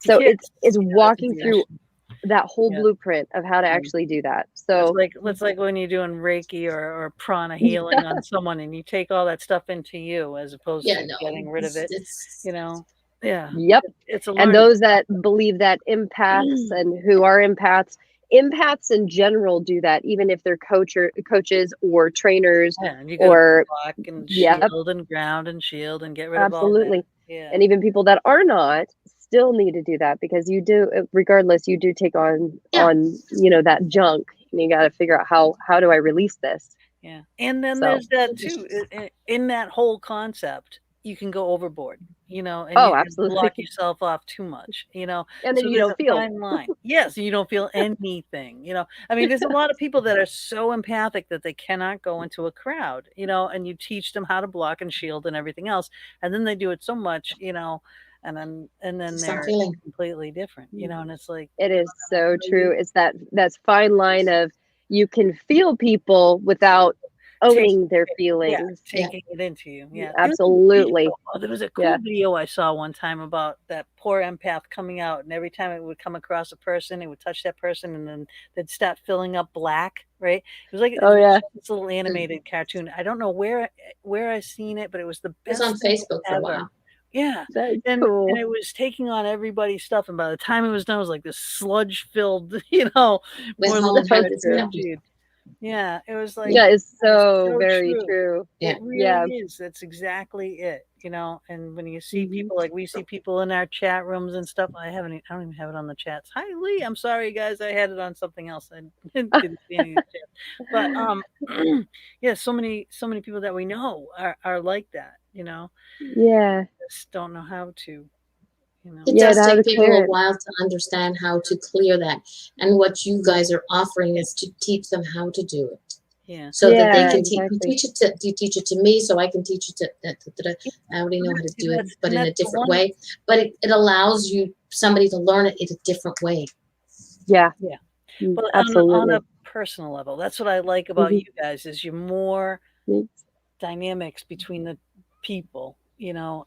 So it's walking through that whole blueprint of how to actually do that. So it's like when you're doing Reiki or prana healing on someone, and you take all that stuff into you as opposed to getting rid of it. Yep. And those that believe that empaths and who are empaths in general do that, even if they're coaches or trainers, and you or block and shield and ground and shield and get rid of all that. And even people that are not still need to do that, because you do, regardless, you do take on that junk, and you got to figure out how do I release this. And then there's that too, in that whole concept, you can go overboard, and you can block yourself off too much, and then you don't feel fine line. Yes, you don't feel anything, I mean, there's a lot of people that are so empathic that they cannot go into a crowd, and you teach them how to block and shield and everything else, and then they do it so much, and then they're completely different, and it's like, it is so true. It's that's fine line of, you can feel people without owning their feelings, taking it into you. Absolutely. There was a cool video I saw one time about that poor empath coming out, and every time it would come across a person, it would touch that person, and then they'd start filling up black, right? It was like this little animated cartoon. I don't know where I seen it, but it was the best. It was on Facebook for a while. Yeah, and it was taking on everybody's stuff, and by the time it was done, it was like this sludge-filled, with yeah, it was like, it's so very true. It really is. That's exactly it. And when you see people, like we see people in our chat rooms and stuff, I don't even have it on the chats. Hi, Lee. I'm sorry, guys. I had it on something else. I didn't see any of the chat. But so many people that we know are like that. Just don't know how to. It does take people a while to understand how to clear that. And what you guys are offering is to teach them how to do it. So that they can teach it to me, so I can teach it to I already know how to do it, but in a different way. But it allows somebody to learn it in a different way. But on a personal level, that's what I like about you guys, is you're more dynamics between the people, not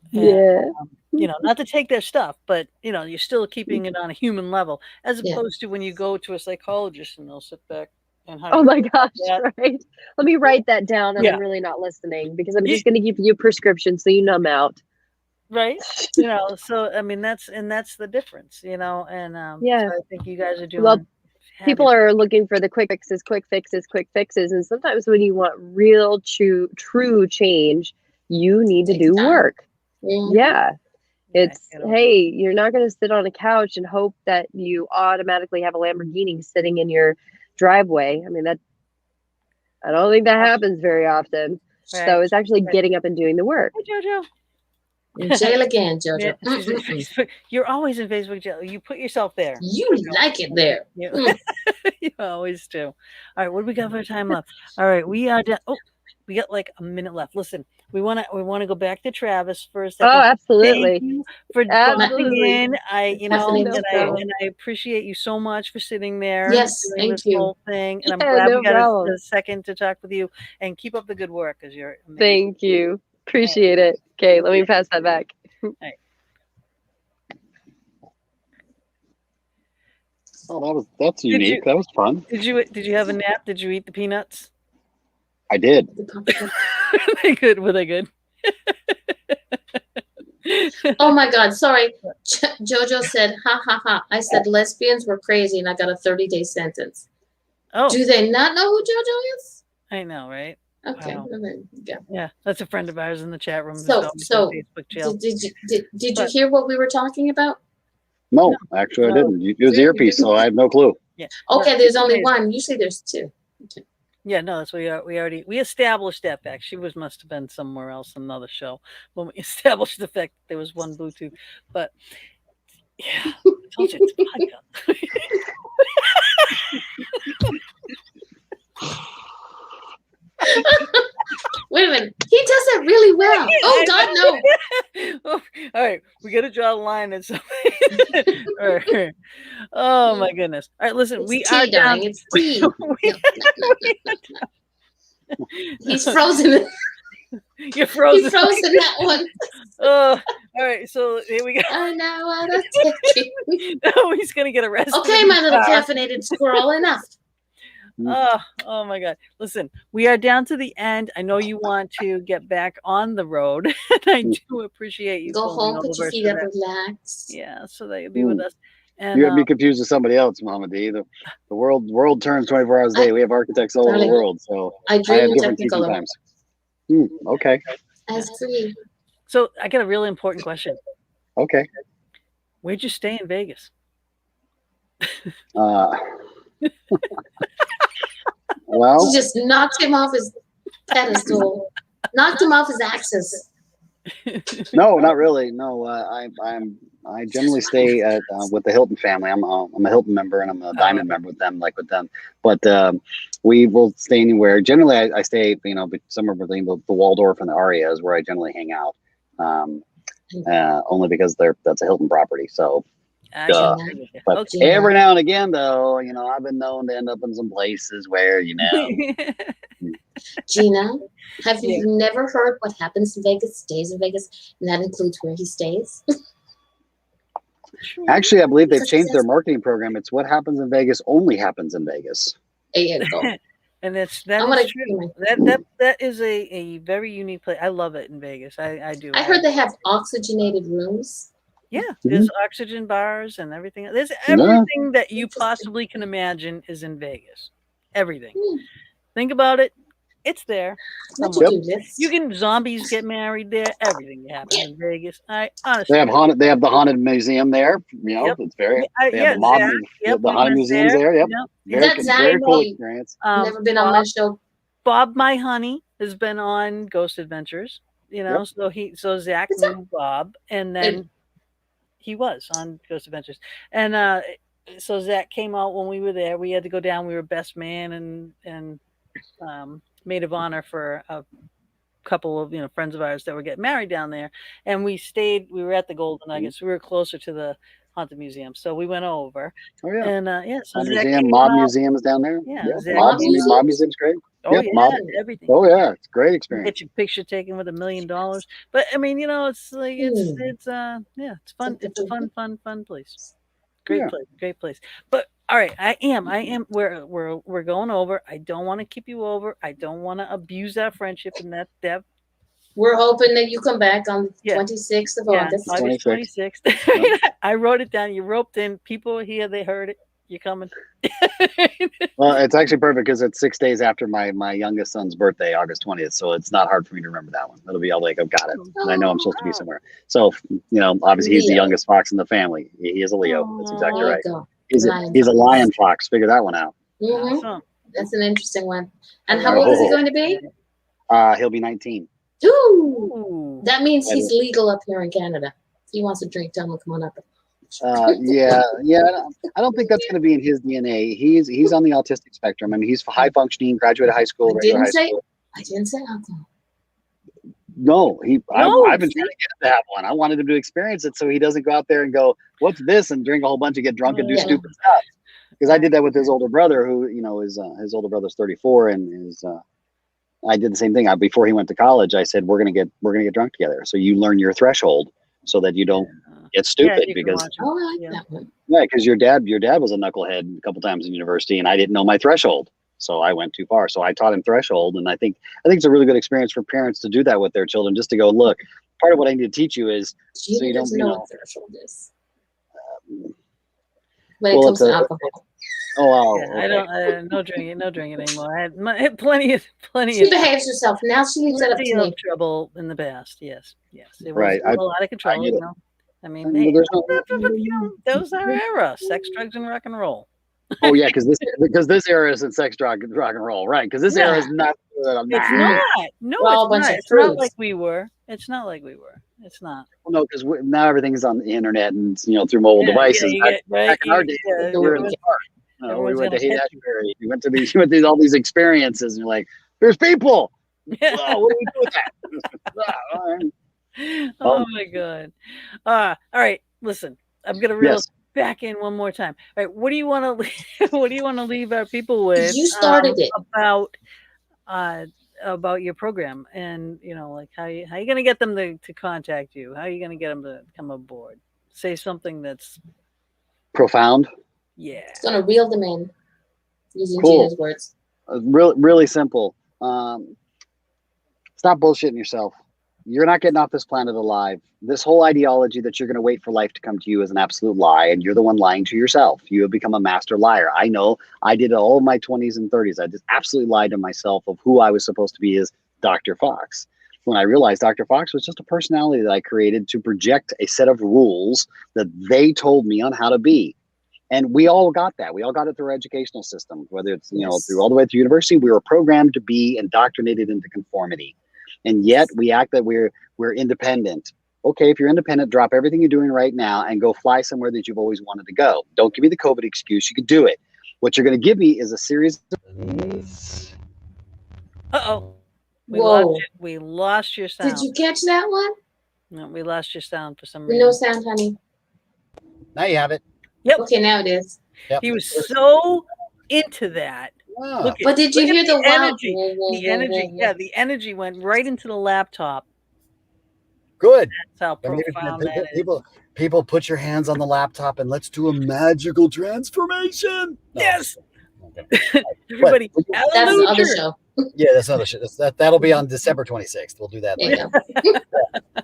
to take their stuff, but you're still keeping it on a human level, as opposed to when you go to a psychologist and they'll sit back and oh my gosh, right? Let me write that down, and I'm really not listening, because I'm just going to give you a prescription so you numb out, right? So I mean, that's the difference, and so I think you guys are doing people are looking for the quick fixes, and sometimes when you want real true change, you need to do work. It's, hey, you're not going to sit on a couch and hope that you automatically have a Lamborghini sitting in your driveway. I mean, I don't think that happens very often. Right. So it's actually getting up and doing the work. Hey, Jojo. In jail again, Jojo. Yeah, she's in Facebook. You're always in Facebook jail. You put yourself there. You like it there. You, you always do. All right, what do we got for time left? All right, we are down. Oh, we got like a minute left. Listen, we want to go back to Travis for a second. Oh, absolutely. Thank you for Absolutely. in. I appreciate you so much for sitting there. Yes, doing thank this you. Whole thing, and I'm Yeah, glad no we got problem. a second to talk with you. And keep up the good work because you're amazing. Thank you. Appreciate it. Okay, let me pass that back. Oh, that's unique. That was fun. Did you have a nap? Did you eat the peanuts? I did. Were they good? Oh my God, sorry. Jojo said, ha ha ha. I said lesbians were crazy and I got a 30-day sentence. Oh, Do they not know who Jojo is? I know, right? Okay. Wow. Yeah. Yeah, that's a friend of ours in the chat room. So Facebook jail. did you hear what we were talking about? No, actually, I didn't. It was earpiece, so I have no clue. Yeah. Okay, there's only one. Usually there's two. Okay. Yeah, no, that's what we established that fact. She must have been somewhere else, another show, when we established the fact that there was one Bluetooth. But yeah, I told you it's a podcast. Wait a minute. He does that really well. Oh God, no. Oh, all right, we got to draw the line at something. Right. Oh my goodness! All right, listen, It's we tea, are darling. down. It's tea. He's frozen. You're frozen. He's frozen that one. Oh, all right. So here we go. I know what I'm taking. No, he's gonna get arrested. Okay, my little caffeinated squirrel. Enough. Oh my God. Listen, we are down to the end. I know you want to get back on the road, and I do appreciate you. Go home, put your over feet to up, that. relax. Yeah, so that you'll be with us. And You have me confused with somebody else, Mama D. The world turns 24 hours a day. We have architects all over the world, so I dream have in different season Technicolor. times. Okay. As free. so I got a really important question. Okay. Where'd you stay in Vegas? Well, She just knocked him off his pedestal, knocked him off his axis. no, not really. No, I generally stay at with the Hilton family. I'm a Hilton member and I'm a Diamond member with them. But we will stay anywhere. Generally, I stay somewhere between the Waldorf and the Aria is where I generally hang out. Only because that's a Hilton property. So. But every now and again, though, I've been known to end up in some places where, Gina, have you never heard what happens in Vegas, stays in Vegas, and that includes where he stays? Actually, I believe they've changed their marketing program. It's what happens in Vegas only happens in Vegas. There you go. And that is true. That is a very unique place. I love it in Vegas. I do. I heard they have oxygenated rooms. Yeah, there's oxygen bars and everything. There's everything that you possibly can imagine is in Vegas. Everything. Think about it. It's there. You can zombies get married there. Everything happens in Vegas. I honestly. They have the haunted museum there. It's very. They have the haunted museums there. Yep. Very cool experience. Never been on my show. Bob My Honey has been on Ghost Adventures. So Zach knew Bob, and then. He was on Ghost Adventures. And so Zach came out when we were there. We had to go down. We were best man and maid of honor for a couple of friends of ours that were getting married down there. And we were at the Golden Nuggets. We were closer to the Haunted Museum. So we went over. Oh, yeah. And so Mob Museum is down there. Yeah. Mob Museum's great. Oh, yeah, everything. Oh, yeah, it's a great experience. Get your picture taken with $1 million. But I mean, it's like it's fun. It's a fun place. Great place. But all right, I am. We're going over. I don't want to keep you over. I don't want to abuse our friendship, and that. We're hoping that you come back on the 26th of August. August 26th. I wrote it down. You roped in. People here, they heard it. You coming? Well, it's actually perfect because it's 6 days after my youngest son's birthday, August 20th. So it's not hard for me to remember that one. It'll be all like, I've got it. And I know I'm supposed to be somewhere. So, obviously he's the Leo. youngest fox in the family. He is a Leo. That's exactly There you right. go. He's a lion fox. Figure that one out. Mhm. Awesome. That's an interesting one. And how old is he going to be? He'll be 19. Ooh. Ooh. That means he's legal up here in Canada. If he wants to drink, tell him to come on up. Yeah. I don't think that's going to be in his DNA. He's on the autistic spectrum. I mean, he's high functioning, graduated high school, regular high school. I didn't say alcohol. No, No, I've been trying to get him to have one. I wanted him to experience it so he doesn't go out there and go, "What's this?" and drink a whole bunch and get drunk and do Yeah. stupid stuff. Because I did that with his older brother, who his older brother's 34, and I did the same thing. Before he went to college, I said, "We're gonna get drunk together, so you learn your threshold, so that you don't get stupid." you can Because watch 'em. Oh, I like Yeah. that one. because your dad was a knucklehead a couple times in university, and I didn't know my threshold. So I went too far. So I taught him threshold, and I think it's a really good experience for parents to do that with their children. Just to go, look, part of what I need to teach you is Gina you don't, doesn't you know know, what threshold is. When it well, comes it's to a- alcohol. oh wow, Yeah, okay. I don't. No drinking anymore. I had plenty of She behaves herself. Now she leaves that up plenty to of me. trouble in the past. Yes. It was Right, a little out of control. get it. I mean, Well, hey, there's no- those are our era: sex, drugs, and rock and roll. oh yeah, because this era isn't sex, rock and roll, right? Because this era is not. It's not. No, We're all a it's bunch not. of It's not prudes. like we were. It's not like we were. It's not. No, because now everything's on the internet and through mobile devices. you back, get- right, back in our you- days, yeah, we were in everyone's- the park. We everyone's went to got a Haight-Ashbury. You went to all these experiences, and you're like, "There's people. Whoa, what do we do with that?" All right. Oh my god. All right. Listen, I'm gonna reel Yes. back in one more time. All right. What do you want to what do you want to leave our people with? You started it. About your program, and like how you gonna get them to contact you? How are you gonna get them to come aboard? Say something that's Profound. yeah. It's going to reel them in using Cool. Gina's words. Really simple. Stop bullshitting yourself. You're not getting off this planet alive. This whole ideology that you're going to wait for life to come to you is an absolute lie, and you're the one lying to yourself. You have become a master liar. I know. I did it all of my 20s and 30s. I just absolutely lied to myself of who I was supposed to be as Dr. Fox. When I realized Dr. Fox was just a personality that I created to project a set of rules that they told me on how to be. And we all got that. We all got it through our educational system, whether it's, Yes. through all the way through university. We were programmed to be indoctrinated into conformity. And yet we act that we're independent. Okay, if you're independent, drop everything you're doing right now and go fly somewhere that you've always wanted to go. Don't give me the COVID excuse. You could do it. What you're going to give me is a series of Uh-oh. Whoa. We lost your sound. Did you catch that one? No, we lost your sound for some reason. No sound, honey. Now you have it. Yep. Okay, now it is. Yep. He was so into that. Wow. Look at, But did you look hear at the wow? energy? The energy, yeah, the energy went right into the laptop. Good. That's how I mean, profound that is. people put your hands on the laptop and let's do a magical transformation. No. Yes. Okay. Everybody, That's the hallelujah. other show. Yeah, that's another shit. That'll be on December 26th. We'll do that There you later. go.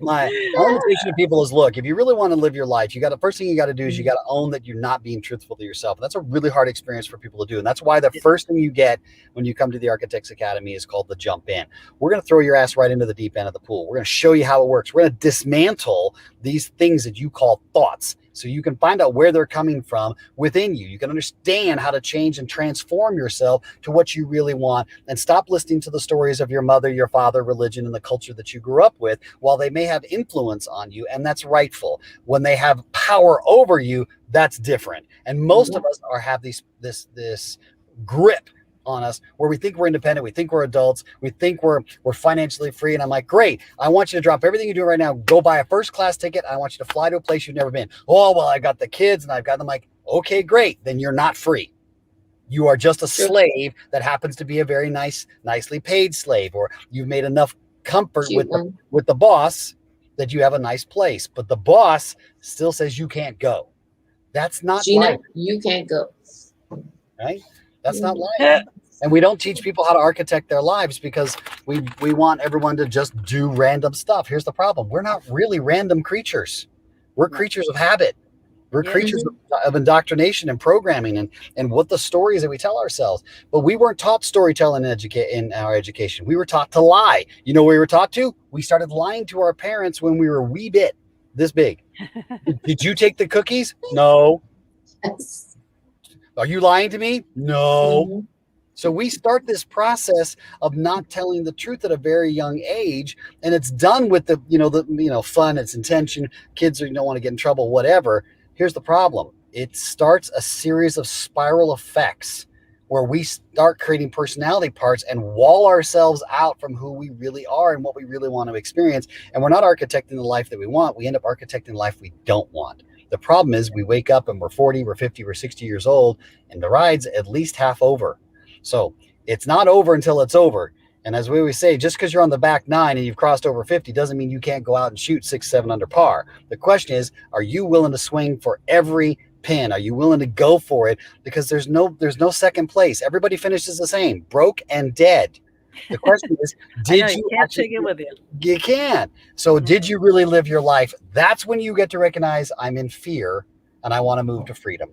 My invitation to people is, look, if you really want to live your life, first thing you got to do is you got to own that you're not being truthful to yourself. And that's a really hard experience for people to do. And that's why the first thing you get when you come to the Architects Academy is called the jump in. We're going to throw your ass right into the deep end of the pool. We're going to show you how it works. We're going to dismantle these things that you call thoughts, so you can find out where they're coming from within you. You can understand how to change and transform yourself to what you really want, and stop listening to the stories of your mother, your father, religion, and the culture that you grew up with. While they may have influence on you, and that's rightful, when they have power over you, that's different. And most of us have this grip on us where we think we're independent, we think we're adults, we think we're financially free. And I'm like, great, I want you to drop everything you do right now, go buy a first class ticket. I want you to fly to a place you've never been. Oh, well, I got the kids and I've got them. Like, okay, great. Then you're not free. You are just a slave that happens to be a very nicely paid slave, or you've made enough comfort with the boss that you have a nice place, but the boss still says you can't go. That's not Gina, life, you can't go. right? That's not life. And we don't teach people how to architect their lives because we want everyone to just do random stuff. Here's the problem. We're not really random creatures. We're creatures of habit. We're Yeah. creatures of indoctrination and programming and what the stories that we tell ourselves. But we weren't taught storytelling in our education. We were taught to lie. You know where we were taught to? We started lying to our parents when we were a wee bit this big. Did you take the cookies? No. Yes. Are you lying to me? No. Mhm. So we start this process of not telling the truth at a very young age, and it's done with the fun, its intention. Kids don't want to get in trouble, whatever. Here's the problem. It starts a series of spiral effects where we start creating personality parts and wall ourselves out from who we really are and what we really want to experience. And we're not architecting the life that we want. We end up architecting the life we don't want. The problem is we wake up and we're 40, we're 50, we're 60 years old, and the ride's at least half over. So it's not over until it's over. And as we always say, just because you're on the back nine and you've crossed over 50 doesn't mean you can't go out and shoot 6, 7 under par. The question is, are you willing to swing for every pin? Are you willing to go for it? Because there's no second place. Everybody finishes the same, broke and dead. The question is, did you can't take it with you? You can. So did you really live your life? That's when you get to recognize I'm in fear and I want to move to freedom.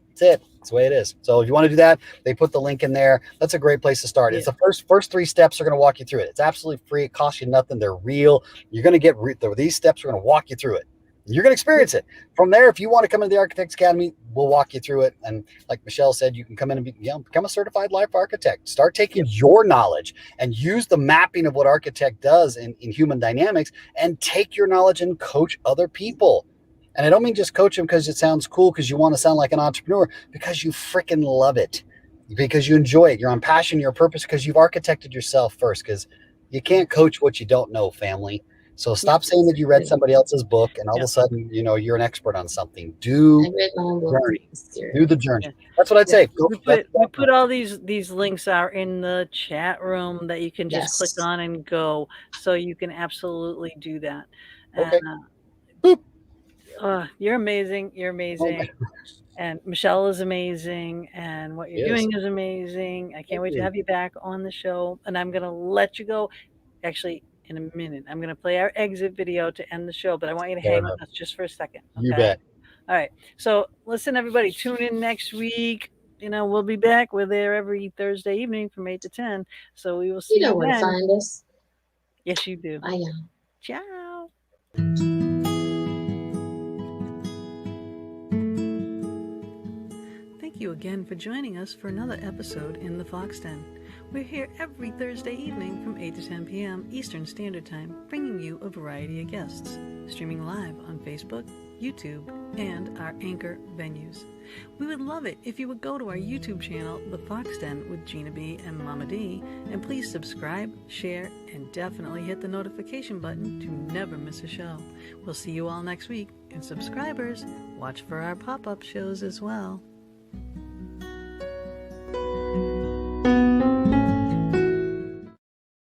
That's it. That's the way it is. So if you want to do that, they put the link in there. That's a great place to start. Yeah. It's the first 3 steps are going to walk you through it. It's absolutely free. It costs you nothing. They're real. You're going to get these steps are going to walk you through it. You're going to experience it. From there, if you want to come into the Architects Academy, we'll walk you through it. And like Michelle said, you can come in and become a certified life architect. Start taking your knowledge and use the mapping of what architect does in human dynamics and take your knowledge and coach other people. And I don't mean just coach them because it sounds cool, because you want to sound like an entrepreneur, because you freaking love it, because you enjoy it. You're on passion, you're purpose, because you've architected yourself first, because you can't coach what you don't know, family. So stop saying that you read somebody else's book and all of a sudden, you're an expert on something. Do the journey. That's what I'd say. We put all these links are in the chat room that you can just click on and go. So you can absolutely do that. Okay. You're amazing. You're amazing. And Michelle is amazing. And what you're doing is amazing. I can't wait to have you back on the show. And I'm going to let you go. Actually, in a minute, I'm going to play our exit video to end the show, but I want you to hang with us just for a second. Okay? You bet. All right. So listen, everybody, tune in next week. We'll be back. We're there every Thursday evening from 8 to 10. So we will see you where to find us. Yes, you do. I know. Ciao. Thank you again for joining us for another episode in the Fox Den. We're here every Thursday evening from 8 to 10 p.m. Eastern Standard Time, bringing you a variety of guests, streaming live on Facebook, YouTube, and our Anchor venues. We would love it if you would go to our YouTube channel, The Fox Den with Gina B and Mama D, and please subscribe, share, and definitely hit the notification button to never miss a show. We'll see you all next week, and subscribers, watch for our pop-up shows as well.